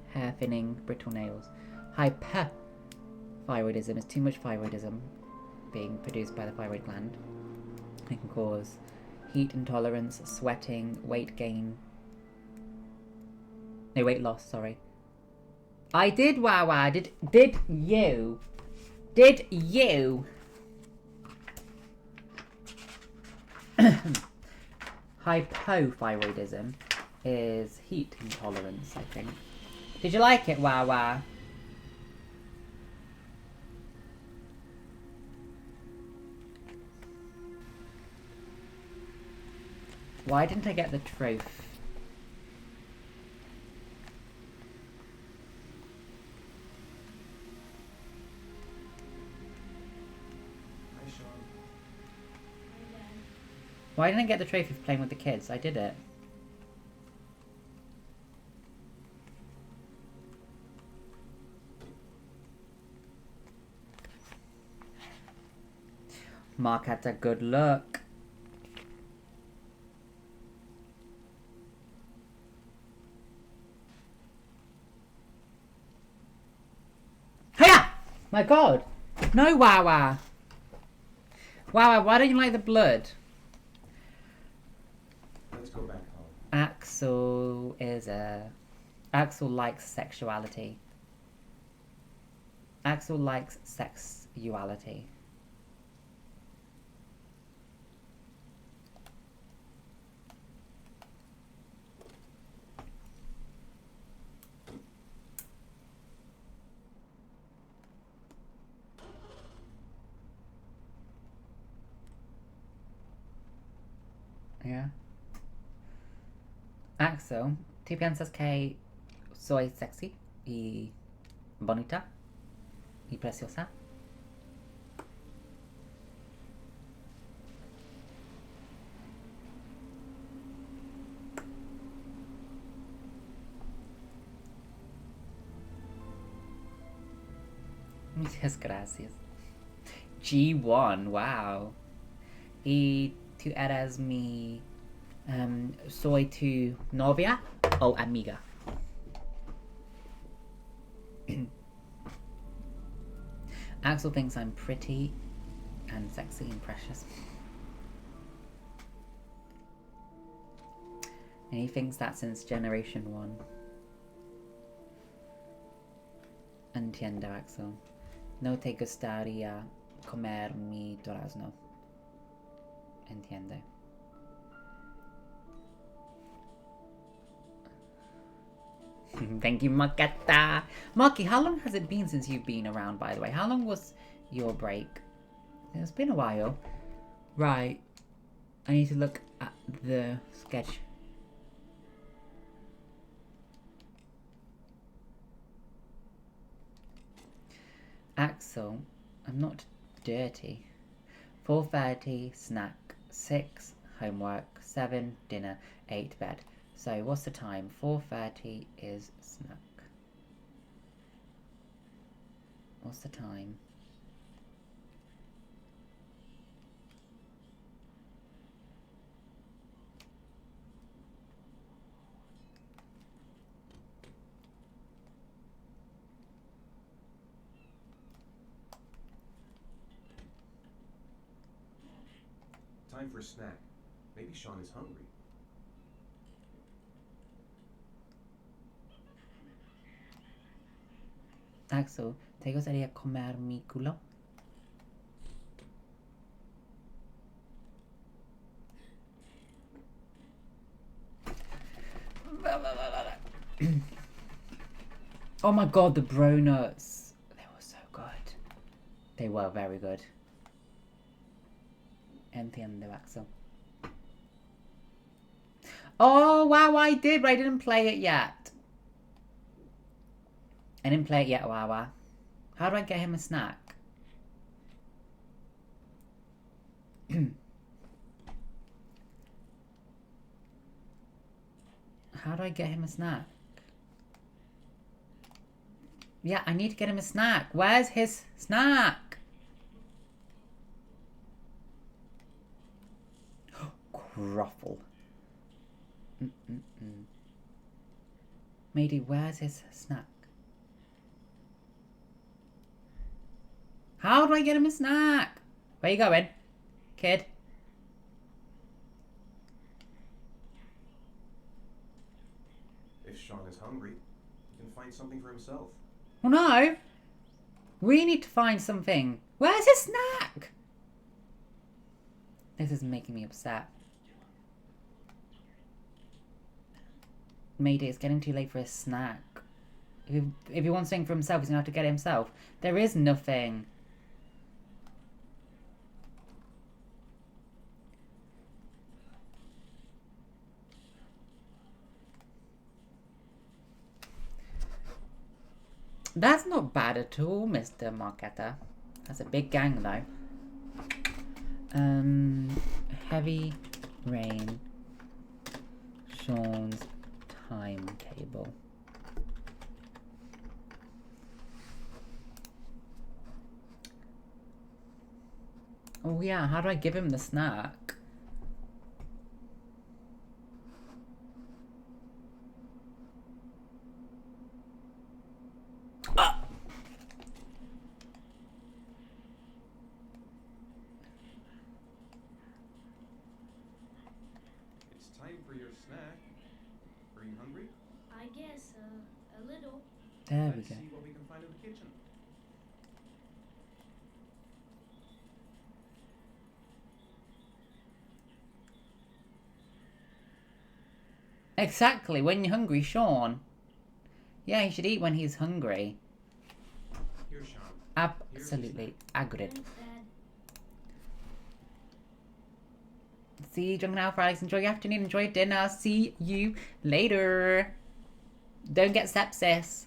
hair thinning, brittle nails. Hyperthyroidism is too much thyroidism being produced by the thyroid gland. It can cause heat intolerance, sweating, weight gain. No, weight loss, sorry. I did, Wawa. Did you? Did you? Hypothyroidism is heat intolerance, I think. Did you like it, Wawa? Why didn't I get the trophy? Hi, Sean. Why didn't I get the trophy for playing with the kids? I did it. Mark had a good look. Hiya! My god! No, Wawa! Wawa, why don't you like the blood? Let's go back home. Axel is Axel likes sexuality. Axel likes sexuality. Yeah. Axel, ¿tú piensas que soy sexy y bonita y preciosa? Muchas gracias. G1, wow. Y tú eres mi... soy tu novia o amiga. Axel thinks I'm pretty and sexy and precious. And he thinks that since Generation 1. Entiendo, Axel. No te gustaría comer mi durazno. Entiendo. Thank you, Makata. Maki, how long has it been since you've been around, by the way? How long was your break? It's been a while. Right. I need to look at the sketch. Axel, I'm not dirty. 4:30, snack. 6, homework. 7, dinner. 8, bed. So what's the time? 4:30 is snack. What's the time? Time for a snack. Maybe Sean is hungry. Axel, ¿te gustaría comer mi culo? Oh my god, the bro nuts. They were so good. They were very good. Entiendo, Axel. Oh, wow, I did, but I didn't play it yet. I didn't play it yet, Wawa. How do I get him a snack? How do I get him a snack? Yeah, I need to get him a snack. Where's his snack? Croffle. Matey, where's his snack? How do I get him a snack? Where you going, kid? If Sean is hungry, he can find something for himself. Well, no. We need to find something. Where's his snack? This is making me upset. Mayday, it's getting too late for a snack. If he wants something for himself, he's gonna have to get it himself. There is nothing. That's not bad at all, Mr. Marquetta. That's a big gang, though. Heavy rain. Sean's timetable. Oh yeah, how do I give him the snack? It's time for your snack. Are you hungry? I guess, a little. There we Let's go. see what we can find in the kitchen. Exactly, when you're hungry, Sean. Yeah, he should eat when he's hungry. Here, Sean. Absolutely. Agreed. See you, Drunken Alpha Alex. Enjoy your afternoon. Enjoy your dinner. See you later. Don't get sepsis.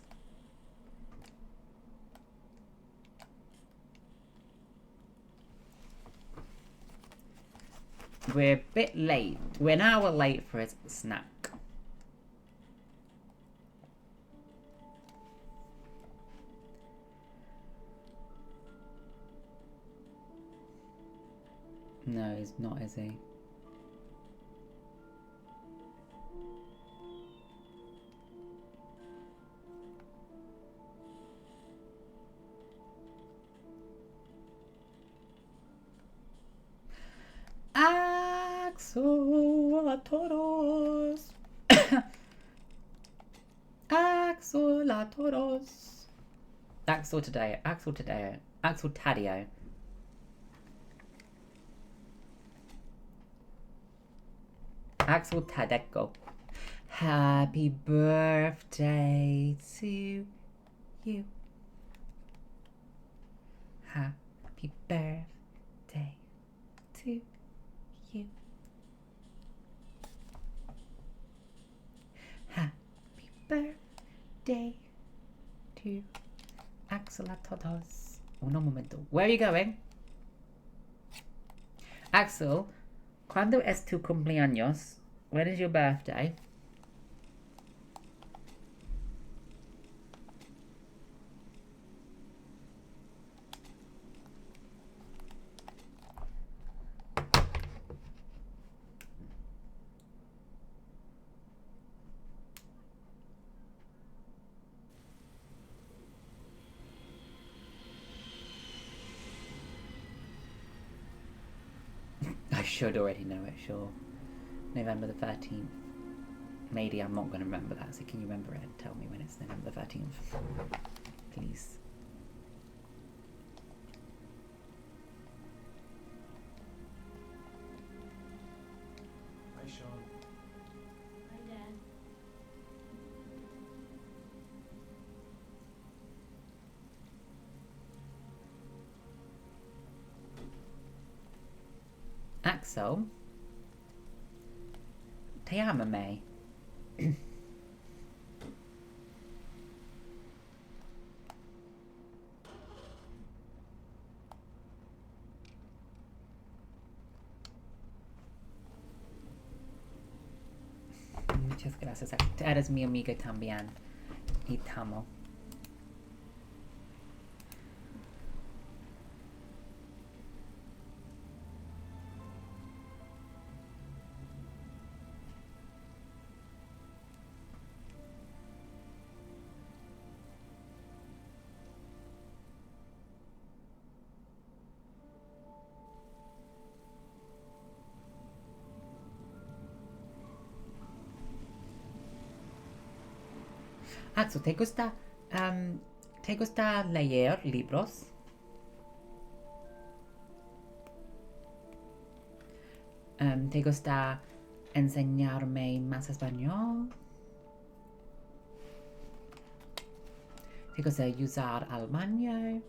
We're a bit late. We're an hour late for his snack. No, he's not, is he? Axel a todos. Axel a todos. Axel Tadeo. Axel Tadeo. Axel Tadeo. Axel Tadeko. Happy birthday to you. Happy birthday to you. Happy birthday to Axel a todos. Un momento. Where are you going? Axel, ¿cuándo es tu cumpleaños? When is your birthday? I should already know it, sure. November the 13th. Maybe I'm not going to remember that, so can you remember it and tell me when it's November the 13th? Please. Hi, Sean. Hi, Dad. Axel? Te amo, May. Muchas gracias. Eres mi amiga también. Y te amo. Axel, ¿te gusta leer libros? ¿Te gusta enseñarme más español? ¿Te gusta usar el baño?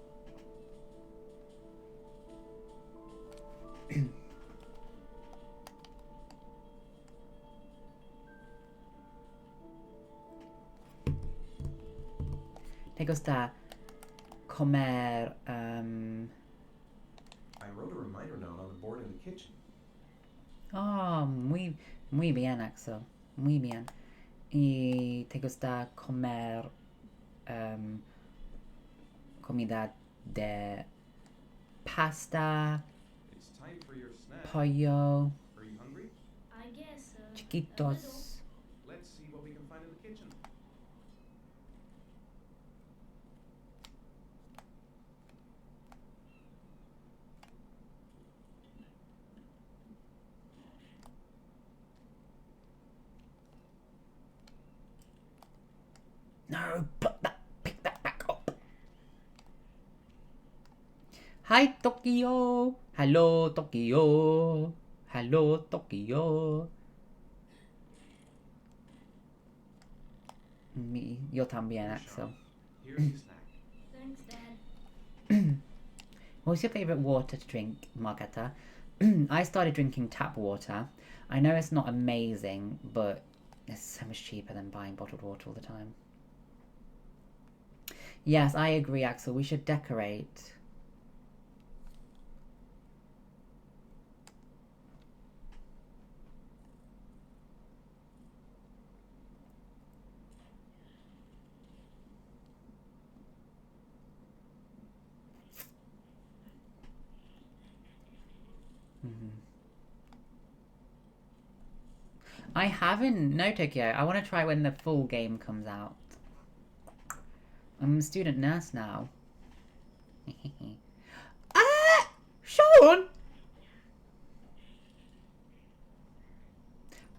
¿Te gusta comer? I wrote a reminder note on the board in the kitchen. Oh, muy bien, Axel. Muy bien. ¿Y te gusta comer comida de pasta, It's time for your snack. pollo, Are you hungry? I guess, chiquitos? Let's see what we can find in the kitchen. No, pick that back up. Hi, Tokyo. Hello, Tokyo. Hello, Tokyo. Me, yo también, Axel. Here's your snack. Thanks, Dad. What's your favorite water to drink, Margetta? I started drinking tap water. I know it's not amazing, but it's so much cheaper than buying bottled water all the time. Yes, I agree, Axel. We should decorate. I haven't. No, Tokyo. I want to try when the full game comes out. I'm a student nurse now. Ah! Sean!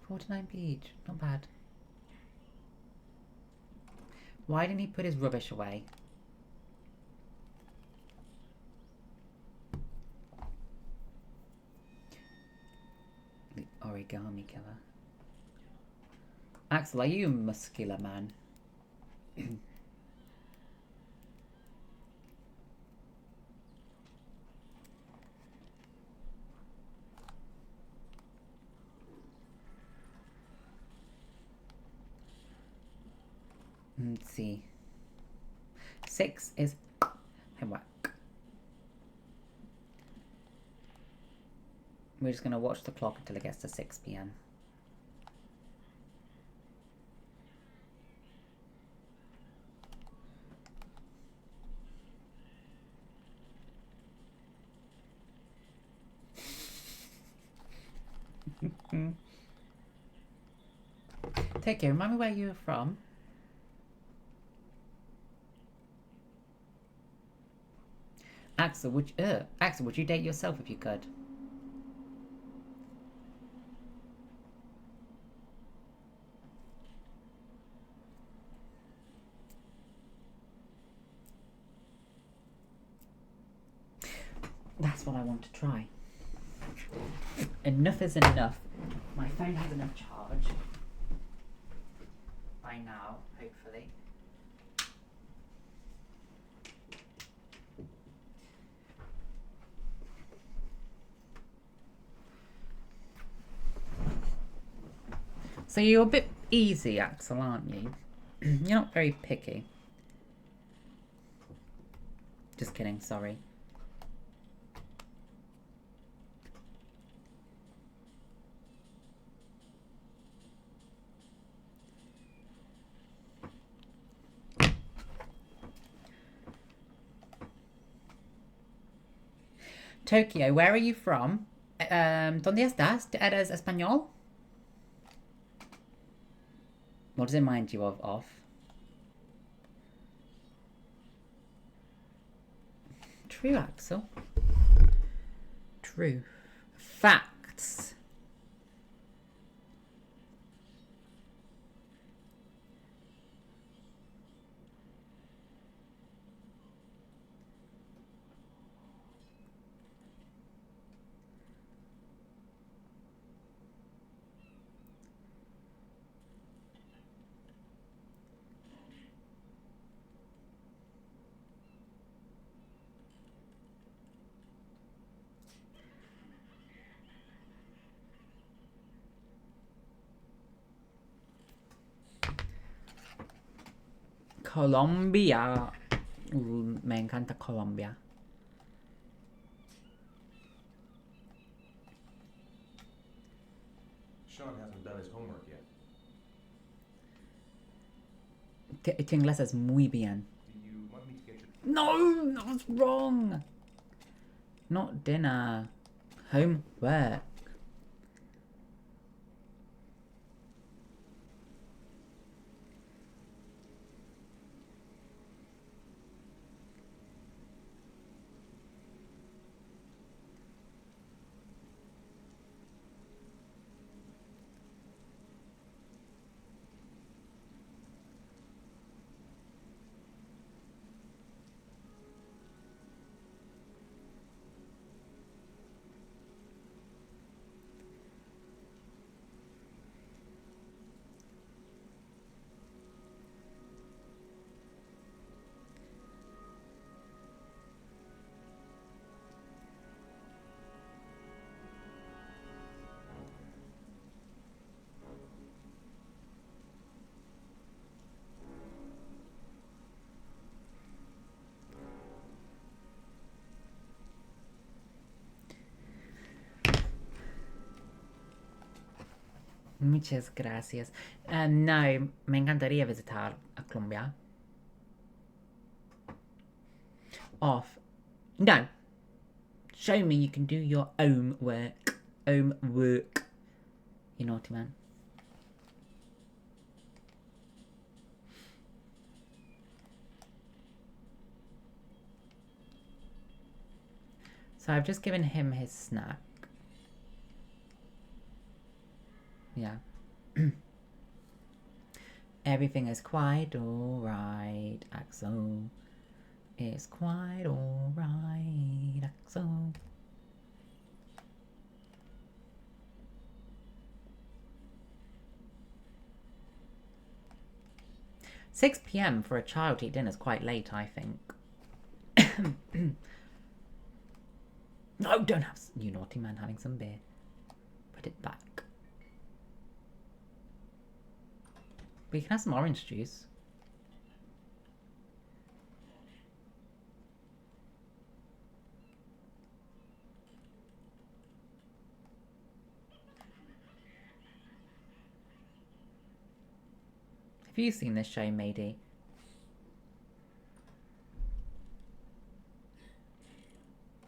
49 each. Not bad. Why didn't he put his rubbish away? The origami killer. Axel, are you a muscular man? Let's see. 6 is homework. We're just going to watch the clock until it gets to 6 p.m. Take care. Remind me where you're from. Axel, would you date yourself if you could? That's what I want to try. Enough is enough. My phone has enough charge. By now, hopefully. So you're a bit easy, Axel, aren't you? You're not very picky. Just kidding, sorry. Tokyo, where are you from? ¿Dónde estás? ¿Eres español? What does it remind you of? True, Axel. True. Facts. Colombia. Me encanta Colombia. Sean hasn't done his homework yet. Tu inglés es muy bien. Do you want me to get your... No, that's wrong. Not dinner. Homework. Muchas gracias. No, me encantaría visitar a Colombia. Off. No. Show me you can do your own work. Own work. You naughty man. So I've just given him his snack. Yeah. Everything is quite alright, Axel. It's quite alright, Axel. $6 p.m. for a child to eat dinner is quite late, I think. No, don't have... You naughty man having some beer. Put it back. We can have some orange juice. Have you seen this show, Mady?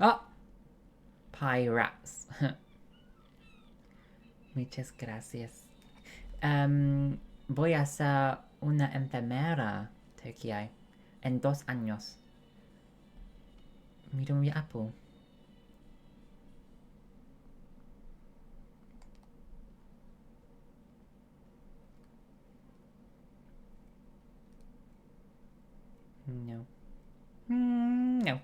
Oh! Pirates. Muchas gracias. Voy a ser una enfermera, Tokyo, en 2 años. Mira mi Apple. No. No.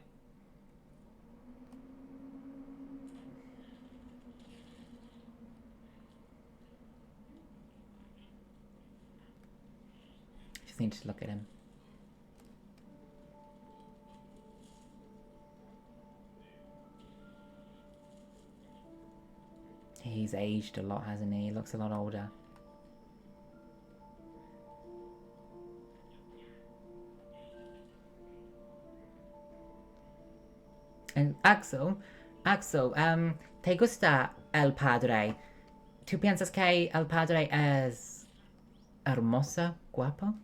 Just need to look at him. He's aged a lot, hasn't he? He looks a lot older. And Axel, ¿te gusta el padre? ¿Tú piensas que el padre es hermoso, guapo?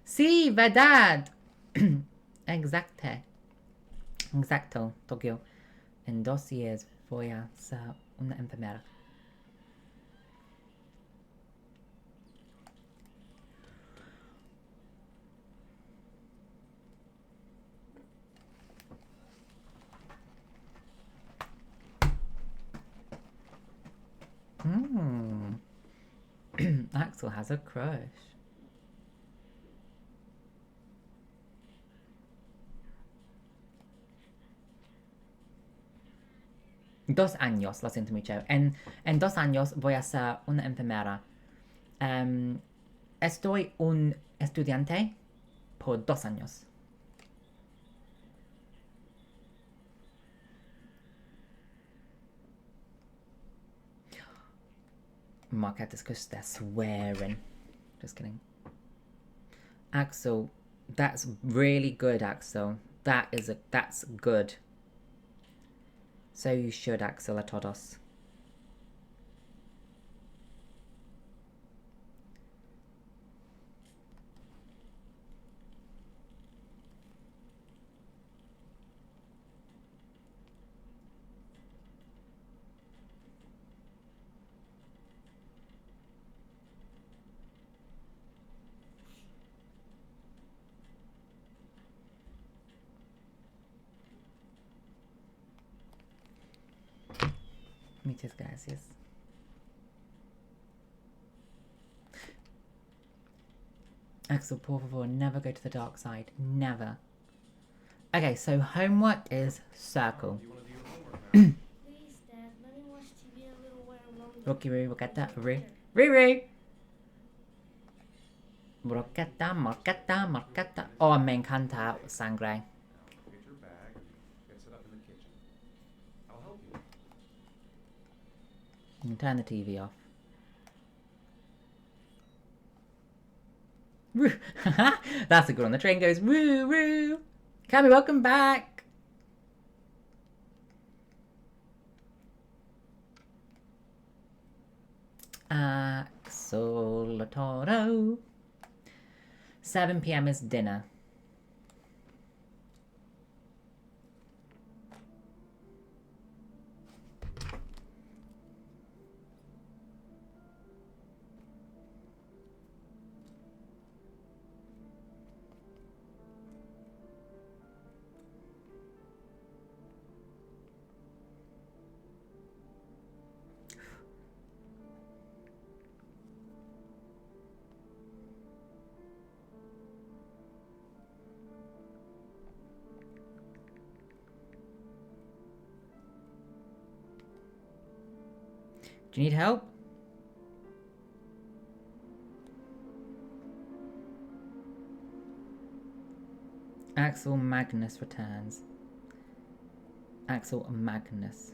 Sí, verdad. Exacto, Tokyo. En 2 días voy a ser una enfermera. Axel has a crush. Dos años, lo siento mucho. En 2 años voy a ser una enfermera. Estoy un estudiante por 2 años. Marquette is because they're swearing. Just kidding. Axel, that's really good, Axel. That's good. So you should, Axel Atodos. Muchas gracias. Axel, por favor, never go to the dark side. Never. Okay, so homework is circle. Please, Dad, let me watch TV a little while longer. Rocky, look at that. Riri! Morcata, morcata, morcata. Oh, me encanta sangre. Get your bag and get set up in the kitchen. I'll help you. You can turn the TV off. Woo! That's a good one. The train goes woo woo. Cammy, welcome back. Axolotl. 7 p.m. is dinner. Do you need help? Axel Magnus returns. Axel Magnus.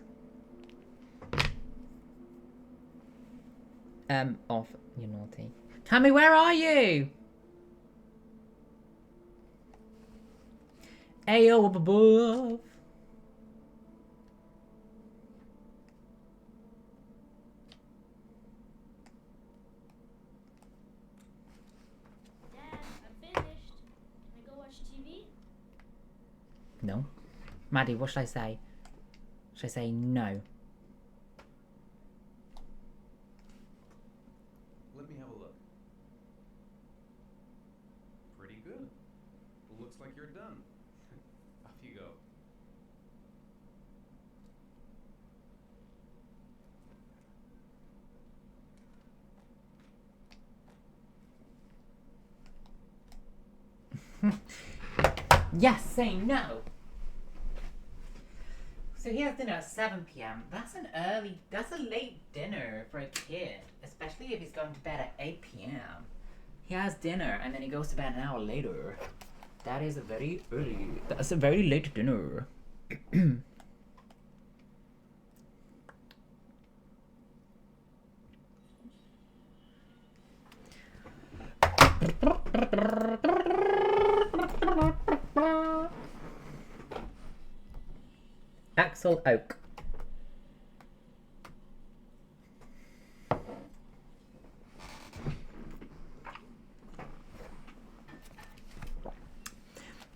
Off, you naughty. Cammy, where are you? Ayo up above. Dad, I'm finished. Can I go watch TV? No. Maddie, what should I say? Should I say no? Let me have a look. Pretty good. Looks like you're done. Off you go. Yes, say no. So he has dinner at 7 p.m. That's a late dinner for a kid, especially if he's going to bed at 8 p.m. He has dinner and then he goes to bed an hour later. That's a very late dinner. Axel Oak.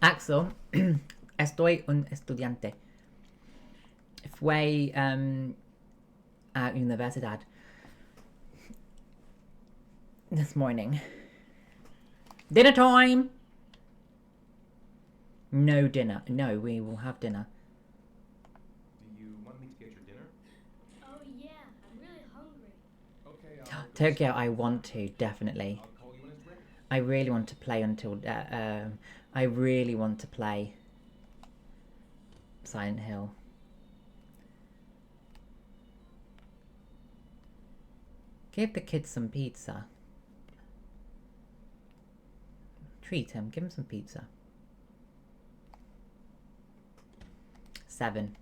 Axel, estoy un estudiante. Fue at universidad this morning. Dinner time! No dinner. No, we will have dinner. Do you want me to get your dinner? Oh yeah, I'm really hungry. Okay, I'll Tokyo, I want to, definitely. I'll call you when it's ready. I really want to play until, I really want to play Silent Hill. Give the kid some pizza. Treat him, give him some pizza. 7.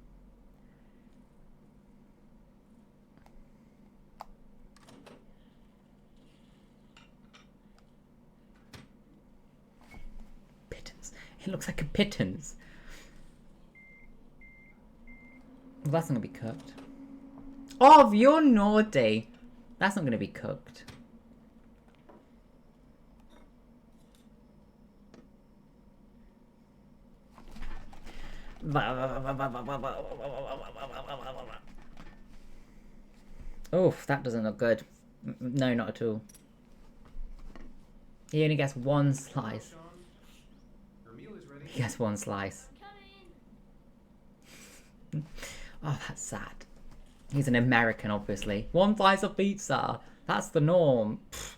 It looks like a pittance. Well, that's not gonna be cooked. Oh, you're naughty. That's not gonna be cooked. Oof, that doesn't look good. No, not at all. He only gets one slice. Her meal is ready. He gets one slice. Oh, that's sad. He's an American, obviously. One slice of pizza. That's the norm. Pfft.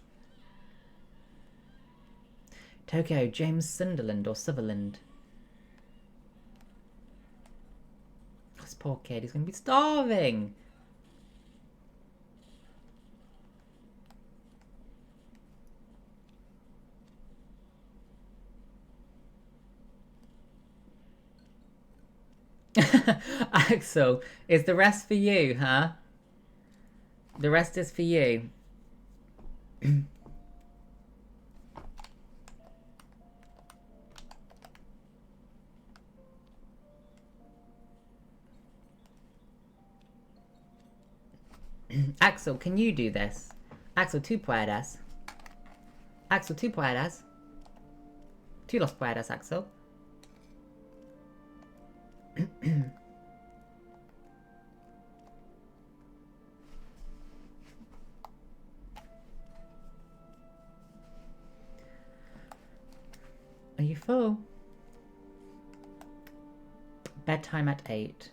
Tokyo, James Sunderland or Sutherland. This poor kid, he's going to be starving. Axel, is the rest for you, huh? The rest is for you. Axel, can you do this? Axel, tú puedes. Axel, tú puedes. Tú los puedes, Axel. Are you full? Bedtime at 8.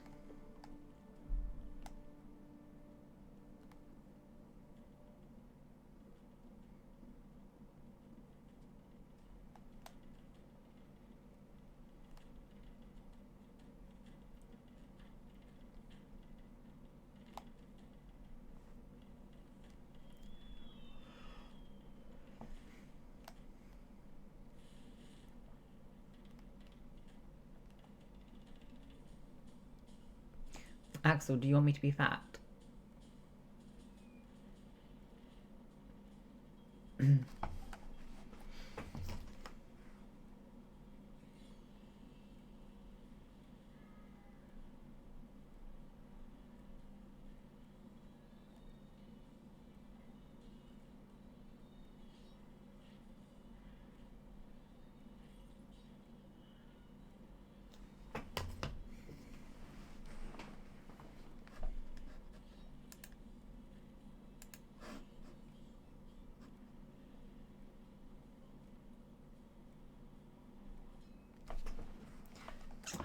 Axel, do you want me to be fat?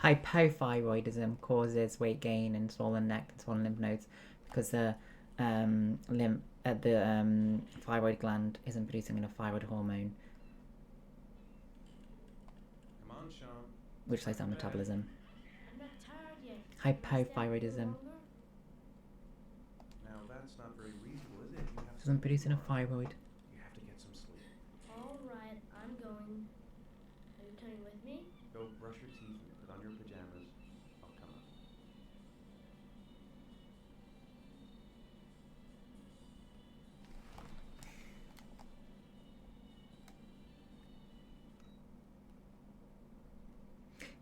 Hypothyroidism causes weight gain and swollen neck and swollen lymph nodes because the thyroid gland isn't producing enough thyroid hormone, Come on, Sean. which slows down metabolism. I'm not tired yet. Hypothyroidism Now that's not very reasonable, is it? You have doesn't produce enough thyroid. You have to get some sleep. Alright, I'm going. Are you coming with me? Go brush your teeth and put on your pajamas. I'll come up.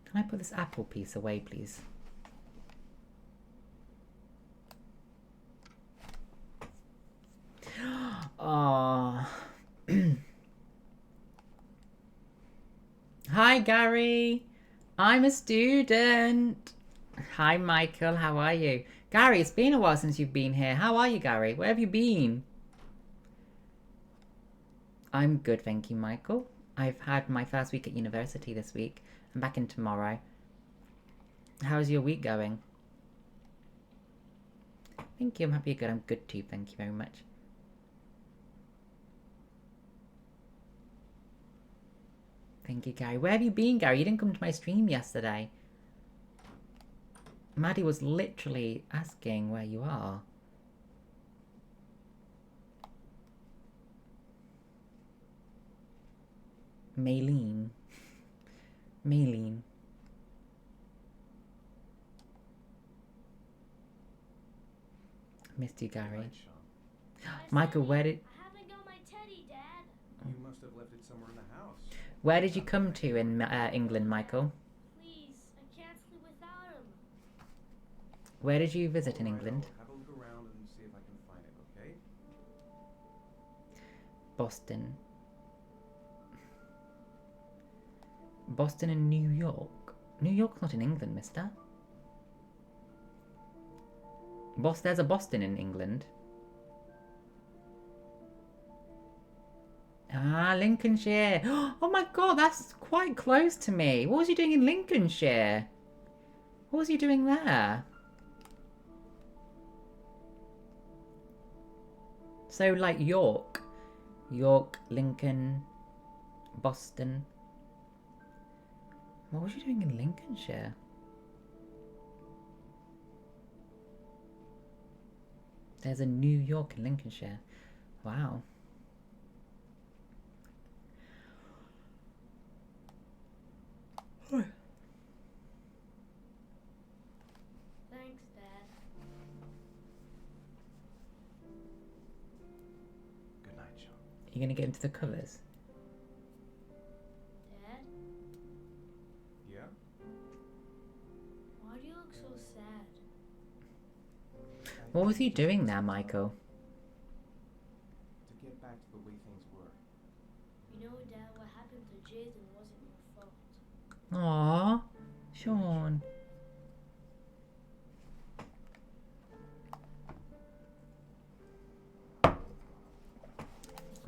Can I put this apple piece away, please? Oh. Hi, Gary. I'm a student. Hi, Michael. How are you? Gary, it's been a while since you've been here. How are you, Gary? Where have you been? I'm good, thank you, Michael. I've had my first week at university this week. I'm back in tomorrow. How's your week going? Thank you, I'm happy you're good. I'm good too, thank you very much. Thank you, Gary. Where have you been, Gary? You didn't come to my stream yesterday. Maddie was literally asking where you are. Maylene. Maylene. Missed you, Gary. Right, Sean. Michael, where did... I haven't got my teddy, Dad. You must have left it somewhere in the house. Where did you come to in England, Michael? Please, I can't sleep without him. Where did you visit in England? Have a look around and see if I can find it, okay? Boston. Boston and New York. New York's not in England, mister. There's a Boston in England. Ah, Lincolnshire. Oh my god, that's quite close to me. What was you doing in Lincolnshire? What was you doing there? So, like York. York, Lincoln, Boston. What was you doing in Lincolnshire? There's a New York in Lincolnshire. Wow. Thanks, Dad. Good night, Sean. You gonna get into the covers? Dad, Yeah? why do you look so sad? What was you doing there, Michael? To get back to the way things were. You know, Dad, what happened to Jason wasn't your fault. Aww, Sean.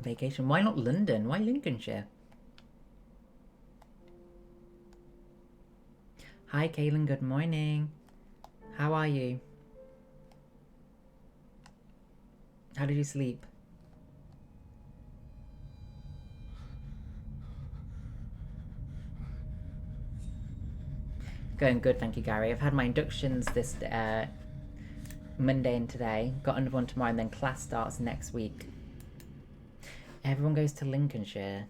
Vacation. Why not London? Why Lincolnshire? Hi, Kaylin. Good morning. How are you? How did you sleep? Going good, thank you, Gary. I've had my inductions this Monday and today. Got another one tomorrow, and then class starts next week. Everyone goes to Lincolnshire.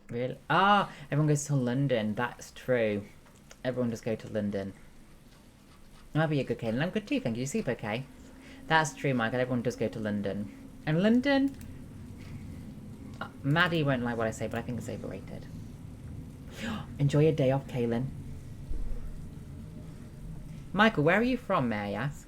Really? Ah, everyone goes to London. That's true. Everyone does go to London. I'll be a good Kaylin. I'm good too, thank you. You sleep okay? That's true, Michael. Everyone does go to London. And London... Maddie won't like what I say, but I think it's overrated. Enjoy your day off, Kaylin. Michael, where are you from, may I ask?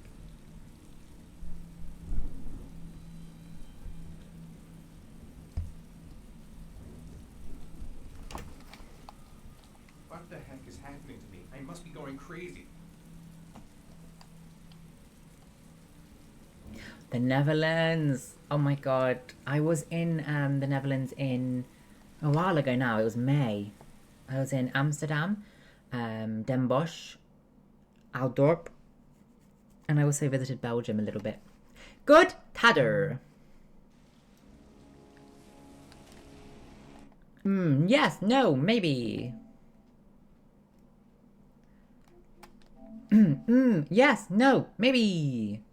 What the heck is happening to me? I must be going crazy. The Netherlands. Oh my god. I was in the Netherlands in a while ago now. It was May. I was in Amsterdam, Den Bosch, Aldorp, and I also visited Belgium a little bit. Good Tadder. Yes, no, maybe. Yes, no, maybe.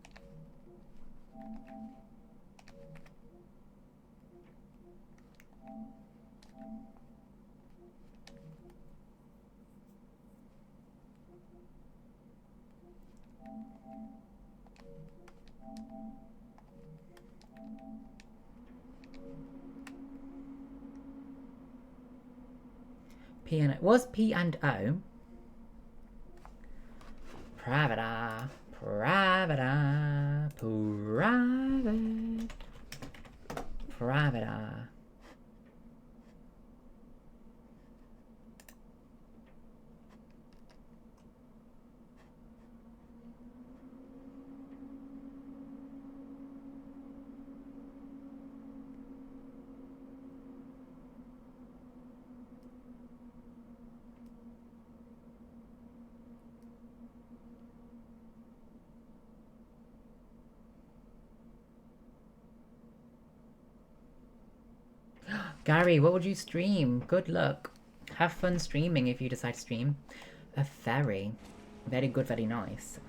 P and O. Was P and O? Pravada. Pravada. Private. Pravada. Gary, what would you stream? Good luck. Have fun streaming if you decide to stream. A ferry. Very good, very nice.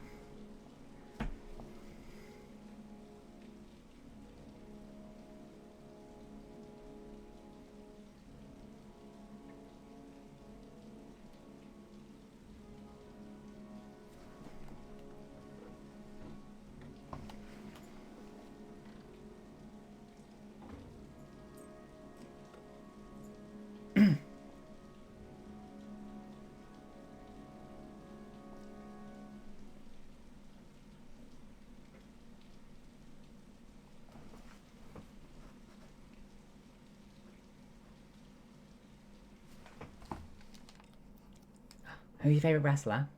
Who's your favourite wrestler?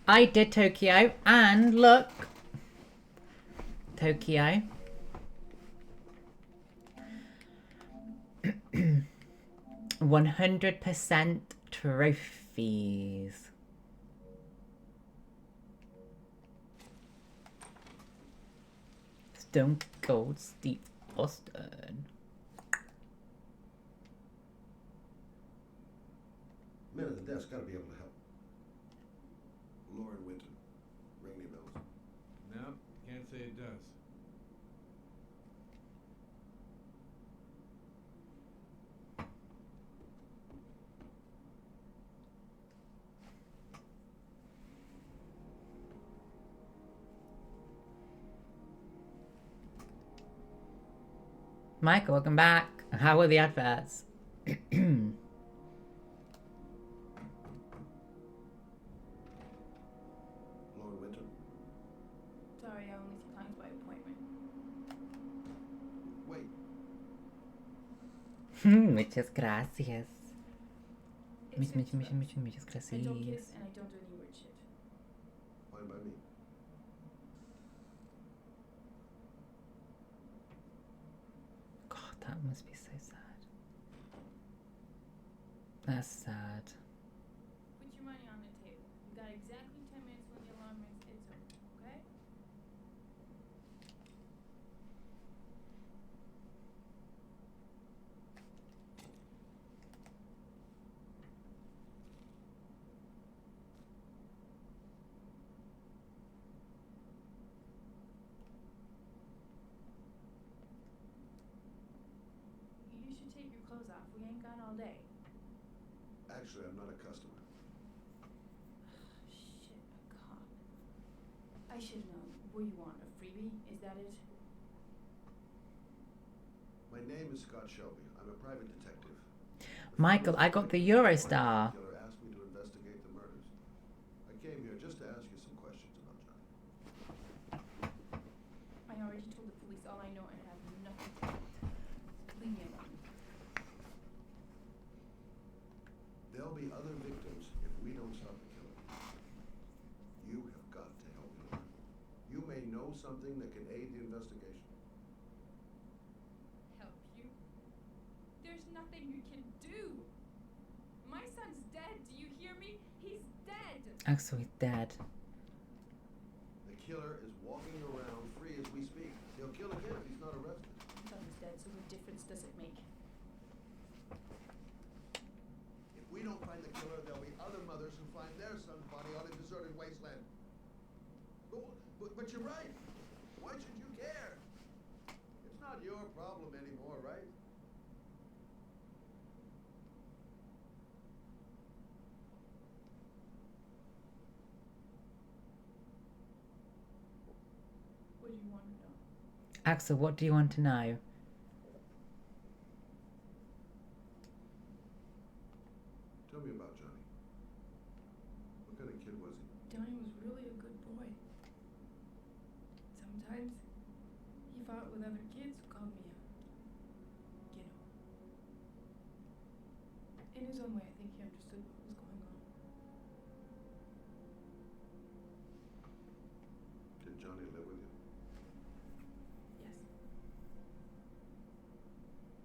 I did Tokyo, and look. Tokyo. 100% trophies. Stone Cold Steve Austin. Man at the desk gotta be able to help. Lauren Winton. Ring any bells? No, can't say it does. Michael, welcome back. How were the adverts? Lauren Winton. Sorry, I only see clients by appointment. Wait. Muchas gracias. Muchas I don't gracias. kiss and I don't do any weird shit. Fine by me. God, that must be so sad. That's sad. Put your money on the table. You got exactly 10 minutes when the alarm rings. It's over, okay? You should take your clothes off. We ain't got all day. Actually, I'm not a customer. Shit, a cop. I should know. What do you want? A freebie? Is that it? My name is Scott Shelby. I'm a private detective. Michael, I got the Eurostar. The killer asked me to investigate the murders. I came here just to ask you some questions about Johnny. I already told the police all I know and have nothing to do with it. Leave me alone. There'll be other victims if we don't stop the killer. You have got to help me learn. You may know something that can aid the investigation. Help you? There's nothing you can do. My son's dead. Do you hear me? He's dead. Axel is dead. The killer is walking around free as we speak. He'll kill again if he's not arrested. My son is dead, so what difference does it make? If we don't find the killer, there'll be other mothers who find their son's body on a deserted wasteland. But you're right. Why should you care? It's not your problem anymore, right? What do you want to know? Axel, what do you want to know? Tell me about Johnny. What kind of kid was he? Johnny was really a good boy. Sometimes he fought with other kids who called me a kiddo. In his own way, I think he understood what was going on. Did Johnny live with you? Yes.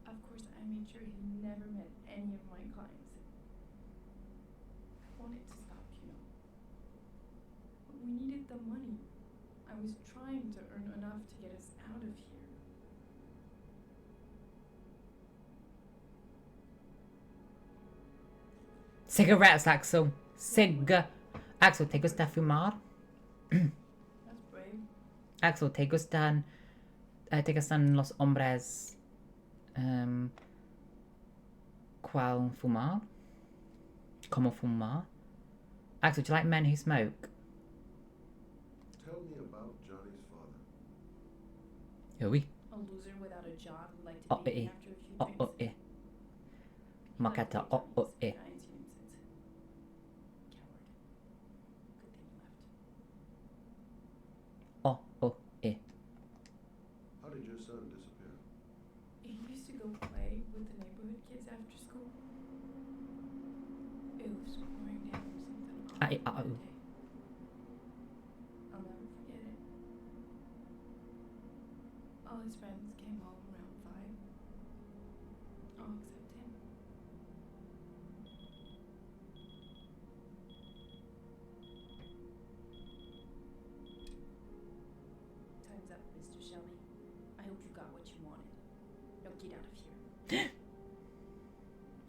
Of course, I made sure he never met any of my clients. I wanted to stop, you know. But we needed the money. I was trying to earn enough to get us out of here. Cigarettes, Axel. Axel, ¿te gusta fumar? That's brave. Axel, ¿te gustan los hombres cual fumar? Como fumar? Axel, do you like men who smoke? Tell me about Johnny's father. Oui. A loser without a job who liked to Oh, be eh. after a few Oh, drinks. oh, eh. He Makata, liked oh, oh, Giants, eh. Giants units. Coward. Good thing you left. Oh, oh, eh. How did your son disappear? He used to go play with the neighborhood kids after school. It was screwing him or something. I- awful that uh-oh. day. I'll never forget it. All his friends came home around 5. All except him. Time's up, Mr. Shelby. I hope you got what you wanted. Now get out of here.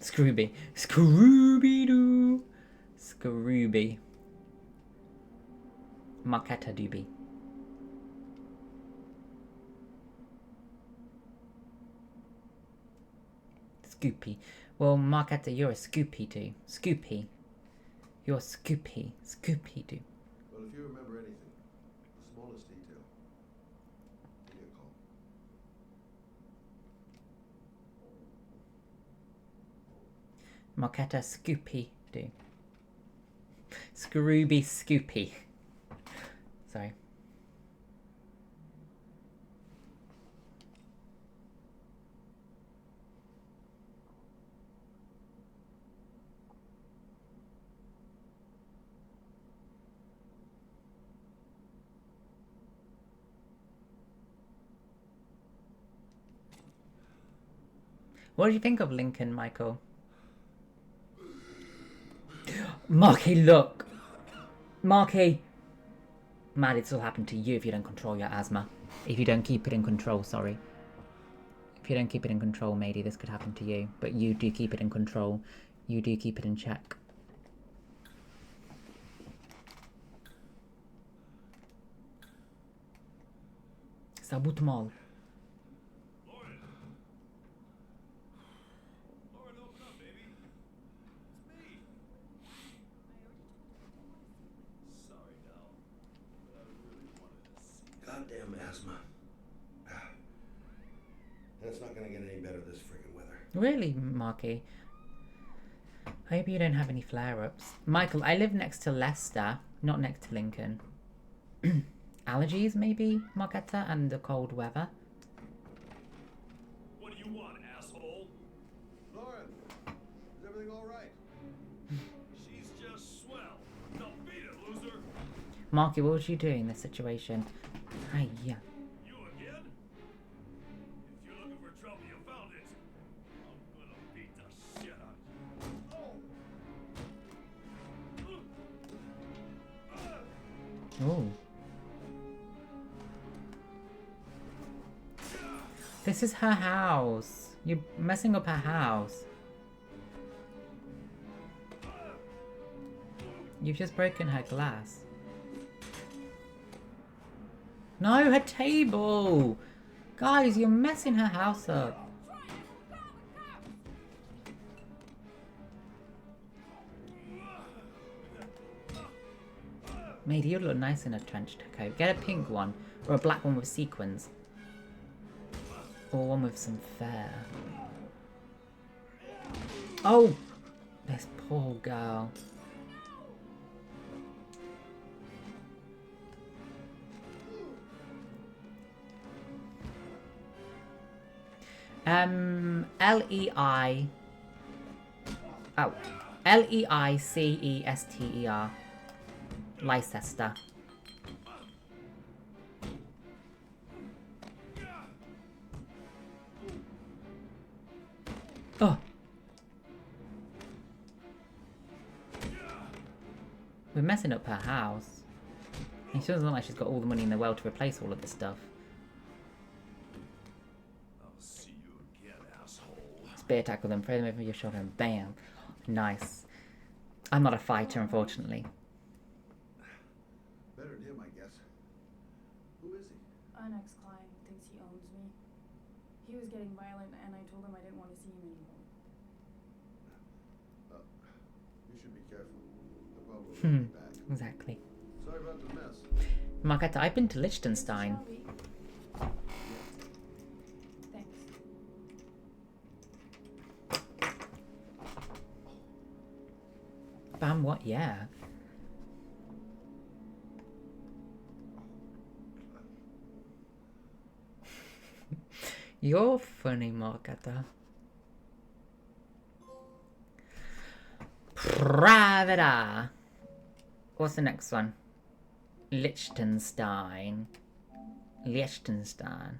Scrooby. Scrooby-Doo. Scrooby. Marketa Doobie. Scoopy. Well, Marketa, you're a Scoopy-Doo. Scoopy. You're Scoopy. Scoopy-Doo. Well, if you remember anything, the smallest detail, give me a call. Marketa Scoopy-Doo. Scrooby Scoopy. Sorry. What do you think of Lincoln, Michael? Marky, look! Marky! Mad, it's all happened to you if you don't control your asthma. If you don't keep it in control, sorry. If you don't keep it in control, matey, this could happen to you. But you do keep it in control. You do keep it in check. Sabut mal. Goddamn asthma. That's not gonna get any better this friggin' weather. Really, Marky? I hope you don't have any flare-ups. Michael, I live next to Leicester, not next to Lincoln. Allergies, maybe, Marketa, and the cold weather? What do you want, asshole? Lauren, is everything all right? She's just swell. Now beat it, loser. Marky, what would you do in this situation? Hi, yeah. You again? If you're looking for trouble, you found it. I'm gonna beat the shit out of you. Oh. This is her house. You're messing up her house. You've just broken her glass. No, her table! Guys, you're messing her house up. Matey, you look nice in a trench coat. Get a pink one, or a black one with sequins. Or one with some fur. Oh! This poor girl. L-E-I... Oh. L-E-I-C-E-S-T-E-R. Leicester. Oh. We're messing up her house. And she doesn't look like she's got all the money in the world to replace all of this stuff. I'll see you again, asshole. Spear tackle them, throw them over your shoulder, and bam. Nice. I'm not a fighter, unfortunately. Better than him, I guess. Who is he? An ex-client who thinks he owns me. He was getting violent and I told him I didn't want to see him anymore. You should be careful. The world will be back. Exactly. Sorry about the mess. Marketa, I've been to Liechtenstein. Shelby. Thanks. Bam, what? Yeah. You're funny, Marketa. Pravda. What's the next one? Liechtenstein. Liechtenstein.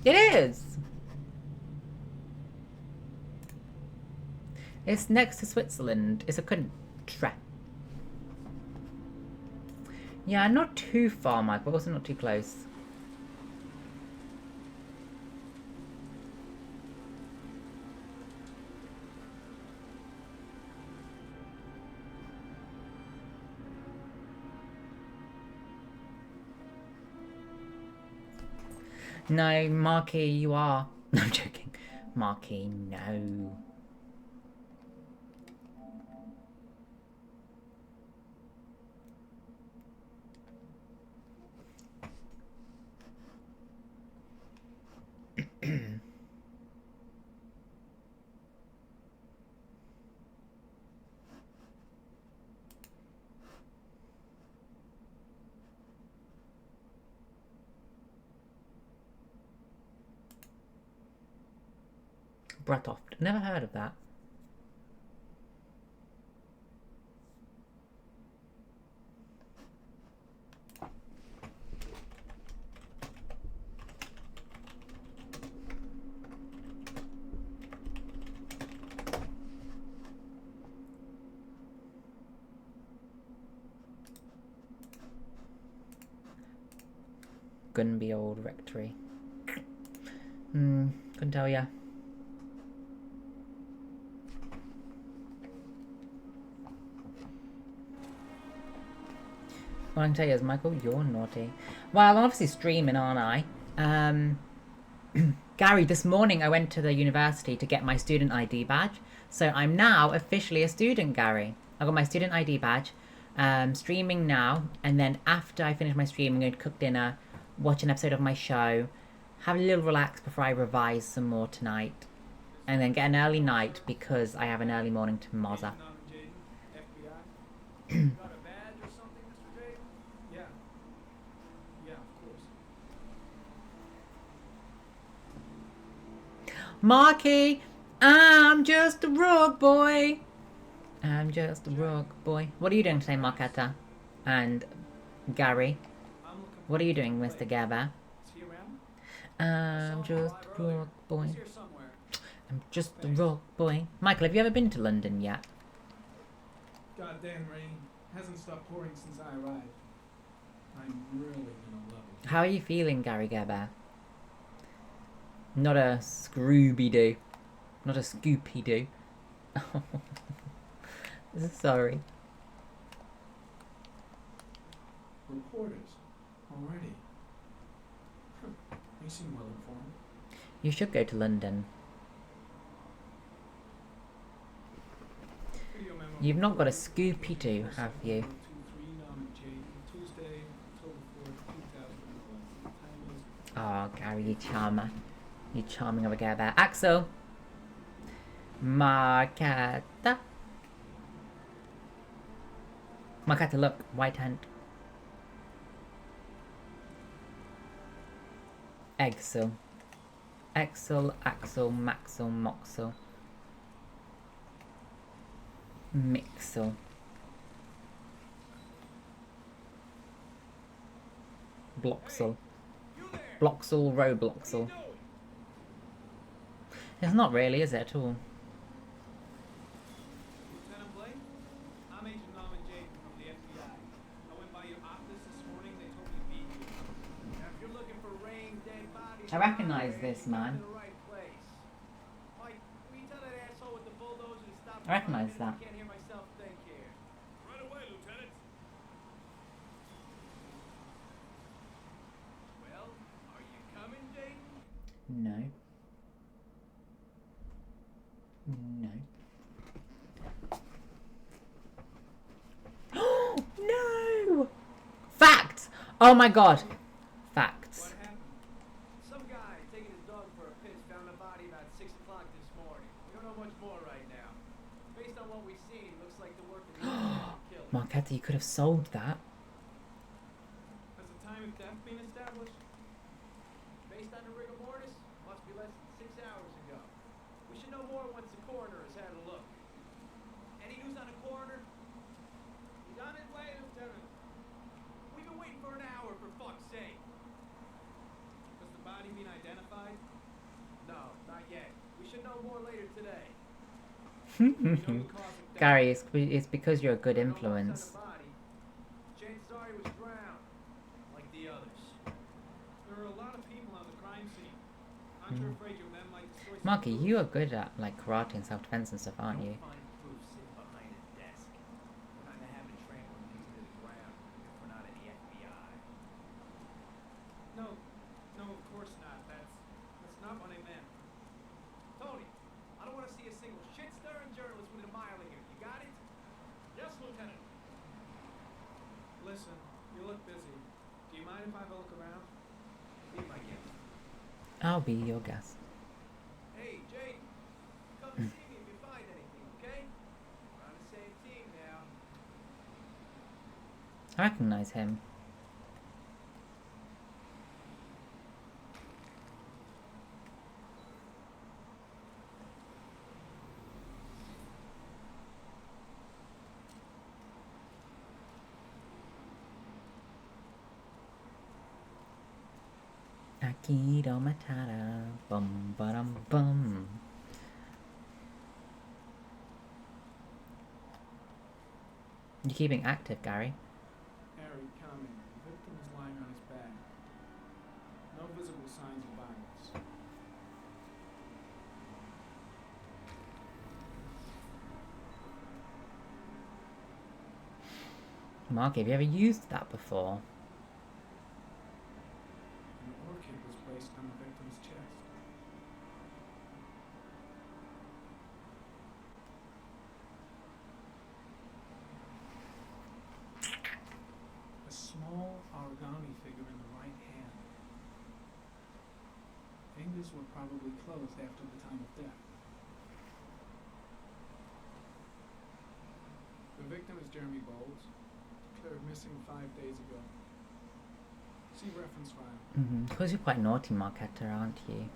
It is! It's next to Switzerland. It's a country. Yeah, not too far, Mike, but also not too close. No, Marky, you are. No, I'm joking. Marky, no. Bratoft. Never heard of that. Gunby Old Rectory. Couldn't tell ya. What I can tell you is, Michael, you're naughty. Well, I'm obviously streaming, aren't I? Gary, this morning I went to the university to get my student ID badge. So I'm now officially a student, Gary. I got my student ID badge. Streaming now. And then after I finish my stream, I'm going to cook dinner, watch an episode of my show, have a little relax before I revise some more tonight. And then get an early night because I have an early morning to Mozza. Marky, I'm just a rogue boy. I'm just a rogue boy. What are you doing today, Marketta? And Gary? What are you doing, Mr. Gabba? I'm just a rogue boy. I'm just a rogue boy. Michael, have you ever been to London yet? Goddamn rain. Hasn't stopped pouring since I arrived. I'm really gonna love it. How are you feeling, Gary Gabba? Not a Scrooby-Doo. Not a Scoopy-Doo. Sorry. Reporters already. They seem well informed. You should go to London. You've not got a Scoopy-Doo, have you? Oh, Gary, you charmer. You charming of a guy there. Axel! Marketta. Marketta, look. White hand. Exel. Exel, Axel, Maxel, Moxel. Mixel. Bloxel. Bloxel, Robloxel. It's not really, is it, at all? Lieutenant Blake? I'm Agent Norman Jayden from the FBI. I went by your office this morning, they told me to be here. Now, if you're looking for rain, dead bodies... I recognise this man. I recognise that. Can't hear myself think here. Right away, Lieutenant. Well, are you coming, Jayden? No. No. No! Facts! Oh my god. Facts. What happened? Some guy taking his dog for a piss found a body about 6 o'clock this morning. We don't know much more right now. Based on what we've seen, looks like the work of the killer. Marketta, you could have sold that. Has the time of death been established? Based on the rigor mortis, must be less than 6 hours ago. We should know more once the coroner has had a look. Any news on the coroner? He's on his way, Lieutenant. We've been waiting for an hour, for fuck's sake. Has the body been identified? No, not yet. We should know more later today. Gary, it's because you're a good influence. Chances are he was drowned, like the others. There are a lot of people on the crime scene. Aren't you afraid your men might destroy some Marky, clues? you are good at like karate and self-defense and stuff, aren't you? Find proof sitting behind a desk. We're not in the habit of trampling things to the ground if we're not in the FBI. No, of course not. That's not what I meant. Tony, I don't want to see a single shit-stirring journalist within a mile of here. You got it? Yes, Lieutenant. Listen, you look busy. Do you mind if I have a look around? Be my guest. I'll be your guest. Hey, Jade, come and see me if you find anything, okay? We're on the same team now. I recognize him. Akito Matata, bum bum bum. You're keeping active, Gary. Harry, comment. The victim is lying on his back. No visible signs of violence. Mark, have you ever used that before? An orchid was placed on the victim's chest. A small origami figure in the right hand. Fingers were probably closed after the time of death. The victim is Jeremy Bowles, declared missing 5 days ago. See reference file. Because you're quite naughty, Marketta, aren't you?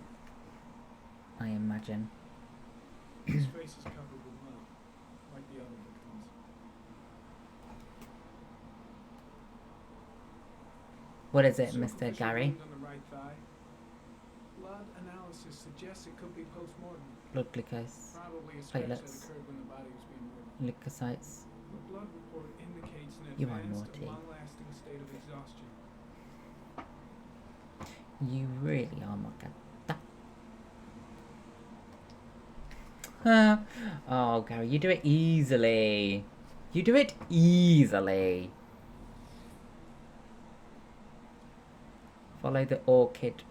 I imagine. His face is covered with mud, like the other victims. What is it, Superficial Mr. Gary? wound on the right thigh. Blood analysis suggests it could be post-mortem. Blood glucose. Probably a scratch that Platelets. occurred when the body was being moved. Leukocytes. The blood report indicates an You are advanced naughty. and long-lasting state of exhaustion. You really are, Marketta. Oh, Gary, you do it easily. You do it easily. Follow the orchid